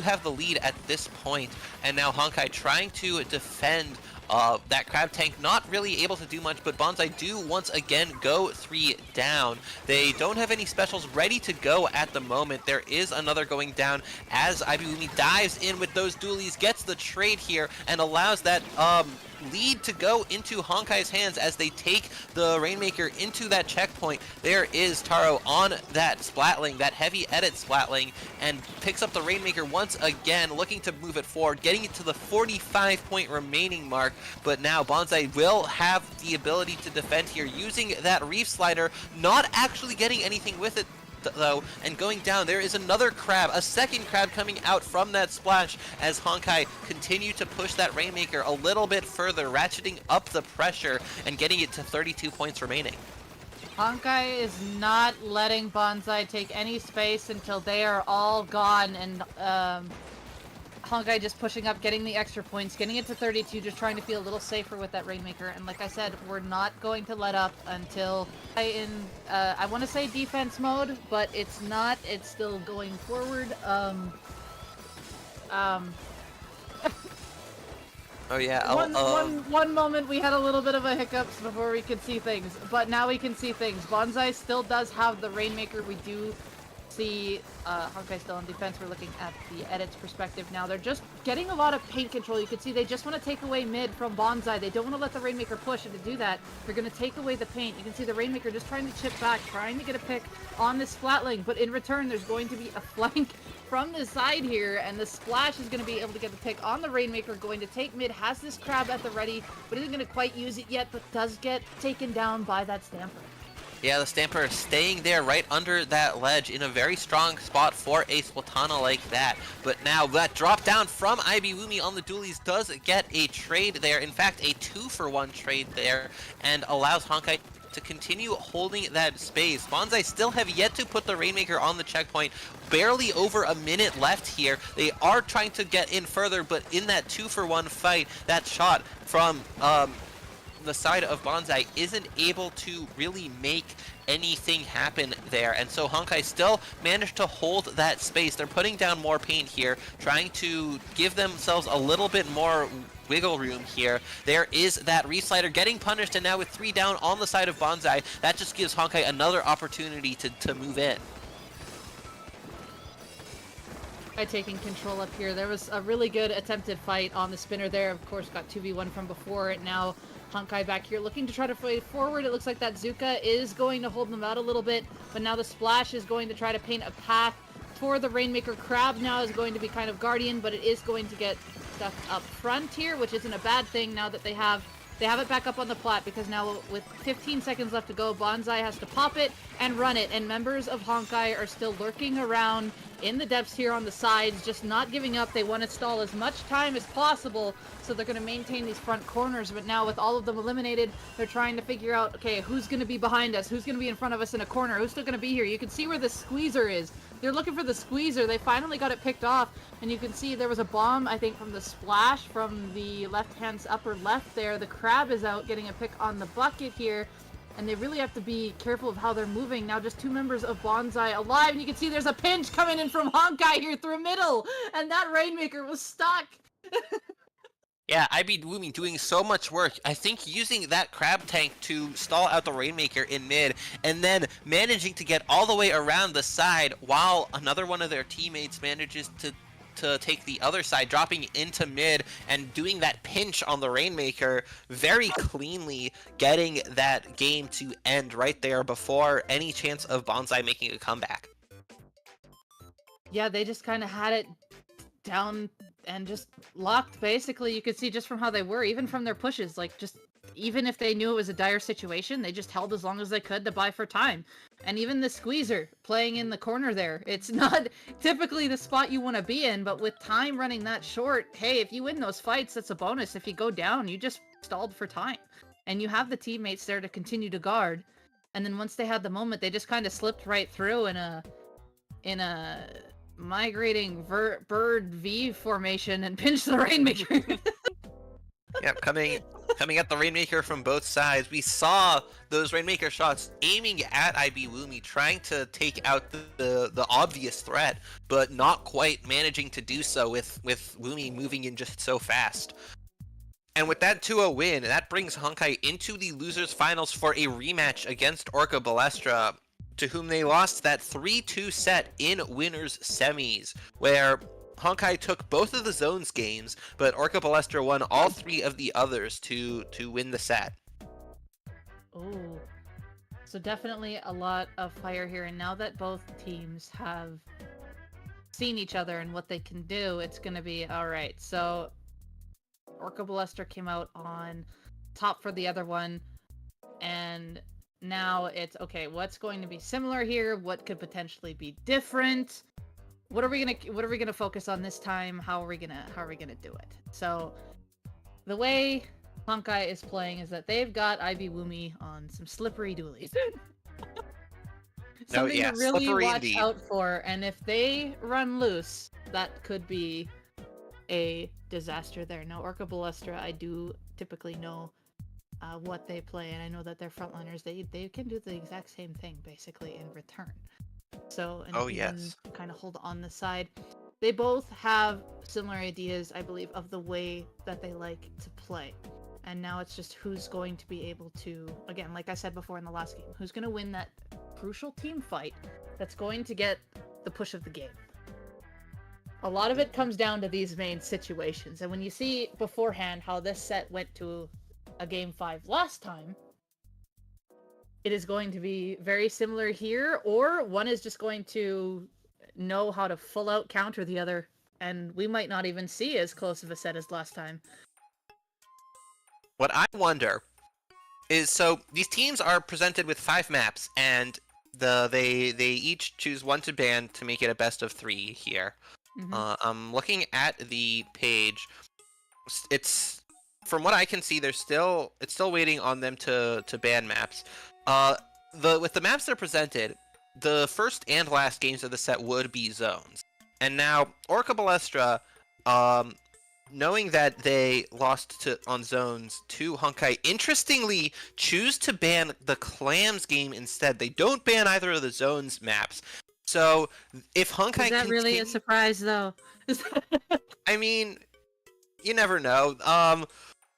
have the lead at this point, and now Honkai trying to defend that crab tank, not really able to do much, but Bonsai do once again go 3 down. They don't have any specials ready to go at the moment. There is another going down as Ibwumi dives in with those dualies, gets the trade here, and allows that lead to go into Honkai's hands as they take the Rainmaker into that checkpoint. There is Taro on that Splatling, that heavy edit Splatling, and picks up the Rainmaker once again, looking to move it forward, getting it to the 45-point remaining mark. But now Bonsai will have the ability to defend here using that Reef Slider, not actually getting anything with it though, and going down. There is another crab, a second crab coming out from that splash as Honkai continue to push that Rainmaker a little bit further, ratcheting up the pressure and getting it to 32 points remaining. Honkai is not letting Bonsai take any space until they are all gone, and Honkai just pushing up, getting the extra points, getting it to 32, just trying to feel a little safer with that Rainmaker. And like I said, we're not going to let up until I want to say defense mode, but it's not. It's still going forward. Oh yeah, one moment we had a little bit of a hiccups before we could see things, but now we can see things. Bonsai still does have the Rainmaker. We do see Honkai still on defense. We're looking at the edits perspective now. They're just getting a lot of paint control. You can see they just want to take away mid from Bonsai. They don't want to let the Rainmaker push, and to do that, they're going to take away the paint. You can see the Rainmaker just trying to chip back, trying to get a pick on this Splatling, but in return, there's going to be a flank from the side here, and the Splash is going to be able to get the pick on the Rainmaker, going to take mid, has this crab at the ready, but isn't going to quite use it yet, but does get taken down by that Stamper. Yeah, the Stamper staying there right under that ledge in a very strong spot for a Splatana like that. But now that drop down from Ibwumi on the dualies does get a trade there. In fact, a 2-for-1 trade there, and allows Honkai to continue holding that space. Bonsai still have yet to put the Rainmaker on the checkpoint. Barely over a minute left here. They are trying to get in further, but in that 2-for-1 fight, that shot from the side of Bonsai isn't able to really make anything happen there, and so Honkai still managed to hold that space. They're putting down more paint here, trying to give themselves a little bit more wiggle room here. There is that Reslider getting punished, and now with 3 down on the side of Bonsai, that just gives Honkai another opportunity to move in. By taking control up here, there was a really good attempted fight on the spinner there. Of course, got 2v1 from before. And now Honkai back here looking to try to fight forward. It looks like that Zuka is going to hold them out a little bit, but now the Splash is going to try to paint a path for the Rainmaker. Crab now is going to be kind of guardian, but it is going to get stuck up front here, which isn't a bad thing now that they have it back up on the plat, because now with 15 seconds left to go, Bonsai has to pop it and run it, and members of Honkai are still lurking around in the depths here on the sides, just not giving up. They want to stall as much time as possible, so they're going to maintain these front corners. But now with all of them eliminated, they're trying to figure out, okay, who's going to be behind us, who's going to be in front of us in a corner, who's still going to be here. You can see where the squeezer is. They're looking for the squeezer. They finally got it picked off, and you can see there was a bomb, I think, from the Splash from the left-hand upper left there. The Crab is out getting a pick on the bucket here, and they really have to be careful of how they're moving. Now just 2 members of Bonsai alive, and you can see there's a pinch coming in from Honkai here through middle, and that Rainmaker was stuck. Yeah, Ibwumi doing so much work. I think using that crab tank to stall out the Rainmaker in mid, and then managing to get all the way around the side while another one of their teammates manages to take the other side, dropping into mid and doing that pinch on the Rainmaker very cleanly, getting that game to end right there before any chance of Bonsai making a comeback. Yeah, they just kind of had it down and just locked, basically. You could see just from how they were, even from their pushes, like just even if they knew it was a dire situation, they just held as long as they could to buy for time. And even the squeezer playing in the corner there, it's not typically the spot you want to be in, but with time running that short, hey, if you win those fights, that's a bonus. If you go down, you just stalled for time. And you have the teammates there to continue to guard. And then once they had the moment, they just kind of slipped right through in a migrating bird V formation and pinched the Rainmaker. Yep, coming at the Rainmaker from both sides. We saw those Rainmaker shots aiming at IB Woomy, trying to take out the obvious threat, but not quite managing to do so with Woomy moving in just so fast. And with that 2-0 win, that brings Honkai into the losers finals for a rematch against Orca Balestra, to whom they lost that 3-2 set in winners semis, where Honkai took both of the zones games, but Orca Balestra won all 3 of the others to win the set. Oh, so definitely a lot of fire here, and now that both teams have seen each other and what they can do, it's gonna be all right. So Orca Balestra came out on top for the other one, and now it's okay. What's going to be similar here? What could potentially be different? What are we gonna focus on this time? How are we gonna do it? So the way Honkai is playing is that they've got IB Woomy on some slippery doolies. Something to really slippery watch indeed. out for, and if they run loose, that could be a disaster there. Now, Orca Balestra, I do typically know what they play, and I know that their frontliners, they can do the exact same thing, basically, in return. So, and Oh, even yes. kind of hold on the side. They both have similar ideas, I believe, of the way that they like to play. And now it's just who's going to be able to, again, like I said before in the last game, who's going to win that crucial team fight that's going to get the push of the game. A lot of it comes down to these main situations. And when you see beforehand how this set went to a game 5 last time, it is going to be very similar here, or one is just going to know how to full out counter the other, and we might not even see as close of a set as last time. What I wonder is, so these teams are presented with 5 maps, and they each choose one to ban to make it a best of 3 here. I'm looking at the page. It's, from what I can see, it's still waiting on them to ban maps. With the maps that are presented, the first and last games of the set would be zones. And now Orca Balestra, knowing that they lost on zones to Honkai, interestingly choose to ban the clams game instead. They don't ban either of the zones maps. So if Honkai Is that really a surprise, though? I mean, you never know.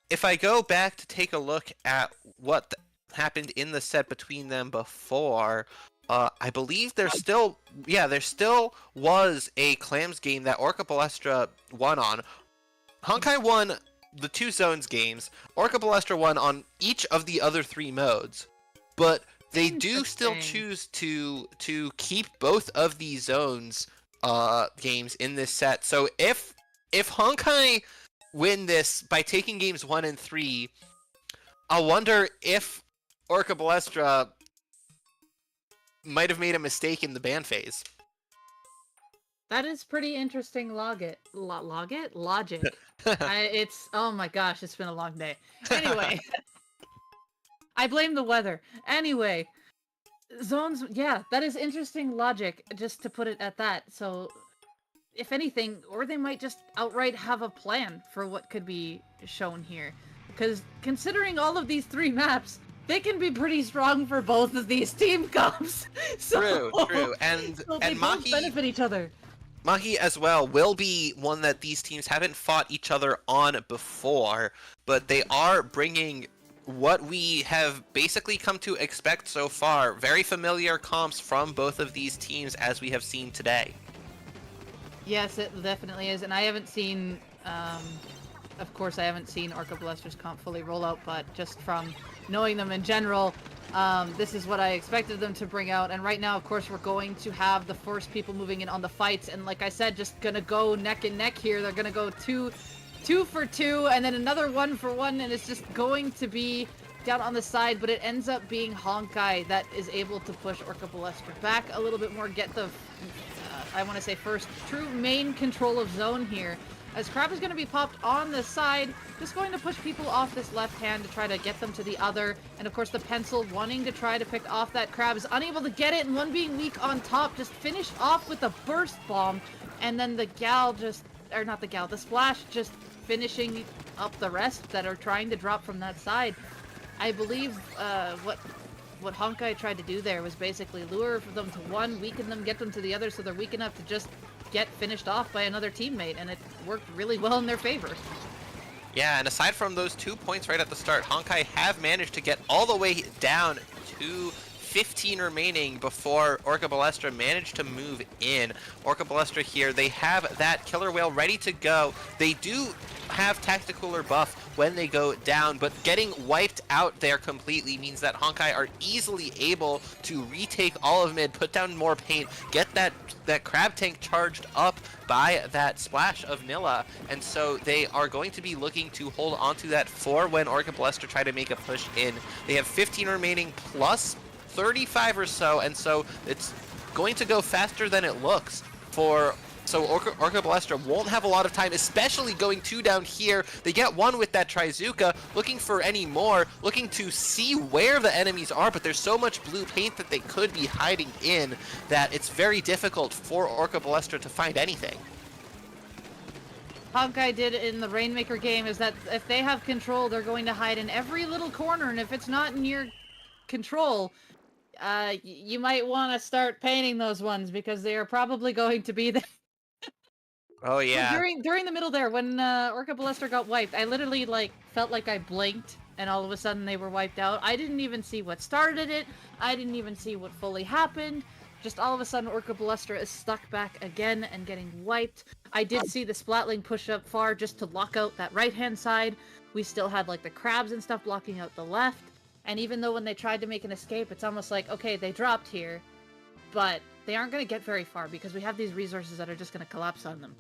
If I go back to take a look at what happened in the set between them before, I believe there still was a clams game that Orca Balestra won on. Honkai won the 2 zones games. Orca Balestra won on each of the other 3 modes, but they do still choose to keep both of these zones games in this set. So if Honkai win this by taking games 1 and 3, I wonder if Orca Balestra might have made a mistake in the ban phase. That is pretty interesting logic. It's, oh my gosh, it's been a long day. Anyway, I blame the weather. Anyway, zones, yeah, that is interesting logic, just to put it at that. So, if anything, or they might just outright have a plan for what could be shown here. Because considering all of these 3 maps, they can be pretty strong for both of these team comps. So, True. And they both Maki benefit each other. Maki as well will be one that these teams haven't fought each other on before, but they are bringing what we have basically come to expect so far. Very familiar comps from both of these teams, as we have seen today. Yes, it definitely is, and I haven't seen, of course I haven't seen Orca Balestra's comp fully roll out, but just from knowing them in general, this is what I expected them to bring out. And right now, of course, we're going to have the first people moving in on the fights, and like I said, just gonna go neck and neck here. They're gonna go 2 2 for 2, and then another 1 for 1, and it's just going to be down on the side, but it ends up being Honkai that is able to push Orca Ballestra back a little bit more, get the, I want to say first, true main control of zone here. As Crab is going to be popped on the side, just going to push people off this left hand to try to get them to the other. And of course the Pencil wanting to try to pick off that Crab is unable to get it, and one being weak on top just finished off with a burst bomb. And then the Gal just, or not the Gal, the Splash just finishing up the rest that are trying to drop from that side. I believe what Honkai tried to do there was basically lure them to one, weaken them, get them to the other, so they're weak enough to just get finished off by another teammate, and it worked really well in their favor. Yeah, and aside from those 2 points right at the start, Honkai have managed to get all the way down to 15 remaining before Orca Ballestra managed to move in. Orca Ballestra here, they have that Killer Whale ready to go. They do have Tacticooler buff when they go down, but getting wiped out there completely means that Honkai are easily able to retake all of mid, put down more paint, get that Crab Tank charged up by that splash of Nilla, and so they are going to be looking to hold onto that for when Orca Ballestra try to make a push in. They have 15 remaining plus 35 or so, and so it's going to go faster than it looks for... So Orca Ballestra won't have a lot of time, especially going 2 down here. They get 1 with that Trizuka, looking for any more, looking to see where the enemies are, but there's so much blue paint that they could be hiding in that it's very difficult for Orca Ballestra to find anything. Honkai did in the Rainmaker game is that if they have control, they're going to hide in every little corner, and if it's not in your control, you might want to start painting those ones because they are probably going to be there. Oh yeah. During the middle there, when Orca Ballestra got wiped, I literally felt like I blinked, and all of a sudden they were wiped out. I didn't even see what started it. I didn't even see what fully happened. Just all of a sudden, Orca Ballestra is stuck back again and getting wiped. I did see the Splatling push up far just to lock out that right-hand side. We still had the crabs and stuff blocking out the left. And even though when they tried to make an escape, it's almost like, okay, they dropped here, but they aren't going to get very far because we have these resources that are just going to collapse on them.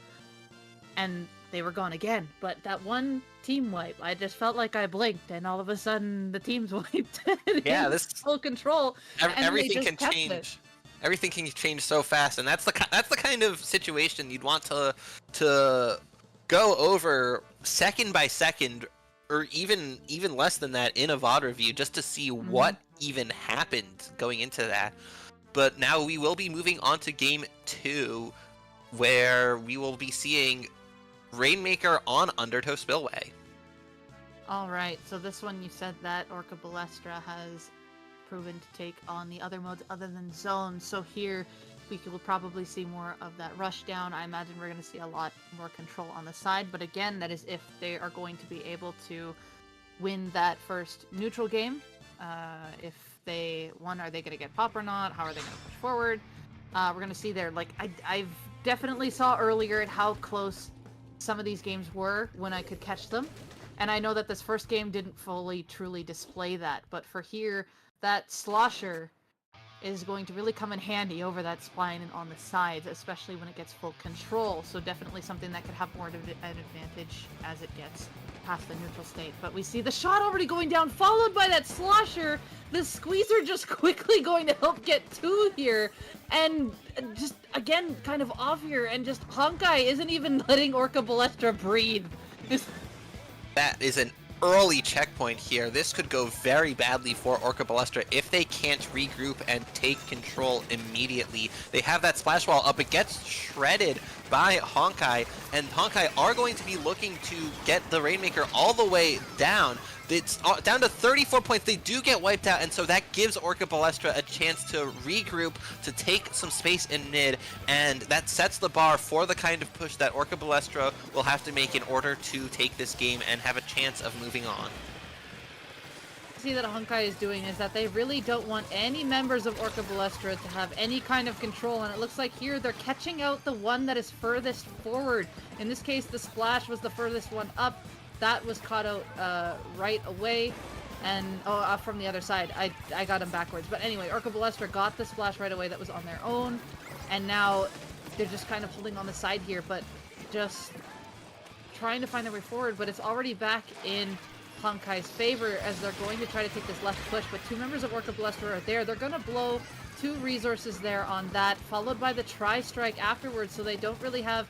And they were gone again. But that one team wipe, I just felt like I blinked, and all of a sudden the team's wiped. Yeah, this full control. Everything can change. Everything can change so fast, and that's the kind of situation you'd want to go over second by second, or even less than that in a VOD review, just to see what even happened going into that. But now we will be moving on to game 2, where we will be seeing Rainmaker on Undertow Spillway. Alright, so this one you said that Orca Ballestra has proven to take on the other modes other than zones. So here we will probably see more of that rush down. I imagine we're going to see a lot more control on the side, but again, that is if they are going to be able to win that first neutral game. If they won, are they going to get pop or not? How are they going to push forward? We're going to see there, I've definitely saw earlier at how close some of these games were when I could catch them. And I know that this first game didn't fully, truly display that, but for here, that slosher is going to really come in handy over that spline and on the sides, especially when it gets full control. So definitely something that could have more of an advantage as it gets past the neutral state. But we see the shot already going down, followed by that slosher. The squeezer just quickly going to help get 2 here. And just, again, kind of off here. And just Honkai isn't even letting Orca Ballestra breathe. That is an early checkpoint here. This could go very badly for Orca Ballestra if they can't regroup and take control immediately. They have that splash wall up. It gets shredded by Honkai, and Honkai are going to be looking to get the Rainmaker all the way down. It's down to 34 points. They do get wiped out, and so that gives Orca Ballestra a chance to regroup, to take some space in mid, and that sets the bar for the kind of push that Orca Ballestra will have to make in order to take this game and have a chance of moving on. See that Honkai is doing is that they really don't want any members of Orca Ballestra to have any kind of control, and it looks like here they're catching out the one that is furthest forward. In this case, the splash was the furthest one up. That was caught out right away, and from the other side. I got him backwards. But anyway, Orca Ballestra got the splash right away. That was on their own, and now they're just kind of holding on the side here, but just trying to find their way forward, but it's already back in Honkai's favor as they're going to try to take this left push, but 2 members of Orca Ballista are there. They're going to blow 2 resources there on that, followed by the tri-strike afterwards, so they don't really have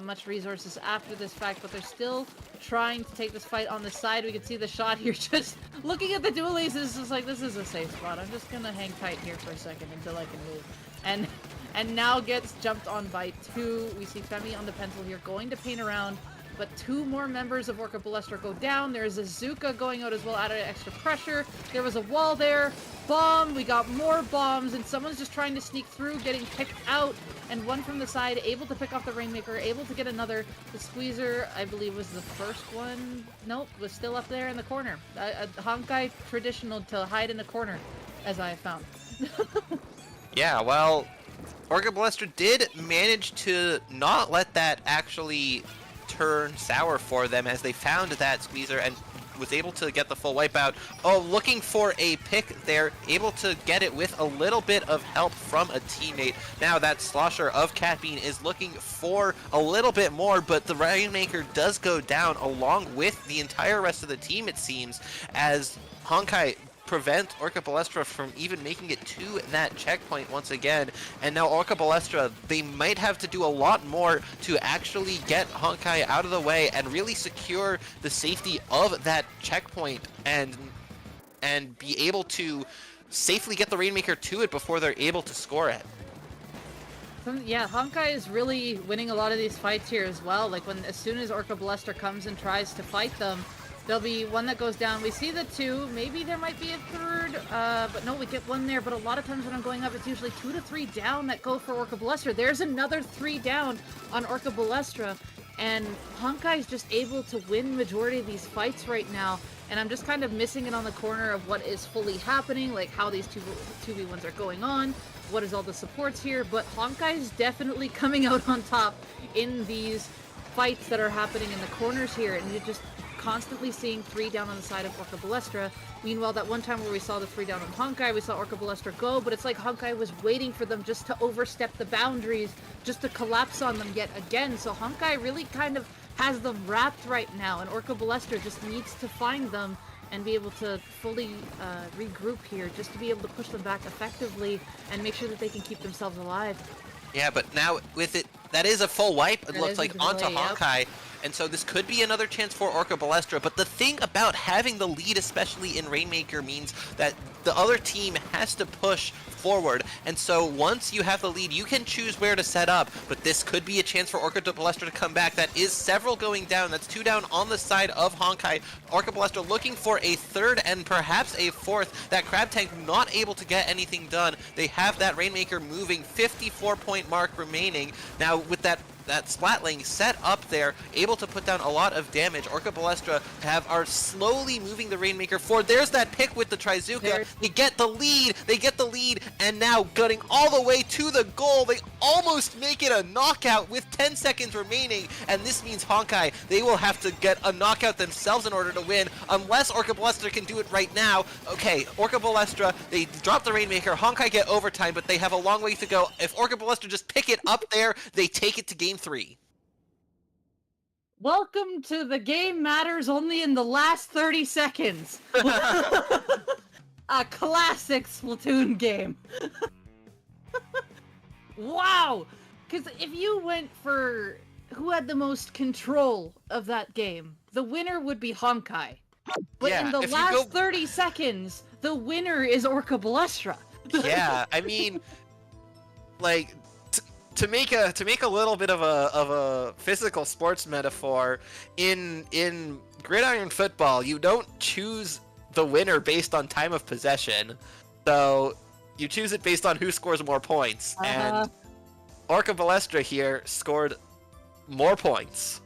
much resources after this fact, but they're still trying to take this fight on the side. We can see the shot here, just looking at the dualies, is just like, this is a safe spot. I'm just gonna hang tight here for a second until I can move. And now gets jumped on by 2. We see Femi on the pencil here, going to paint around, but 2 more members of Orca Ballista go down. There's a Zuka going out as well, added extra pressure. There was a wall there. Bomb, we got more bombs, and someone's just trying to sneak through, getting picked out, and one from the side, able to pick off the Rainmaker, able to get another. The Squeezer, I believe, was the first one. Nope, was still up there in the corner. Honkai traditional to hide in the corner, as I have found. Yeah, well, Orca Ballista did manage to not let that actually turn sour for them as they found that Squeezer and was able to get the full wipeout. Oh, looking for a pick there, able to get it with a little bit of help from a teammate. Now that Slosher of Catbean is looking for a little bit more, but the Rainmaker does go down along with the entire rest of the team, it seems, as Honkai prevent Orca Ballista from even making it to that checkpoint once again. And now Orca Ballista, they might have to do a lot more to actually get Honkai out of the way and really secure the safety of that checkpoint and be able to safely get the Rainmaker to it before they're able to score it. Yeah, Honkai is really winning a lot of these fights here as well. Like, as soon as Orca Ballista comes and tries to fight them, there'll be one that goes down. We see the 2. Maybe there might be a 3rd, but no, we get 1 there. But a lot of times when I'm going up, it's usually 2 to 3 down that go for Orca Ballista. There's another 3 down on Orca Ballista, and Honkai is just able to win majority of these fights right now. And I'm just kind of missing it on the corner of what is fully happening, like how these 2v1s are going on, what is all the supports here. But Honkai is definitely coming out on top in these fights that are happening in the corners here, and you're just constantly seeing 3 down on the side of Orca Ballista. Meanwhile, that one time where we saw the 3 down on Honkai, we saw Orca Ballista go, but it's like Honkai was waiting for them just to overstep the boundaries, just to collapse on them yet again. So Honkai really kind of has them wrapped right now, and Orca Ballista just needs to find them and be able to fully regroup here, just to be able to push them back effectively and make sure that they can keep themselves alive. Yeah, but now with it, that is a full wipe, it looks like, onto delay, yep. Honkai. And so this could be another chance for Orca Ballista, but the thing about having the lead, especially in Rainmaker, means that the other team has to push forward. And so once you have the lead, you can choose where to set up, but this could be a chance for Orca Ballista to come back. That is several going down. That's 2 down on the side of Honkai. Orca Ballista looking for a 3rd and perhaps a 4th. That Crab Tank not able to get anything done. They have that Rainmaker moving, 54-point mark remaining. Now with that Splatling set up there, able to put down a lot of damage. Orca Ballista are slowly moving the Rainmaker forward. There's that pick with the Trizuka. They get the lead, and now getting all the way to the goal. They almost make it a knockout with 10 seconds remaining, and this means Honkai, they will have to get a knockout themselves in order to win, unless Orca Ballista can do it right now. Okay, Orca Ballista, they drop the Rainmaker. Honkai get overtime, but they have a long way to go. If Orca Ballista just pick it up there, they take it to game 3. Welcome to the game matters only in the last 30 seconds. A classic Splatoon game. Wow! Because if you went for who had the most control of that game, the winner would be Honkai. But Yeah, in the if you last go- 30 seconds, the winner is Orca Ballista. Yeah, I mean, like, to make a little bit of a physical sports metaphor, in gridiron football, you don't choose the winner based on time of possession, so you choose it based on who scores more points. And Orca Ballista here scored more points.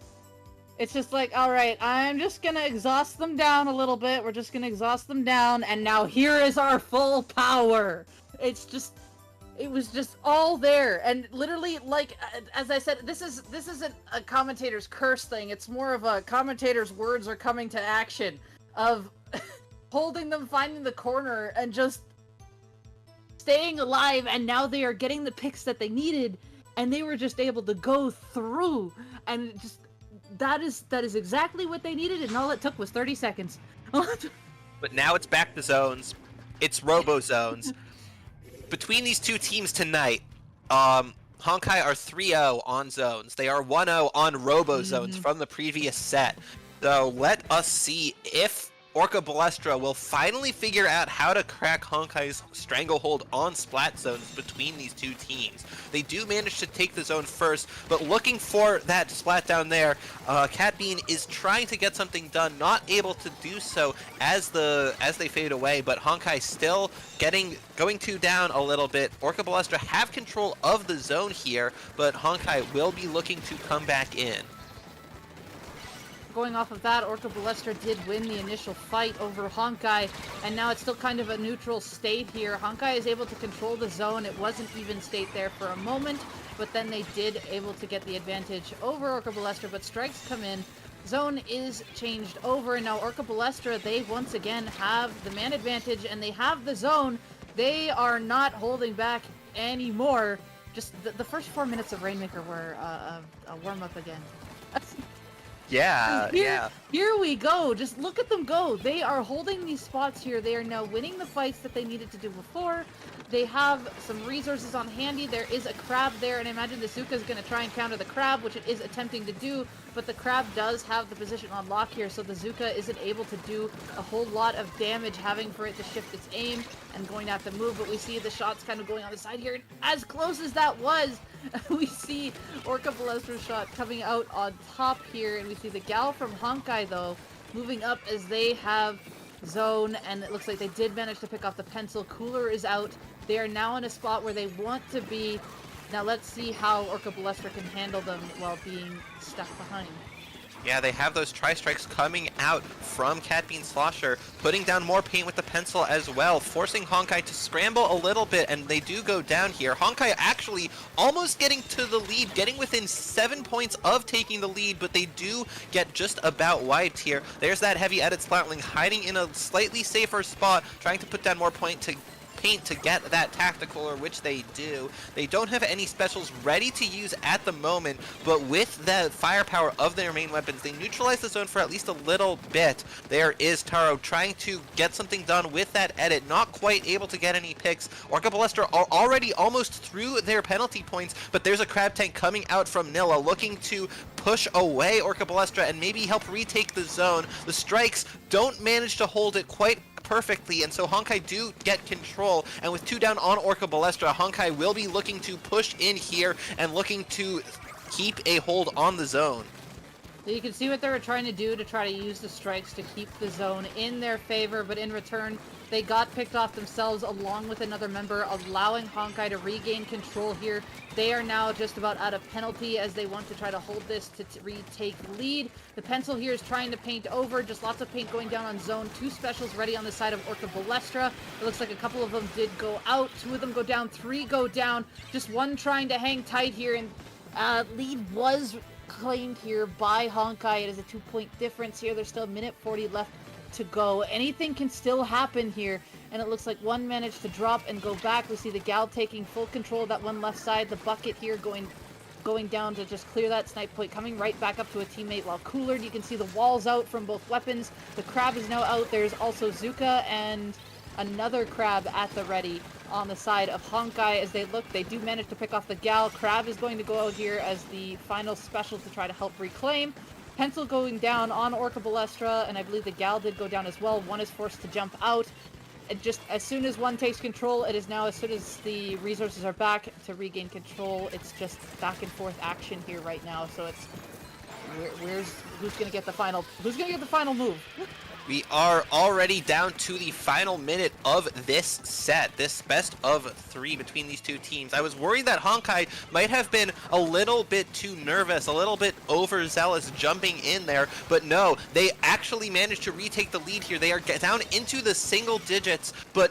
It's just like, all right, I'm just gonna exhaust them down a little bit. We're just gonna exhaust them down, and now here is our full power. It was just all there, and literally, like, as I said, this isn't a commentator's curse thing. It's more of a commentator's words are coming to action of holding them, finding the corner, and just staying alive. And now they are getting the picks that they needed, and they were just able to go through and just that is exactly what they needed, and all it took was 30 seconds. But now it's back to zones. It's Robo Zones. Between these two teams tonight, Honkai are 3-0 on zones. They are 1-0 on Robo Zones from the previous set. So let us see if Orca Balestra will finally figure out how to crack Honkai's stranglehold on splat zones between these two teams. They do manage to take the zone first, but looking for that splat down there, Cat Bean is trying to get something done, not able to do so as they fade away, but Honkai still going two down a little bit. Orca Balestra have control of the zone here, but Honkai will be looking to come back in. Going off of that, Orca Balestra did win the initial fight over Honkai, and now it's still kind of a neutral state here. Honkai is able to control the zone. It was an even state there for a moment, but then they did able to get the advantage over Orca Balestra, but strikes come in. Zone is changed over, and now Orca Balestra, they once again have the man advantage, and they have the zone. They are not holding back anymore. Just the first 4 minutes of Rainmaker were a warm-up again. Yeah, Here we go. Just look at them go. They are holding these spots here. They are now winning the fights that they needed to do before. They have some resources on handy. There is a crab there, and I imagine the Zuka is going to try and counter the crab, which it is attempting to do, but the crab does have the position on lock here, so the Zuka isn't able to do a whole lot of damage, having for it to shift its aim and going to have to move, but we see the shots kind of going on the side here. As close as that was, we see Orca Balestra's shot coming out on top here, and we see the gal from Honkai, though, moving up as they have zone, and it looks like they did manage to pick off the pencil. Cooler is out. They are now in a spot where they want to be. Now let's see how Orca Balestra can handle them while being stuck behind. Yeah, they have those tri-strikes coming out from Cat Bean Slosher, putting down more paint with the pencil as well, forcing Honkai to scramble a little bit, and they do go down here. Honkai actually almost getting to the lead, getting within 7 points of taking the lead, but they do get just about wiped here. There's that heavy edit Splatling hiding in a slightly safer spot, trying to put down more paint to get that tactical, or which they do. They don't have any specials ready to use at the moment, but with the firepower of their main weapons, they neutralize the zone for at least a little bit. There is Taro trying to get something done with that edit, not quite able to get any picks. Orca Balestra are already almost through their penalty points, but there's a crab tank coming out from Nilla looking to push away Orca Balestra and maybe help retake the zone. The strikes don't manage to hold it quite perfectly, and so Honkai do get control, and with 2 down on Orca Balestra, Honkai will be looking to push in here and looking to keep a hold on the zone. So you can see what they were trying to do to try to use the strikes to keep the zone in their favor, but in return, they got picked off themselves along with another member, allowing Honkai to regain control here. They are now just about out of penalty as they want to try to hold this to retake lead. The pencil here is trying to paint over, just lots of paint going down on zone. 2 specials ready on the side of Orca Balestra. It looks like a couple of them did go out, 2 of them go down, 3 go down. Just one trying to hang tight here, and lead was claimed here by Honkai. It is a 2-point difference here. There's still a minute 40 left to go. Anything can still happen here, and it looks like one managed to drop and go back. We see the gal taking full control of that one left side. The bucket here going down to just clear that snipe point, coming right back up to a teammate while Coolered. You can see the walls out from both weapons. The crab is now out. There's also Zuka and another crab at the ready on the side of Honkai. As they look, they do manage to pick off the gal. Crab is going to go out here as the final special to try to help reclaim. Pencil going down on Orca Balestra, and I believe the gal did go down as well. One is forced to jump out. And just as soon as one takes control, it is now, as soon as the resources are back to regain control, it's just back and forth action here right now. So it's who's gonna get the final move? We are already down to the final minute of this set, this best of 3 between these two teams. I was worried that Honkai might have been a little bit too nervous, a little bit overzealous jumping in there, but no, they actually managed to retake the lead here. They are down into the single digits, but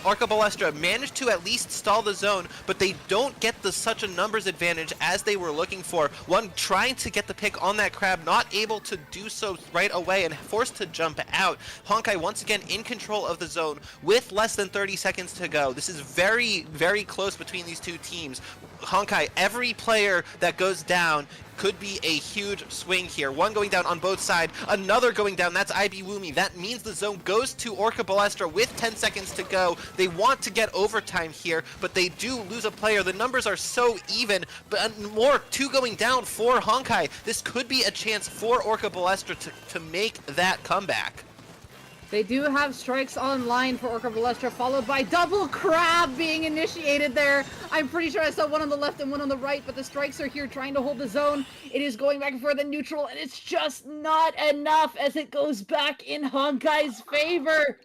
Orca Balestra managed to at least stall the zone, but they don't get such a numbers advantage as they were looking for. One trying to get the pick on that crab, not able to do so right away and forced to jump out. Honkai once again in control of the zone with less than 30 seconds to go. This is very, very close between these two teams. Honkai, every player that goes down could be a huge swing here. One going down on both sides, another going down. That's IB Woomy. That means the zone goes to Orca Balestra with 10 seconds to go. They want to get overtime here, but they do lose a player. The numbers are so even, but more, 2 going down for Honkai. This could be a chance for Orca Balestra to make that comeback. They do have strikes online for Orca Balestra, followed by double crab being initiated there. I'm pretty sure I saw one on the left and one on the right, but the strikes are here trying to hold the zone. It is going back and forth in neutral, and it's just not enough as it goes back in Honkai's favor.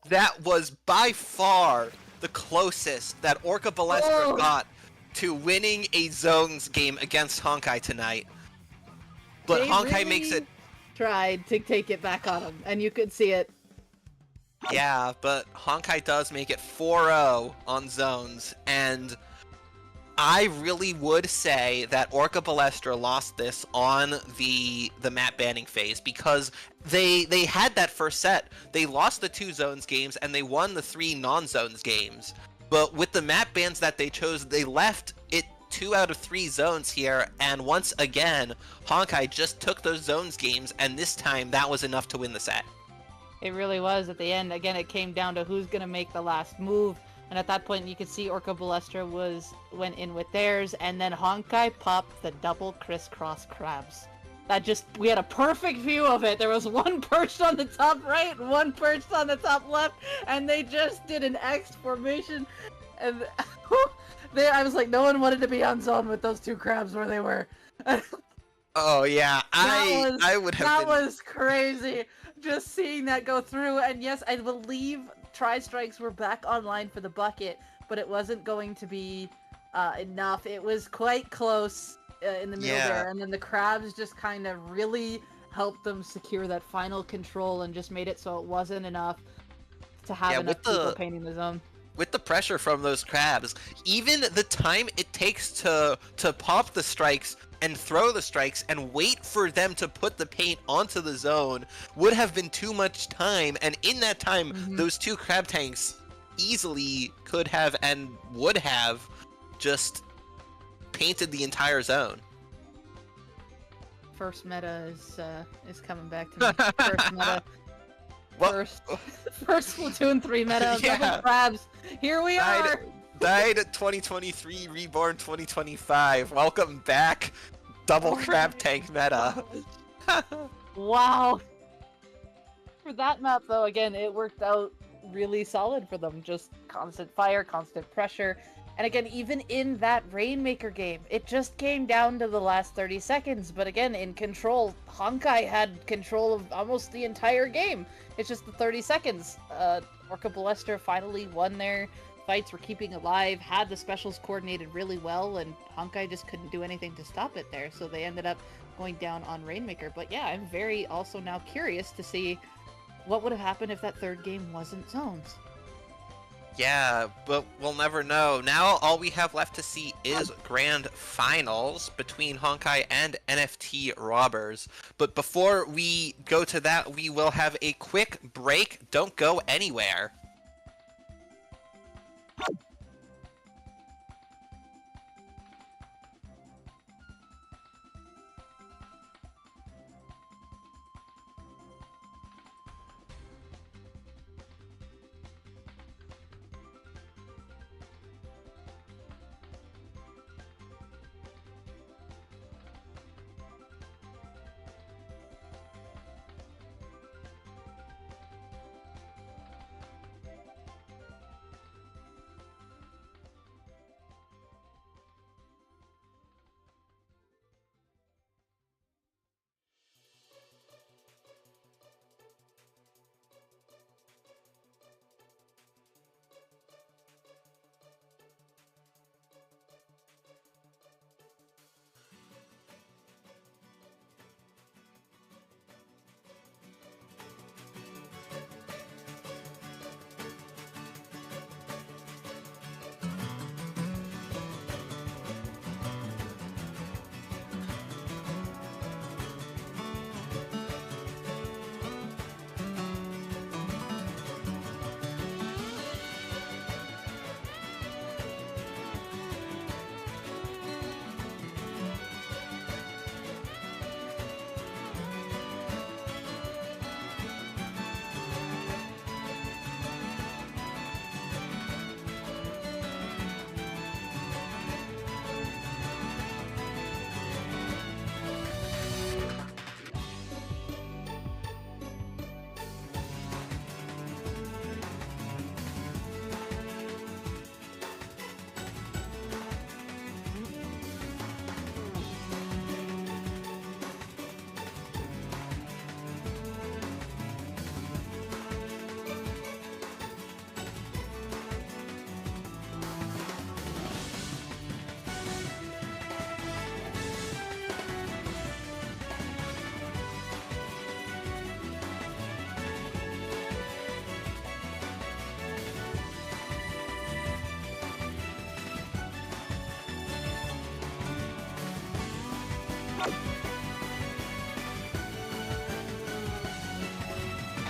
That was by far the closest that Orca Balestra got to winning a zones game against Honkai tonight. But They Honkai really makes it. tried to take it back on him, and you could see it. Yeah, but Honkai does make it 4-0 on zones, and I really would say that Orca Balestra lost this on the map banning phase because they had that first set. They lost the 2 zones games and they won the 3 non-zones games. But with the map bans that they chose, they left it 2 out of 3 zones here, and once again, Honkai just took those zones games, and this time that was enough to win the set. It really was at the end. Again, it came down to who's going to make the last move. And at that point, you could see Orca Balestra went in with theirs, and then Honkai popped the double crisscross crabs. We had a perfect view of it. There was one perched on the top right, and one perched on the top left, and they just did an X formation. And I was like, no one wanted to be on zone with those 2 crabs where they were. Oh yeah, I would have That been... was crazy. Just seeing that go through, and yes, I believe tri-strikes were back online for the bucket, but it wasn't going to be enough. It was quite close in the middle there, and then the crabs just kind of really helped them secure that final control and just made it so it wasn't enough to have enough people painting the zone. With the pressure from those crabs, even the time it takes to pop the strikes and throw the strikes and wait for them to put the paint onto the zone would have been too much time, and in that time, those 2 crab tanks easily could have and would have just painted the entire zone. First meta is coming back to me. First meta. Well, First Splatoon 3 meta, Yeah. double crabs. Here we are. Died at 2023, reborn 2025. Welcome back, double crab tank meta. Wow. For that map, though, again, it worked out really solid for them. Just constant fire, constant pressure. And again, even in that Rainmaker game, it just came down to the last 30 seconds. But again, in control, Honkai had control of almost the entire game. It's just the 30 seconds. Orca Balestra finally won their fights, were keeping alive, had the specials coordinated really well, and Honkai just couldn't do anything to stop it there. So they ended up going down on Rainmaker. But yeah, I'm very also now curious to see what would have happened if that third game wasn't zones. Yeah, but we'll never know. Now all we have left to see is grand finals between Honkai and NFT Robbers. But before we go to that, we will have a quick break. Don't go anywhere.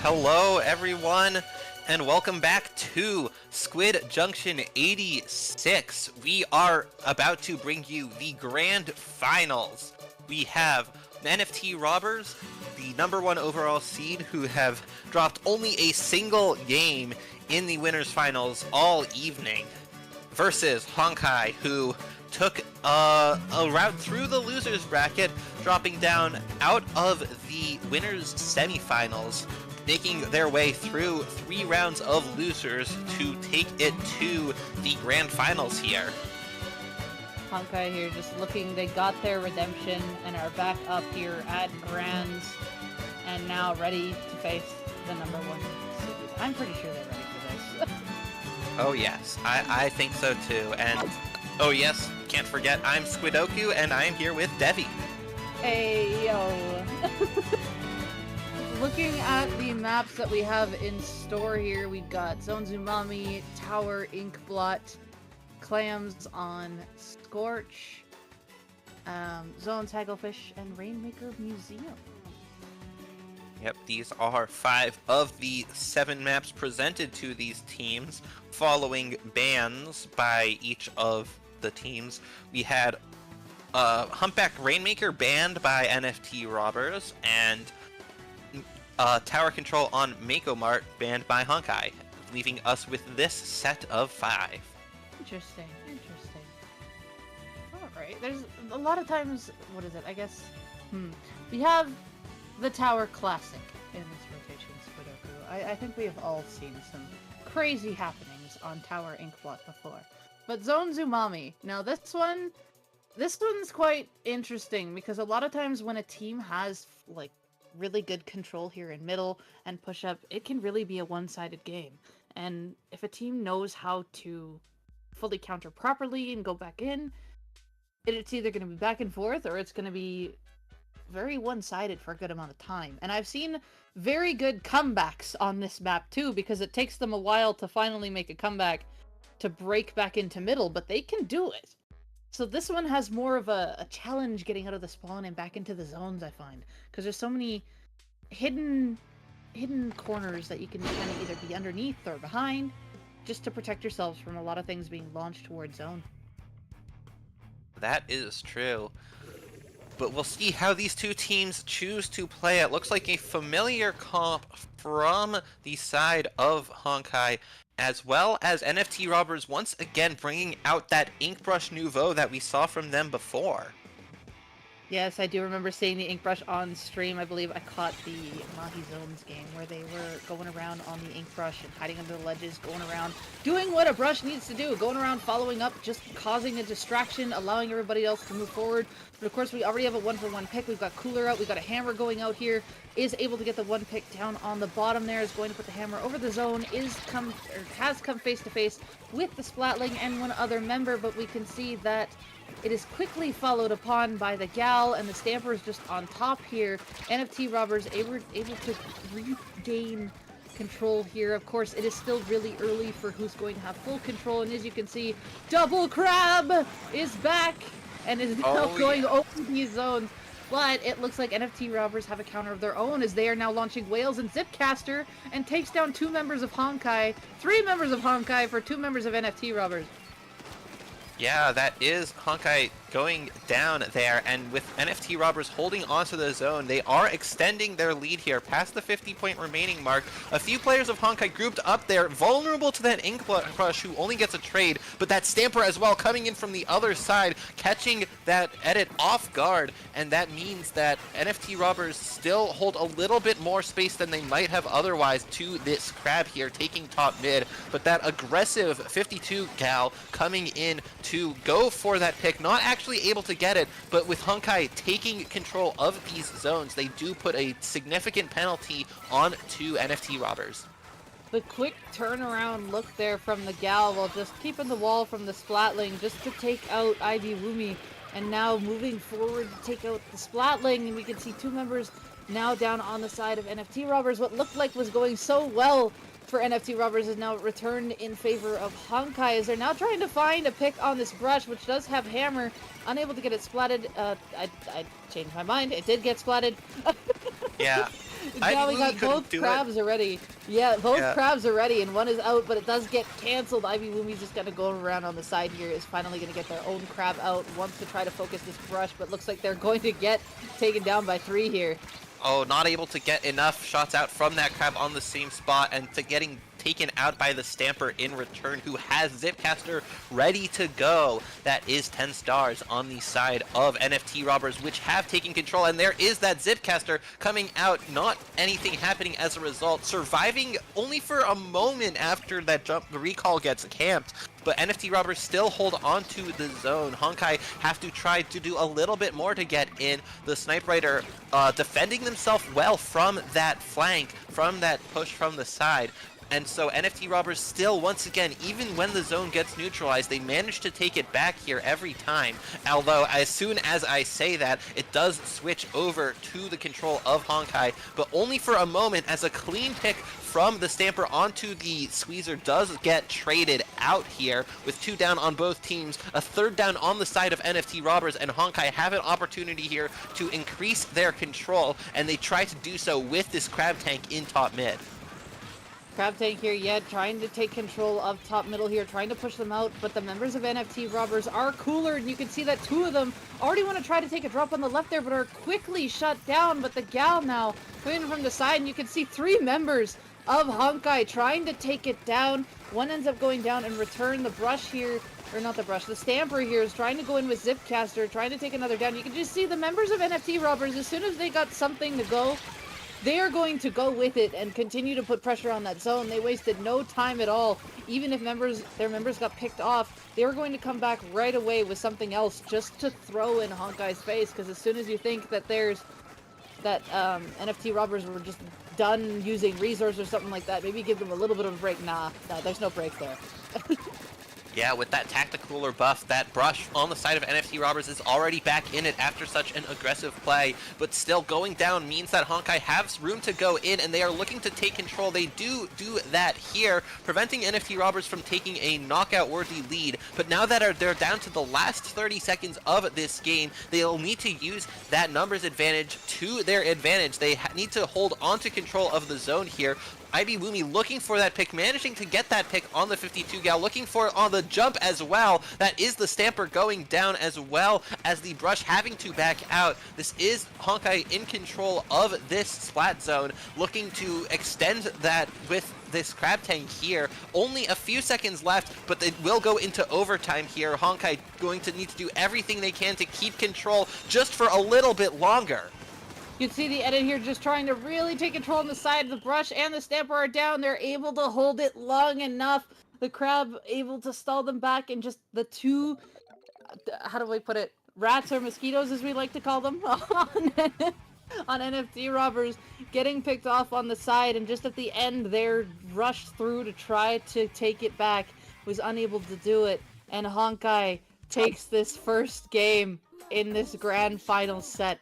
Hello, everyone, and welcome back to Squid Junction 86. We are about to bring you the grand finals. We have NFT Robbers, the #1 overall seed, who have dropped only a single game in the winners finals all evening, versus Honkai, who took a route through the losers bracket, dropping down out of the winners semifinals, making their way through 3 rounds of losers to take it to the grand finals here. Honkai here just looking, they got their redemption and are back up here at Grands and now ready to face the #1 seed. I'm pretty sure they're ready for this. Oh yes, I think so too. And oh yes, can't forget, I'm Squidoku and I'm here with Devi. Hey, yo. Looking at the maps that we have in store here, we've got Zone Zumami, Tower, Inkblot, Clams on Scorch, Zone Tagglefish, and Rainmaker Museum. Yep, these are 5 of the 7 maps presented to these teams, following bans by each of the teams. We had Humpback Rainmaker banned by NFT Robbers, and Tower Control on Mako Mart banned by Honkai, leaving us with this set of 5. Interesting, interesting. Alright, there's a lot of times, what is it, I guess, we have the Tower Classic in this rotation, Squidoku. I think we have all seen some crazy happenings on Tower Inkblot before. But Zone Zumami, now this one's quite interesting, because a lot of times when a team has, like, really good control here in middle and push up, it can really be a one-sided game. And if a team knows how to fully counter properly and go back in, it's either going to be back and forth or it's going to be very one-sided for a good amount of time. And I've seen very good comebacks on this map too, because it takes them a while to finally make a comeback to break back into middle, but they can do it. So this one has more of a challenge getting out of the spawn and back into the zones, I find, because there's so many hidden corners that you can kind of either be underneath or behind, just to protect yourselves from a lot of things being launched towards zone. That is true. But we'll see how these two teams choose to play. It looks like a familiar comp from the side of Honkai, as well as NFT Robbers once again bringing out that Inkbrush Nouveau that we saw from them before. Yes, I do remember seeing the Inkbrush on stream. I believe I caught the Mahi Zones game where they were going around on the Inkbrush and hiding under the ledges, going around, doing what a brush needs to do, going around, following up, just causing a distraction, allowing everybody else to move forward. But of course, we already have a 1-for-1 pick. We've got Cooler out, we've got a Hammer going out here, is able to get the 1 pick down on the bottom there, is going to put the Hammer over the zone, has come face to face with the Splatling and one other member, but we can see that it is quickly followed upon by the Gal, and the Stamper is just on top here. NFT Robbers able to regain control here. Of course, it is still really early for who's going to have full control, and as you can see, Double Crab is back and is now going over these zones. But it looks like NFT Robbers have a counter of their own, as they are now launching Whales and Zipcaster, and takes down 2 members of Honkai, 3 members of Honkai for 2 members of NFT Robbers. Yeah, that is Honkai going down there, and with NFT Robbers holding onto the zone, they are extending their lead here past the 50-point remaining mark. A few players of Honkai grouped up there, vulnerable to that Inkbrush, who only gets a trade, but that Stamper as well coming in from the other side, catching that edit off guard, and that means that NFT Robbers still hold a little bit more space than they might have otherwise to this Crab here, taking top mid, but that aggressive 52 Gal coming in to go for that pick, not actually able to get it, but with Honkai taking control of these zones, they do put a significant penalty on to NFT Robbers. The quick turnaround look there from the Gal, while just keeping the wall from the Splatling just to take out Ivy Woomy, and now moving forward to take out the Splatling, and we can see 2 members now down on the side of NFT Robbers. What looked like was going so well for NFT Robbers is now returned in favor of Honkai, as they're now trying to find a pick on this brush, which does have Hammer, unable to get it splatted. I changed my mind, it did get splatted. Yeah. Now we Ivy got couldn't both do it. crabs already. Yeah, both Yeah. crabs already, and one is out, but it does get canceled. Ivy Lumi's just gonna go around on the side here, is finally gonna get their own crab out, wants to try to focus this brush, but looks like they're going to get taken down by 3 here. Oh, not able to get enough shots out from that crab on the same spot, and to getting taken out by the Stamper in return, who has Zipcaster ready to go. That is 10 stars on the side of NFT Robbers, which have taken control, and there is that Zipcaster coming out, not anything happening as a result, surviving only for a moment after that jump, the recall gets camped. But NFT Robbers still hold on to the zone. Honkai have to try to do a little bit more to get in. The Snipe Rider defending themselves well from that flank, from that push from the side. And so NFT Robbers still, once again, even when the zone gets neutralized, they manage to take it back here every time. Although, as soon as I say that, it does switch over to the control of Honkai, but only for a moment, as a clean pick from the Stamper onto the Squeezer does get traded out here, with 2 down on both teams, a 3rd down on the side of NFT Robbers, and Honkai have an opportunity here to increase their control, and they try to do so with this Crab Tank in top mid. Crab Tank here, yeah, trying to take control of top middle here, trying to push them out, but the members of NFT Robbers are cooler, and you can see that 2 of them already want to try to take a drop on the left there, but are quickly shut down. But the Gal now coming in from the side, and you can see 3 members of Honkai trying to take it down. One ends up going down in return. The brush here, or not the brush, the Stamper here is trying to go in with Zipcaster, trying to take another down. You can just see the members of NFT Robbers, as soon as they got something to go, they are going to go with it and continue to put pressure on that zone. They wasted no time at all. Even if their members got picked off, they were going to come back right away with something else just to throw in Honkai's face. Because as soon as you think that NFT Robbers were just done using resource or something like that, maybe give them a little bit of a break. Nah, there's no break there. Yeah, with that tactical buff, that brush on the side of NFT Robbers is already back in it after such an aggressive play, but still going down means that Honkai has room to go in, and they are looking to take control. They do that here, preventing NFT Robbers from taking a knockout-worthy lead, but now that they're down to the last 30 seconds of this game, they'll need to use that numbers advantage to their advantage. They need to hold on to control of the zone here. Ivy Lumi looking for that pick, managing to get that pick on the 52 gal, looking for it on the jump as well. That is the Stamper going down, as well as the brush having to back out. This is Honkai in control of this splat zone, looking to extend that with this Crab Tank here. Only a few seconds left, but they will go into overtime here. Honkai going to need to do everything they can to keep control just for a little bit longer. You can see the edit here just trying to really take control on the side. The brush and the Stamper are down. They're able to hold it long enough. The crab able to stall them back, and just the 2, how do I put it, rats or mosquitoes as we like to call them, on NFT Robbers getting picked off on the side, and just at the end they're rushed through to try to take it back, was unable to do it, and Honkai takes this first game in this grand final set.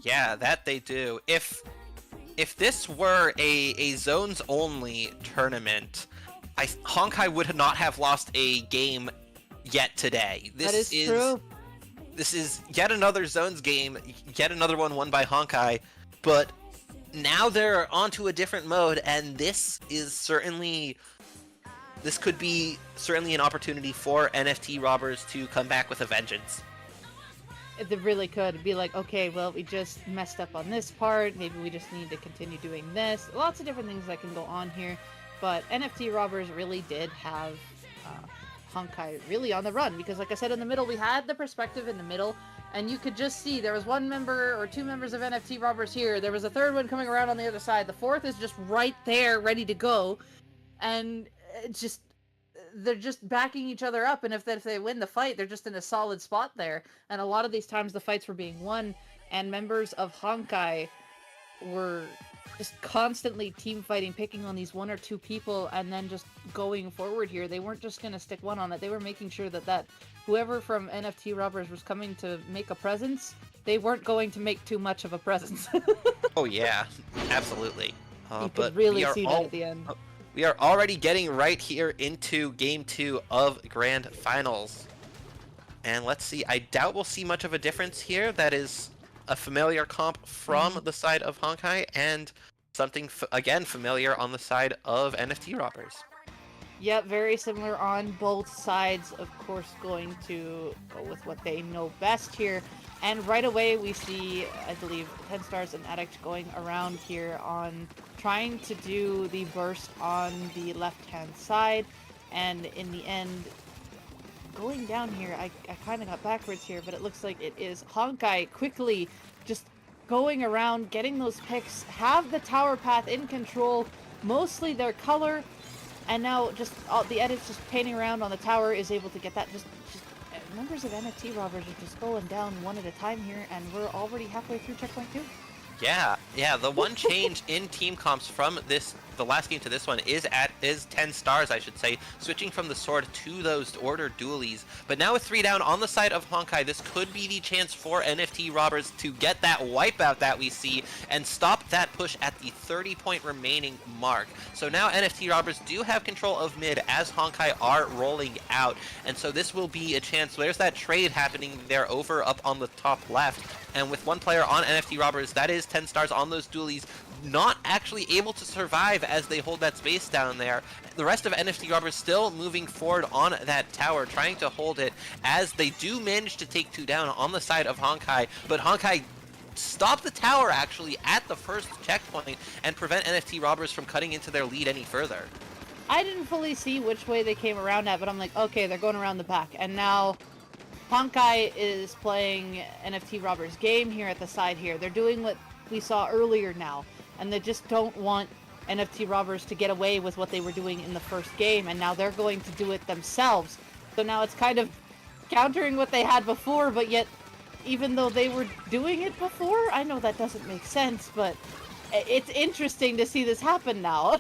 Yeah, that they do. If this were a zones only tournament, Honkai would not have lost a game yet today. That is true. This is yet another zones game, yet another one won by Honkai, but now they're onto a different mode, and this could be certainly an opportunity for NFT Robbers to come back with a vengeance. It really could be like, okay, well, we just messed up on this part. Maybe we just need to continue doing this. Lots of different things that can go on here. But NFT Robbers really did have Honkai really on the run. Because like I said, in the middle, we had the perspective in the middle. And you could just see there was 1 member or 2 members of NFT Robbers here. There was a 3rd one coming around on the other side. The 4th is just right there, ready to go. And it's just... they're just backing each other up, and if they win the fight, they're just in a solid spot there. And a lot of these times the fights were being won, and members of Honkai were just constantly team fighting, picking on these 1 or 2 people, and then just going forward here. They weren't just going to stick one on it. They were making sure that whoever from NFT Robbers was coming to make a presence, they weren't going to make too much of a presence. Oh yeah, absolutely. You could really see that at the end. We are already getting right here into Game 2 of Grand Finals. And let's see, I doubt we'll see much of a difference here. That is a familiar comp from the side of Honkai, and something again familiar on the side of NFT robbers. Yep, very similar on both sides. Of course, going to go with what they know best here. And right away, we see, I believe, 10 Stars and Addict going around here on trying to do the burst on the left-hand side. And in the end, going down here, I kind of got backwards here, but it looks like it is Honkai quickly just going around, getting those picks, have the tower path in control, mostly their color. And now just the edits just painting around on the tower is able to get that. Just numbers of NFT robbers are just going down one at a time here, and we're already halfway through checkpoint 2. Yeah. The one change in team comps from the last game to this one is 10 Stars, I should say, switching from the sword to those order dualies. But now with 3 down on the side of Honkai, this could be the chance for NFT robbers to get that wipeout that we see and stop that push at the 30-point remaining mark. So now NFT robbers do have control of mid as Honkai are rolling out, and so this will be a chance. There's that trade happening there over up on the top left, and with one player on NFT robbers, that is 10 Stars on those dualies, not actually able to survive as they hold that space down there. The rest of NFT robbers still moving forward on that tower, trying to hold it as they do manage to take 2 down on the side of Honkai, but Honkai stop the tower actually at the first checkpoint and prevent NFT robbers from cutting into their lead any further. I didn't fully see which way they came around at, but I'm like, okay, they're going around the back. And now Honkai is playing NFT robbers game here at the side here. They're doing what we saw earlier now, and they just don't want NFT robbers to get away with what they were doing in the first game, and now they're going to do it themselves. So now it's kind of countering what they had before, but yet even though they were doing it before, I know that doesn't make sense, but it's interesting to see this happen now.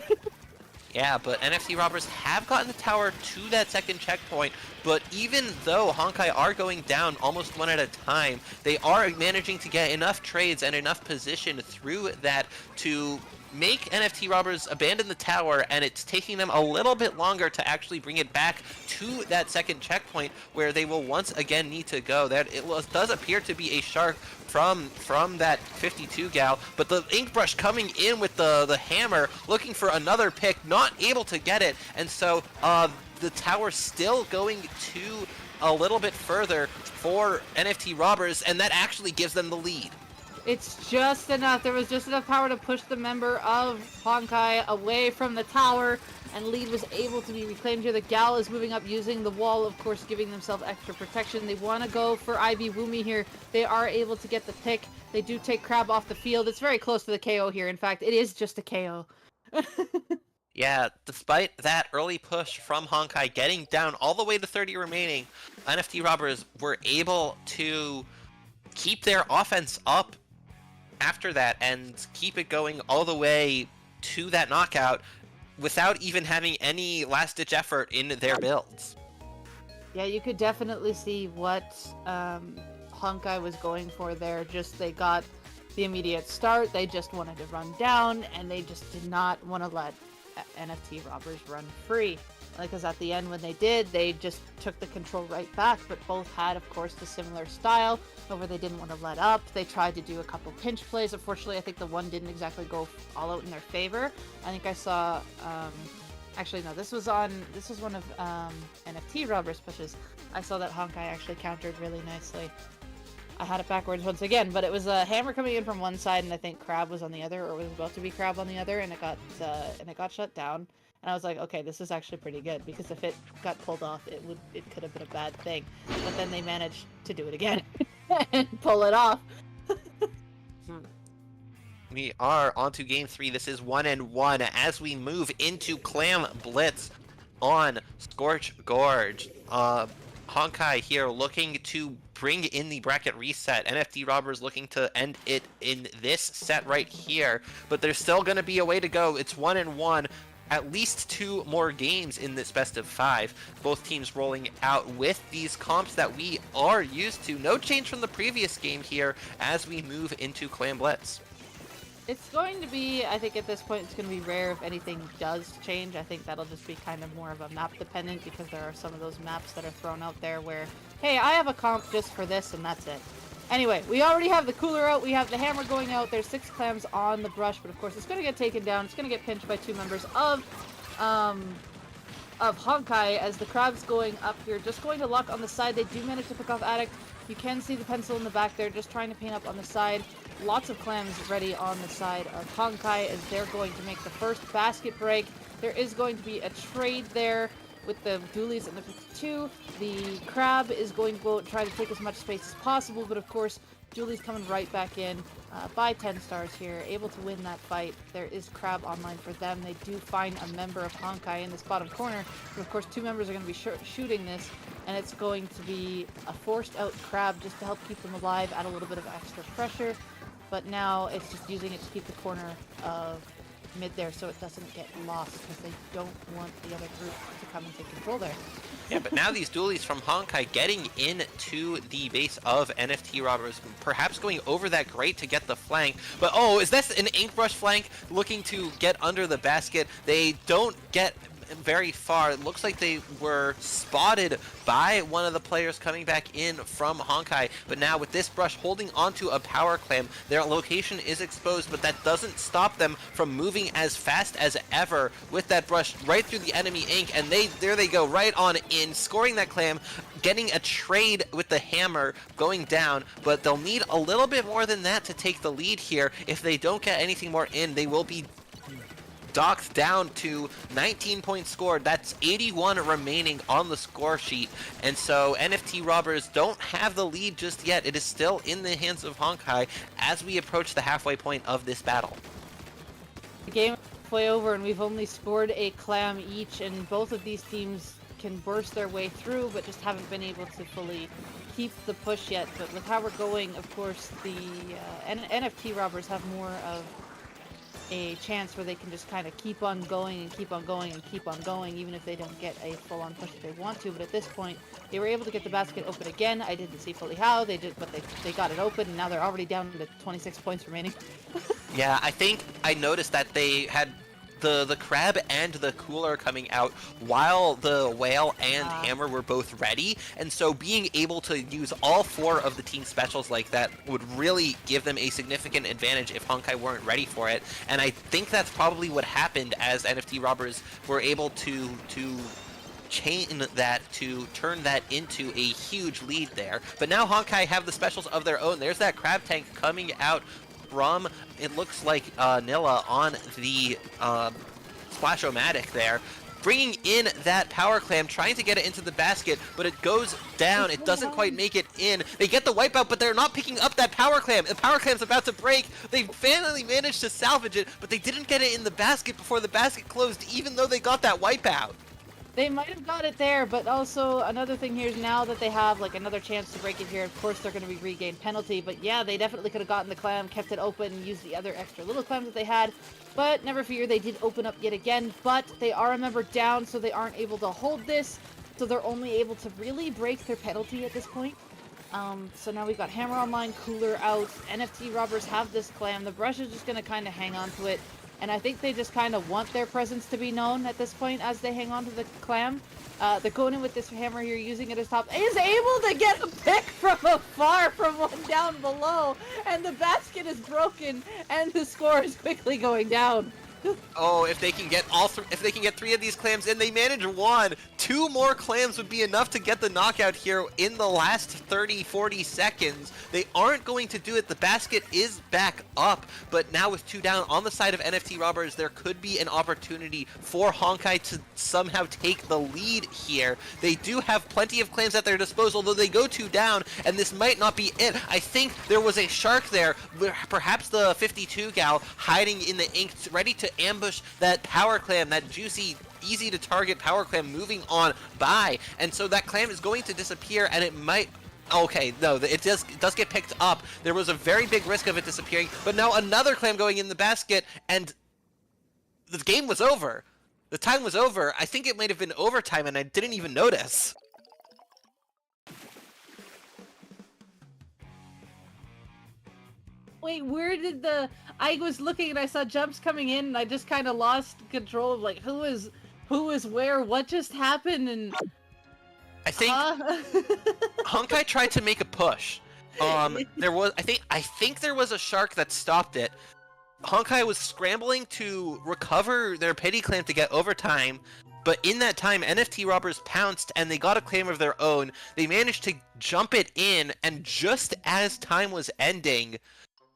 Yeah, but NFT robbers have gotten the tower to that second checkpoint, but even though Honkai are going down almost one at a time, they are managing to get enough trades and enough position through that to make NFT robbers abandon the tower, and it's taking them a little bit longer to actually bring it back to that second checkpoint where they will once again need to go. That does appear to be a shark from that 52 gal, but the ink brush coming in with the hammer, looking for another pick, not able to get it, and so the tower still going to a little bit further for NFT robbers, and that actually gives them the lead. It's just enough. There was just enough power to push the member of Honkai away from the tower, and lead was able to be reclaimed here. The Gal is moving up using the wall, of course, giving themselves extra protection. They want to go for Ivy Woomy here. They are able to get the pick. They do take Crab off the field. It's very close to the KO here. In fact, it is just a KO. Yeah, despite that early push from Honkai getting down all the way to 30 remaining, NFT robbers were able to keep their offense up after that and keep it going all the way to that knockout without even having any last-ditch effort in their builds. Yeah, you could definitely see what Honkai was going for there. Just they got the immediate start, they just wanted to run down, and they just did not want to let NFT robbers run free. Because at the end when they did, they just took the control right back, but both had, of course, the similar style, where they didn't want to let up. They tried to do a couple pinch plays. Unfortunately, I think the one didn't exactly go all out in their favor. I think I saw, actually, no, this was one of NFT robbers' pushes. I saw that Honkai actually countered really nicely. I had it backwards once again, but it was a hammer coming in from one side, and I think Crab was on the other, or was about to be Crab on the other, and it got shut down. And I was like, okay, this is actually pretty good, because if it got pulled off, it could have been a bad thing. But then they managed to do it again and pull it off. We are on to game 3. This is 1-1 as we move into Clam Blitz on Scorch Gorge. Honkai here looking to bring in the bracket reset. NFT robbers looking to end it in this set right here, but there's still going to be a way to go. It's 1-1. At least 2 more games in this best of 5. Both teams rolling out with these comps that we are used to. No change from the previous game here as we move into Clan Blitz. It's going to be, I think at this point, it's going to be rare if anything does change. I think that'll just be kind of more of a map dependent, because there are some of those maps that are thrown out there where, hey, I have a comp just for this and that's it. Anyway, we already have the cooler out. We have the hammer going out. There's 6 clams on the brush, but of course it's going to get taken down. It's going to get pinched by 2 members of Honkai as the crab's going up here. Just going to lock on the side. They do manage to pick off Addict. You can see the pencil in the back there, just trying to paint up on the side. Lots of clams ready on the side of Honkai as they're going to make the first basket break. There is going to be a trade there with the dualies and the 52. The crab is going to go and try to take as much space as possible, but of course, Julie's coming right back in by 10 stars here, able to win that fight. There is crab online for them. They do find a member of Honkai in this bottom corner, but of course 2 members are going to be shooting this, and it's going to be a forced out crab just to help keep them alive, add a little bit of extra pressure, but now it's just using it to keep the corner of mid there so it doesn't get lost because they don't want the other group to come and take control there. Yeah, but now these dualies from Honkai getting into the base of NFT Robbers, perhaps going over that grate to get the flank. But oh, is this an Inkbrush flank looking to get under the basket? They don't get very far. It looks like they were spotted by one of the players coming back in from Honkai, but now with this brush holding onto a power clam, their location is exposed, but that doesn't stop them from moving as fast as ever with that brush right through the enemy ink, and there they go right on in, scoring that clam, getting a trade with the hammer going down, but they'll need a little bit more than that to take the lead here. If they don't get anything more in, they will be docked down to 19 points scored. That's 81 remaining on the score sheet, and so NFT Robbers don't have the lead just yet. It is still in the hands of Honkai as we approach the halfway point of this battle. The game is halfway over and we've only scored a clam each, and both of these teams can burst their way through but just haven't been able to fully keep the push yet. But with how we're going, of course, the NFT Robbers have more of a chance where they can just kind of keep on going and keep on going and keep on going, even if they don't get a full-on push that they want to. But at this point, they were able to get the basket open again. I didn't see fully how they did, but they got it open, and now they're already down to 26 points remaining. Yeah, I think I noticed that they had the crab and the cooler coming out while the whale and hammer were both ready, and so being able to use all 4 of the team specials like that would really give them a significant advantage if Honkai weren't ready for it. And I think that's probably what happened as NFT Robbers were able to chain that to turn that into a huge lead there. But now Honkai have the specials of their own. There's that crab tank coming out from, it looks like Nilla on the Splash-O-Matic there, bringing in that power clam, trying to get it into the basket, but it goes down. It doesn't quite make it in. They get the wipeout, but they're not picking up that power clam. The power clam's about to break. They finally managed to salvage it, but they didn't get it in the basket before the basket closed, even though they got that wipeout. They might have got it there, but also another thing here is now that they have like another chance to break it here, of course they're going to be regained penalty, but yeah, they definitely could have gotten the clam, kept it open, and used the other extra little clams that they had, but never fear, they did open up yet again, but they are a member down, so they aren't able to hold this, so they're only able to really break their penalty at this point. So now we've got hammer online, cooler out, NFT Robbers have this clam, the brush is just going to kind of hang on to it. And I think they just kind of want their presence to be known at this point as they hang on to the clam. They're going in with this hammer here, using it as top. Is able to get a pick from afar from one down below. And the basket is broken, and the score is quickly going down. Oh, if they can get if they can get 3 of these clams in, they manage 1. 2 more clams would be enough to get the knockout here in the last 30-40 seconds. They aren't going to do it. The basket is back up, but now with 2 down on the side of NFT Robbers, there could be an opportunity for Honkai to somehow take the lead here. They do have plenty of clams at their disposal, though they go 2 down, and this might not be it. I think there was a shark there, perhaps the 52 gal hiding in the ink, ready to ambush that power clam, that juicy, easy to target power clam moving on by, and so that clam is going to disappear, and it might, okay, no, it does get picked up. There was a very big risk of it disappearing, but now another clam going in the basket, and the game was over. The time was over. I think it might have been overtime, and I didn't even notice. Wait, where did I was looking and I saw jumps coming in, and I just kind of lost control of like who is where, what just happened, and I think Honkai tried to make a push, I think there was a shark that stopped it. Honkai was scrambling to recover their pity claim to get overtime, but in that time, NFT robbers pounced and they got a claim of their own. They managed to jump it in, and just as time was ending,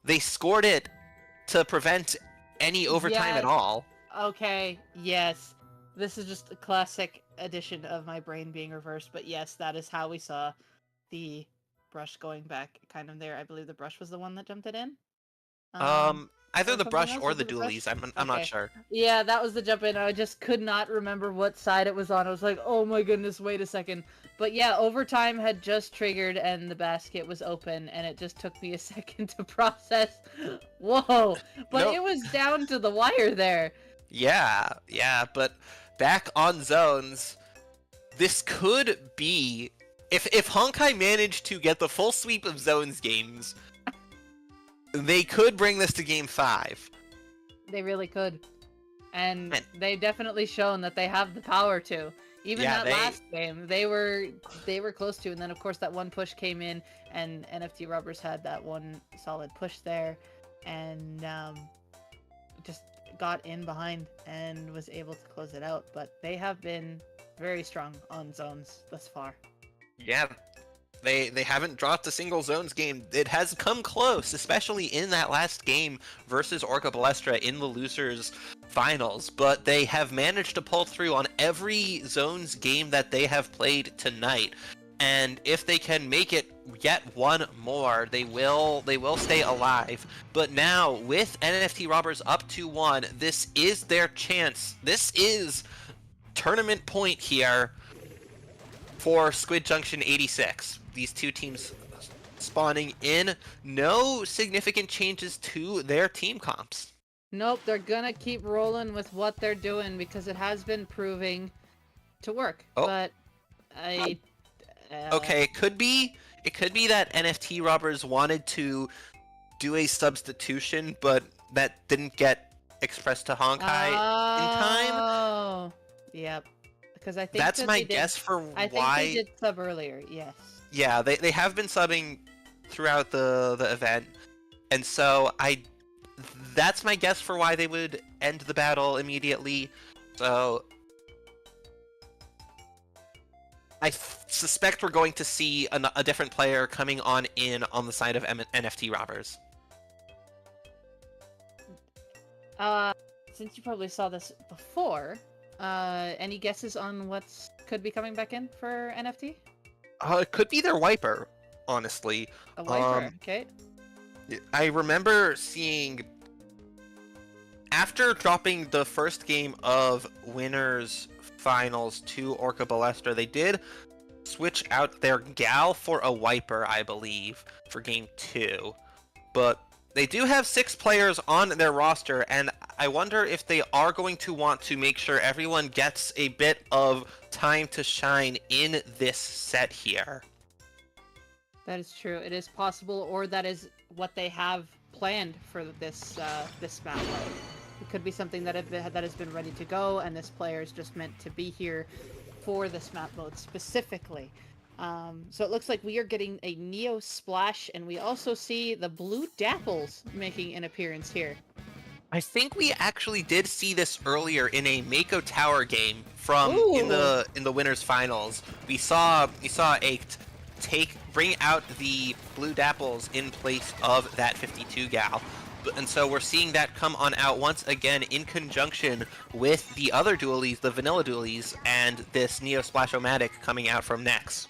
they scored it to prevent any overtime at Yes. all. Okay, yes. This is just a classic addition of my brain being reversed, but yes, that is how we saw the brush going back kind of there. I believe the brush was the one that jumped it in. Either or the something brush else? or Was the it the brush? dualies. I'm not Okay. sure. Yeah, that was the jump in. I just could not remember what side it was on. I was like, oh my goodness, wait a second. But yeah, overtime had just triggered and the basket was open, and it just took me a second to process. Whoa! But Nope. it was down to the wire there. Yeah, but back on zones, this could be if Honkai managed to get the full sweep of zones games, they could bring this to game 5. They really could. And Man. they've definitely shown that they have the power to. Even Yeah, that last game, they were close to, and then of course that one push came in, and NFT Robbers had that one solid push there, and just got in behind and was able to close it out. But they have been very strong on zones thus far. Yeah, they haven't dropped a single zones game. It has come close, especially in that last game versus Orca Balestra in the losers finals, but they have managed to pull through on every zones game that they have played tonight. And if they can make it yet one more, they will stay alive. But now with NFT Robbers up 2-1, this is their chance. This is tournament point here for Squid Junction 86. These two teams spawning in. No significant changes to their team comps. Nope, they're gonna keep rolling with what they're doing because it has been proving to work. Oh. But Okay, it could be that NFT Robbers wanted to do a substitution, but that didn't get expressed to Honkai in time. Oh, yep. Because I think That's that my they did- guess for I think why. they did sub earlier. Yes. Yeah, they have been subbing throughout the event, and so that's my guess for why they would end the battle immediately. So I suspect we're going to see a different player coming on in on the side of NFT Robbers. Since you probably saw this before, any guesses on what's could be coming back in for NFT? It could be their wiper, honestly. A wiper. Okay. I remember seeing after dropping the first game of winners finals to Orca Balestra, they did switch out their Gal for a wiper, I believe, for game 2. But they do have 6 players on their roster, and I wonder if they are going to want to make sure everyone gets a bit of time to shine in this set here. That is true. It is possible, or that is what they have planned for this map mode. It could be something that has been ready to go, and this player is just meant to be here for this map mode specifically. So it looks like we are getting a Neo Splash, and we also see the blue Dapples making an appearance here. I think we actually did see this earlier in a Mako Tower game from Ooh. in the winners finals. We saw Aked bring out the blue Dapples in place of that 52 gal. And so we're seeing that come on out once again in conjunction with the other dualies, the vanilla dualies, and this Neo Splash-O-Matic coming out from Nex.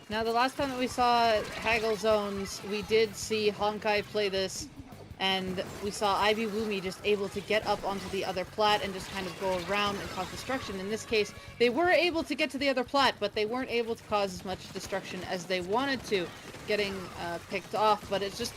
Now, the last time that we saw Haggle Zones, we did see Honkai play this, and we saw Ivy Woomy just able to get up onto the other plat and just kind of go around and cause destruction. In this case, they were able to get to the other plat, but they weren't able to cause as much destruction as they wanted to, getting picked off. But it just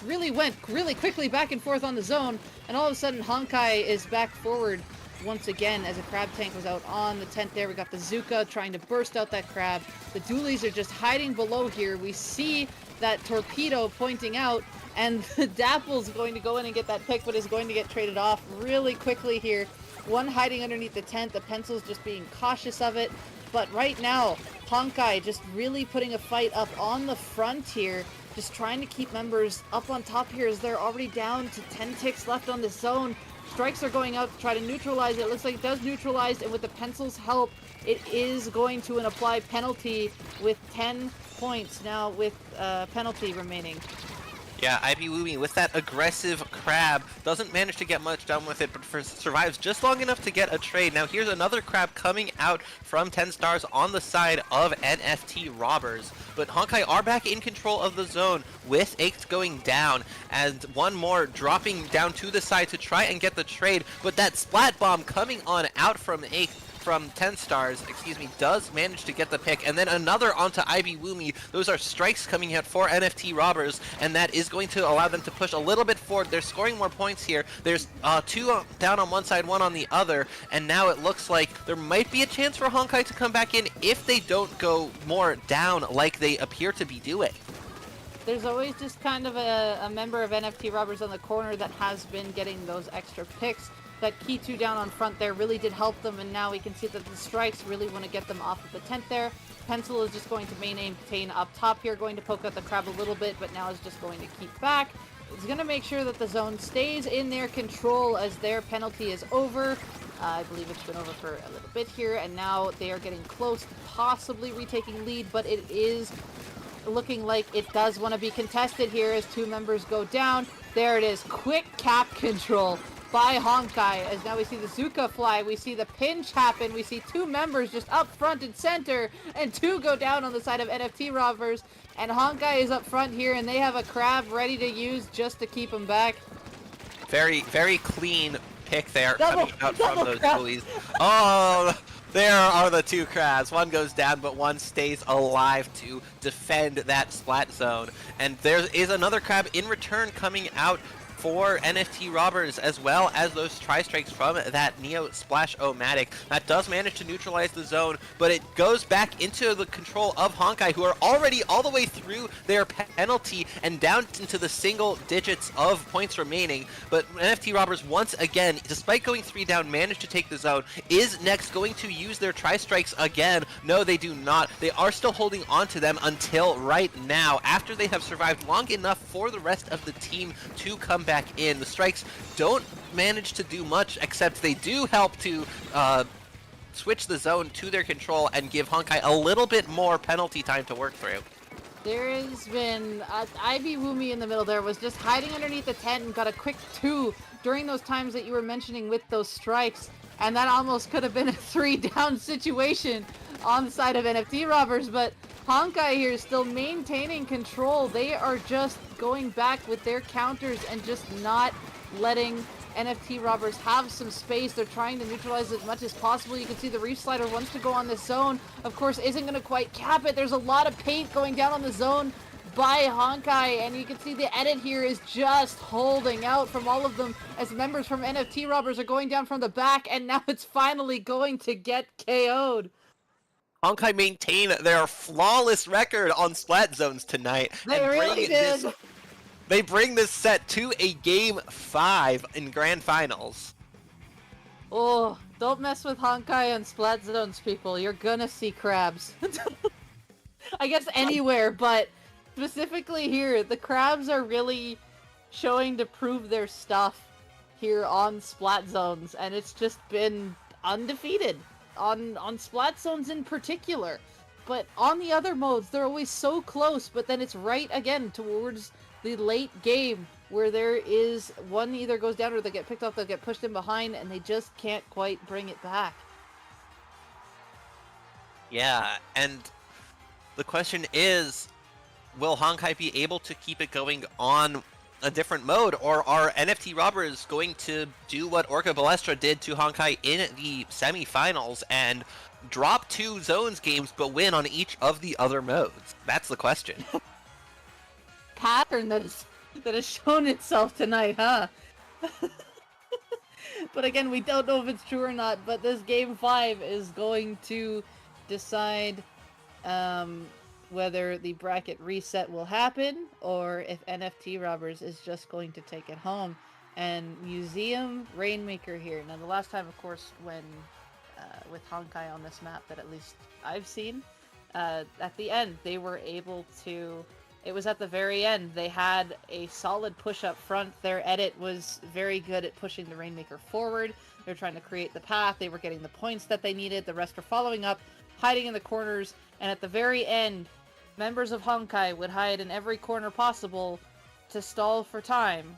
really went really quickly back and forth on the zone, and all of a sudden Honkai is back forward once again as a crab tank was out on the tent there. We got the Zuka trying to burst out that crab. The dualies are just hiding below here. We see that torpedo pointing out, and the Dapple's going to go in and get that pick, but is going to get traded off really quickly here. One hiding underneath the tent, the Pencil's just being cautious of it. But right now, Honkai just really putting a fight up on the front here, just trying to keep members up on top here as they're already down to 10 ticks left on the zone. Strikes are going out to try to neutralize it. It looks like it does neutralize, and with the pencil's help, it is going to an apply penalty with 10 points now with penalty remaining. Yeah, IB Woomy with that aggressive crab doesn't manage to get much done with it, but survives just long enough to get a trade. Now here's another crab coming out from 10 stars on the side of NFT Robbers, but Honkai are back in control of the zone with 8 going down, and one more dropping down to the side to try and get the trade, but that splat bomb coming on out from 8 from 10 stars, does manage to get the pick, and then another onto IB Woomy. Those are strikes coming out for NFT Robbers, and that is going to allow them to push a little bit forward. They're scoring more points here. There's 2 down on one side, 1 on the other, and now it looks like there might be a chance for Honkai to come back in if they don't go more down like they appear to be doing. There's always just kind of a member of NFT Robbers on the corner that has been getting those extra picks. That key 2 down on front there really did help them, and now we can see that the strikes really want to get them off of the tent there. Pencil is just going to maintain up top here, going to poke out the crab a little bit, but now is just going to keep back. It's going to make sure that the zone stays in their control as their penalty is over. I believe it's been over for a little bit here, and now they are getting close to possibly retaking lead, but it is looking like it does want to be contested here as 2 members go down. There it is, quick cap control by Honkai, as now we see the Zuka fly, we see the pinch happen, we see 2 members just up front and center, and 2 go down on the side of NFT Robbers, and Honkai is up front here, and they have a crab ready to use just to keep him back. Very, very clean pick there Double- coming out double from those crab. buoys. Oh, there are the 2 crabs. One goes down, but one stays alive to defend that splat zone. And there is another crab in return coming out for NFT Robbers, as well as those tri-strikes from that Neo Splash-O-Matic. That does manage to neutralize the zone, but it goes back into the control of Honkai, who are already all the way through their penalty and down into the single digits of points remaining. But NFT Robbers, once again, despite going 3 down, managed to take the zone. Is next going to use their tri-strikes again? No, they do not. They are still holding on to them until right now, after they have survived long enough for the rest of the team to come back in. The strikes don't manage to do much, except they do help to switch the zone to their control and give Honkai a little bit more penalty time to work through. There has been IB Woomy in the middle there was just hiding underneath the tent and got a quick 2 during those times that you were mentioning with those strikes, and that almost could have been a 3 down situation on the side of NFT Robbers, but Honkai here is still maintaining control. They are just going back with their counters and just not letting NFT Robbers have some space. They're trying to neutralize as much as possible. You can see the Reef Slider wants to go on the zone. Of course, isn't going to quite cap it. There's a lot of paint going down on the zone by Honkai, and you can see the edit here is just holding out from all of them as members from NFT Robbers are going down from the back, and now it's finally going to get KO'd. Honkai maintain their flawless record on splat zones tonight. They and really did. They bring this set to a Game 5 in Grand Finals. Oh, don't mess with Honkai and Splat Zones, people. You're gonna see crabs. I guess anywhere, but specifically here, the crabs are really showing to prove their stuff here on Splat Zones, and it's just been undefeated on Splat Zones in particular. But on the other modes, they're always so close, but then it's right again towards the late game where there is one either goes down or they get picked up, they'll get pushed in behind, and they just can't quite bring it back. Yeah, and the question is, will Honkai be able to keep it going on a different mode, or are NFT Robbers going to do what Orca Balestra did to Honkai in the semifinals and drop 2 zones games but win on each of the other modes? That's the question. Pattern that has shown itself tonight, huh? But again, we don't know if it's true or not, but this Game 5 is going to decide whether the bracket reset will happen or if NFT Robbers is just going to take it home. And Museum Rainmaker here. Now, the last time, of course, when with Honkai on this map that at least I've seen, at the end, they were able to It was at the very end. They had a solid push up front. Their edit was very good at pushing the Rainmaker forward. They're trying to create the path. They were getting the points that they needed. The rest were following up, hiding in the corners, and at the very end, members of Honkai would hide in every corner possible to stall for time.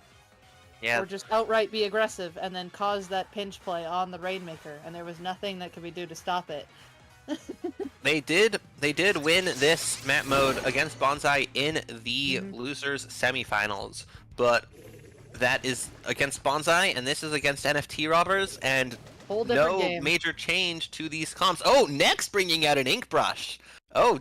Yeah. Or just outright be aggressive and then cause that pinch play on the Rainmaker, and there was nothing that could be done to stop it. They did win this map mode against Bonsai in the losers semifinals, but that is against Bonsai, and this is against NFT Robbers, and Whole different no game. major change to these comps. Oh, next bringing out an ink brush. Oh,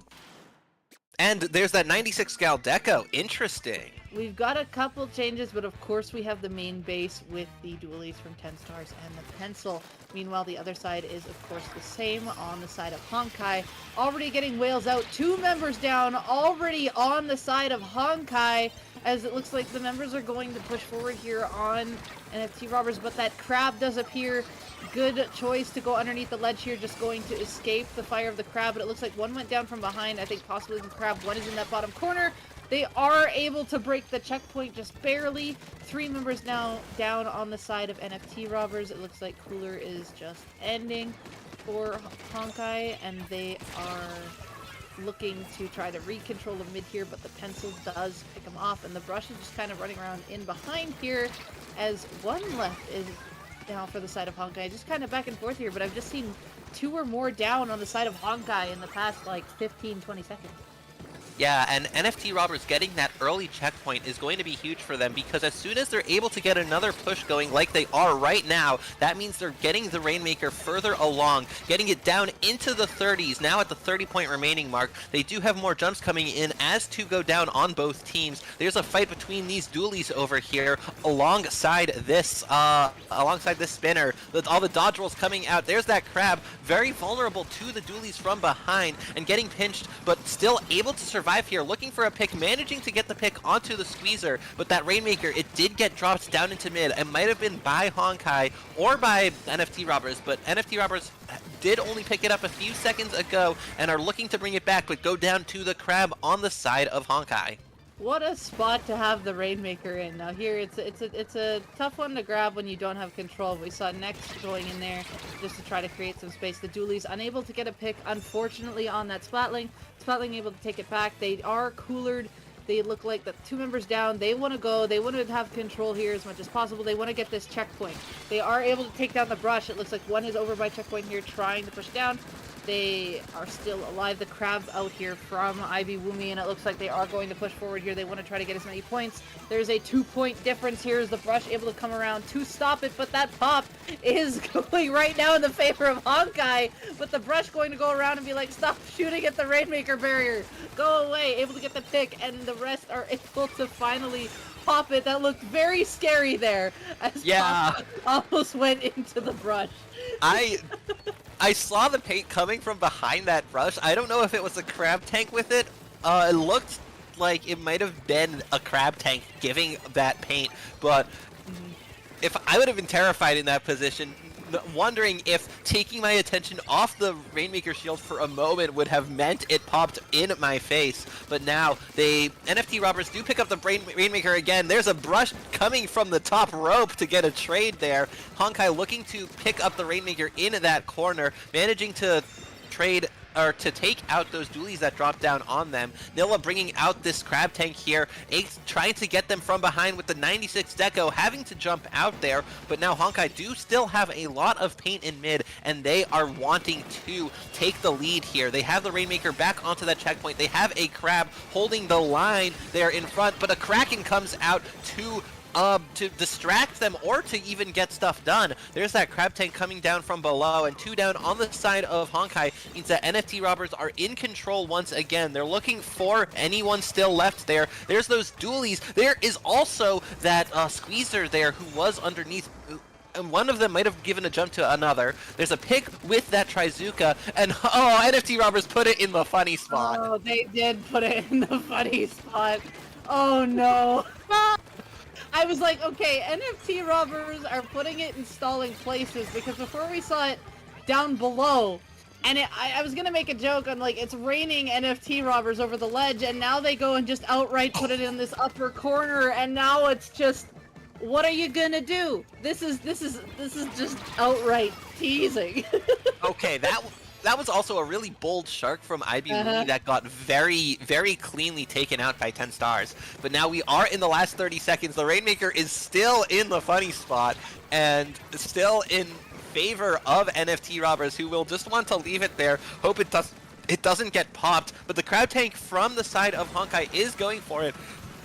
and there's that 96 Gal Deco. Interesting. We've got a couple changes, but of course we have the main base with the dualies from 10 stars and the pencil. Meanwhile, the other side is, of course, the same on the side of Honkai. Already getting whales out. 2 members down, already on the side of Honkai, as it looks like the members are going to push forward here on NFT Robbers, but that crab does appear. Good choice to go underneath the ledge here, just going to escape the fire of the crab, but it looks like one went down from behind, I think possibly the crab. One is in that bottom corner. They are able to break the checkpoint just barely. 3 members now down on the side of NFT Robbers. It looks like Cooler is just ending for Honkai, and they are looking to try to recontrol the mid here, but the pencil does pick him off, and the brush is just kind of running around in behind here, as one left is now for the side of Honkai. Just kind of back and forth here, but I've just seen 2 or more down on the side of Honkai in the past, like, 15-20 seconds. Yeah, and NFT Robbers getting that early checkpoint is going to be huge for them, because as soon as they're able to get another push going like they are right now, that means they're getting the Rainmaker further along, getting it down into the 30s, now at the 30-point remaining mark. They do have more jumps coming in as 2 go down on both teams. There's a fight between these dualies over here alongside this spinner, with all the dodge rolls coming out. There's that crab, very vulnerable to the dualies from behind and getting pinched, but still able to survive here, looking for a pick, managing to get the pick onto the squeezer, but that Rainmaker, it did get dropped down into mid. It might have been by Honkai or by NFT Robbers, but NFT Robbers did only pick it up a few seconds ago and are looking to bring it back, but go down to the crab on the side of Honkai. What a spot to have the Rainmaker in. Now here, it's a tough one to grab when you don't have control. We saw Next going in there just to try to create some space. The dualies unable to get a pick, unfortunately, on that Splatling. Splatling able to take it back. They are coolered. They look like the 2 members down. They want to go. They want to have control here as much as possible. They want to get this checkpoint. They are able to take down the brush. It looks like one is over by checkpoint here, trying to push down. They are still alive. The crab out here from Ivy Woomy, and it looks like they are going to push forward here. They want to try to get as many points. There's a 2-point difference here as the brush able to come around to stop it, but that pop is going right now in the favor of Honkai, but the brush going to go around and be like, stop shooting at the Rainmaker barrier. Go away. Able to get the pick, and the rest are able to finally pop it. That looked very scary there, as Yeah. Pop almost went into the brush. I saw the paint coming from behind that brush. I don't know if it was a crab tank with it. It looked like it might have been a crab tank giving that paint, but if I would have been terrified in that position, wondering if taking my attention off the Rainmaker shield for a moment would have meant it popped in my face. But now, NFT Robbers do pick up the Rainmaker again. There's a brush coming from the top rope to get a trade there. Honkai looking to pick up the Rainmaker in that corner, managing to trade or to take out those dualies that drop down on them. Nilla bringing out this crab tank here, Ace trying to get them from behind with the 96 deco, having to jump out there, but now Honkai do still have a lot of paint in mid, and they are wanting to take the lead here. They have the Rainmaker back onto that checkpoint. They have a crab holding the line there in front, but a Kraken comes out to distract them or to even get stuff done. There's that crab tank coming down from below, and 2 down on the side of Honkai means that NFT Robbers are in control once again. They're looking for anyone still left there. There's those dualies. There is also that squeezer there who was underneath, and one of them might have given a jump to another. There's a pick with that Trizuka, and NFT Robbers put it in the funny spot. Oh, they did put it in the funny spot. Oh no. I was like, okay, NFT Robbers are putting it in stalling places, because before we saw it down below, And I was gonna make a joke on like it's raining NFT robbers over the ledge, and now they go and just outright put it in this upper corner, and now it's just, what are you gonna do? This is just outright teasing. Okay, that was also a really bold shark from IB Uh-huh. that got very, very cleanly taken out by 10 stars. But now we are in the last 30 seconds. The Rainmaker is still in the funny spot and still in favor of NFT robbers, who will just want to leave it there, hope it doesn't get popped. But the crab tank from the side of Honkai is going for it.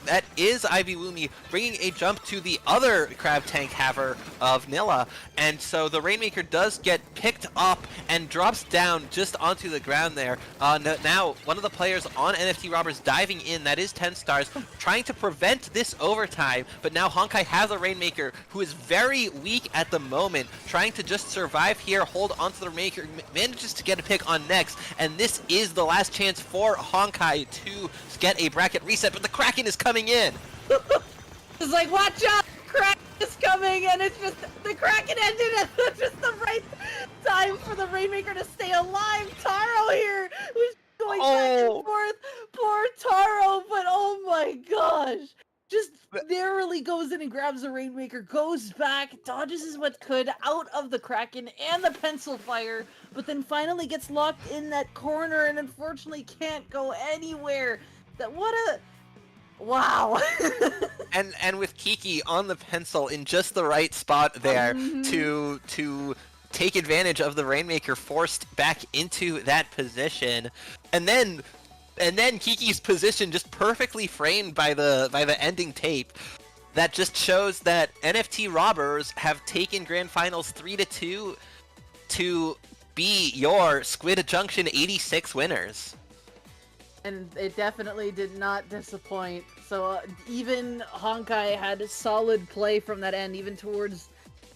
That is Ivy Woomy bringing a jump to the other crab tank haver of Nilla, and so the Rainmaker does get picked up and drops down just onto the ground there. Now, one of the players on NFT Robbers diving in, that is 10 stars, trying to prevent this overtime, but now Honkai has a Rainmaker who is very weak at the moment, trying to just survive here, hold onto the Rainmaker, manages to get a pick on next, and this is the last chance for Honkai to get a bracket reset, but the Kraken is coming in. It's like, watch out! Kraken is coming, and it's just the Kraken ended at just the right time for the Rainmaker to stay alive. Taro here, who's going back and forth. Poor Taro, but oh my gosh. Just narrowly goes in and grabs the Rainmaker, goes back, dodges as much could out of the Kraken and the pencil fire, but then finally gets locked in that corner and unfortunately can't go anywhere. Wow. and with Kiki on the pencil in just the right spot there to take advantage of the Rainmaker forced back into that position, and then Kiki's position just perfectly framed by the ending tape. That just shows that NFT Robbers have taken Grand Finals 3-2 to be your Squid Junction 86 winners. And it definitely did not disappoint. So even Honkai had a solid play from that end, even towards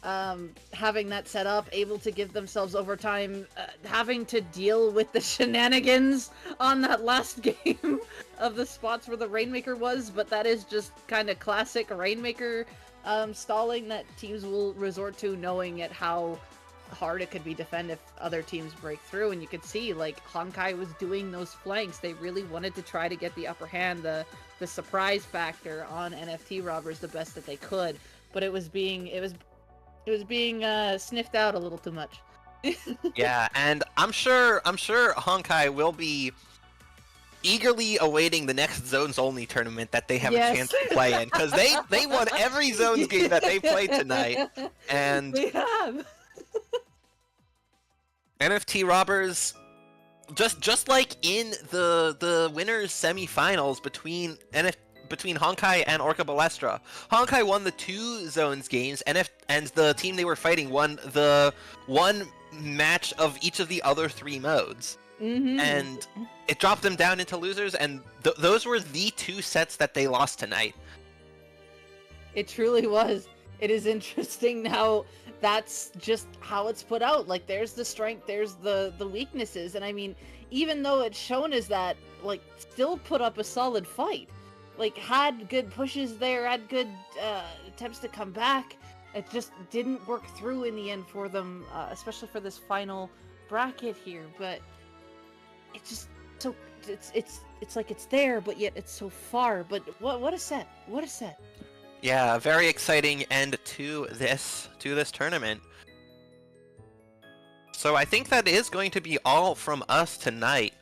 having that set up, able to give themselves overtime, having to deal with the shenanigans on that last game of the spots where the Rainmaker was, but that is just kind of classic Rainmaker stalling that teams will resort to, knowing at how hard it could be defended if other teams break through. And you could see like Honkai was doing those flanks. They really wanted to try to get the upper hand, the surprise factor on NFT Robbers the best that they could, but it was being sniffed out a little too much. Yeah, and I'm sure Honkai will be eagerly awaiting the next Zones Only tournament that they have a chance to play in, because they won every Zones game that they played tonight, and they have. NFT Robbers, just like in the winners semifinals between Honkai and Orca Balestra, Honkai won the 2 Zones games, and the team they were fighting won the 1 match of each of the other 3 modes. And it dropped them down into losers, and those were the 2 sets that they lost tonight. It truly was. It is interesting how that's just how it's put out. Like, there's the strength, there's the weaknesses, and I mean, even though it's shown as that, like, still put up a solid fight. Like, had good pushes there, had good attempts to come back. It just didn't work through in the end for them, especially for this final bracket here. But it's just so it's like it's there, but yet it's so far. But what a set! What a set! Yeah, very exciting end to this tournament. So I think that is going to be all from us tonight.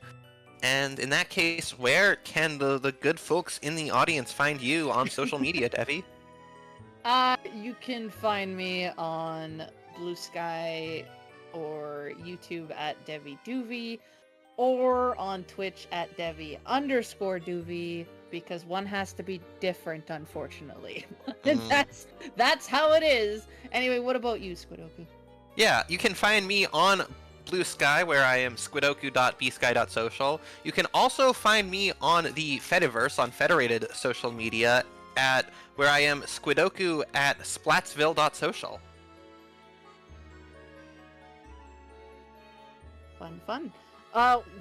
And in that case, where can the good folks in the audience find you on social media, Devi? You can find me on Blue Sky or YouTube at Devi Doovie, or on Twitch at Devi_Doovie, because one has to be different, unfortunately. That's how it is. Anyway, what about you, Squidoku? Yeah, you can find me on Blue Sky, where I am squidoku.bsky.social. You can also find me on the Fediverse, on Federated social media, where I am squidoku at splatsville.social. Fun.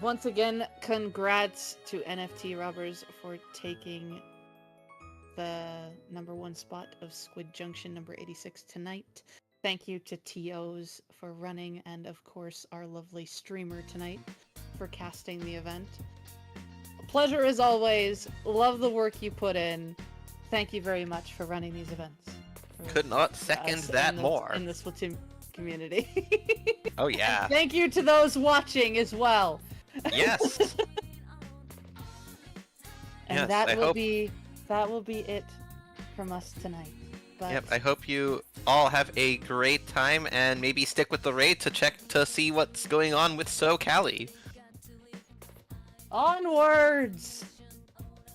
Once again, congrats to NFT Robbers for taking the #1 spot of Squid Junction number 86 tonight. Thank you to TOs for running, and of course, our lovely streamer tonight for casting the event. Pleasure as always. Love the work you put in. Thank you very much for running these events. Could not second us that in the, more. in the Splatoon community. Oh yeah. Thank you to those watching as well. Yes. And Yes, that I will hope- be it from us tonight. But Yep, I hope you all have a great time and maybe stick with the raid to check to see what's going on with SoCali. onwards.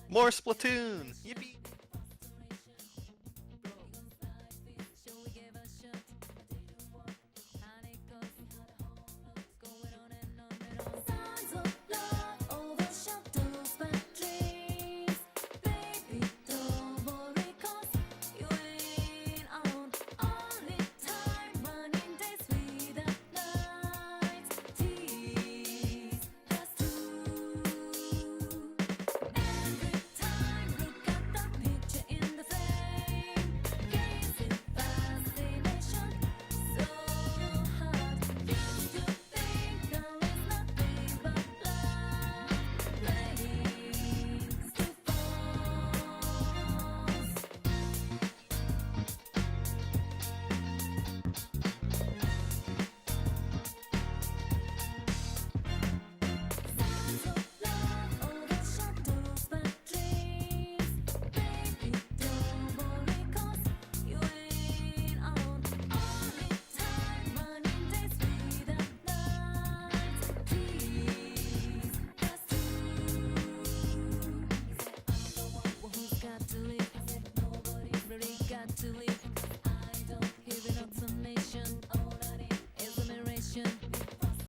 More Splatoon! Yippee! Signs of love overshadows my dreams. Baby, don't worry, 'cause you ain't on. Only time running days without nights. Tease us through. Every time, look at the picture in the frame. Gazing fascination, so hard. Used to think there was nothing but love. Flames to falls. Signs of love overshadows my dreams. Baby, don't worry, 'cause you ain't on. Only time running days without nights. Tease us through. Who's got to leave? Nobody's really got to leave.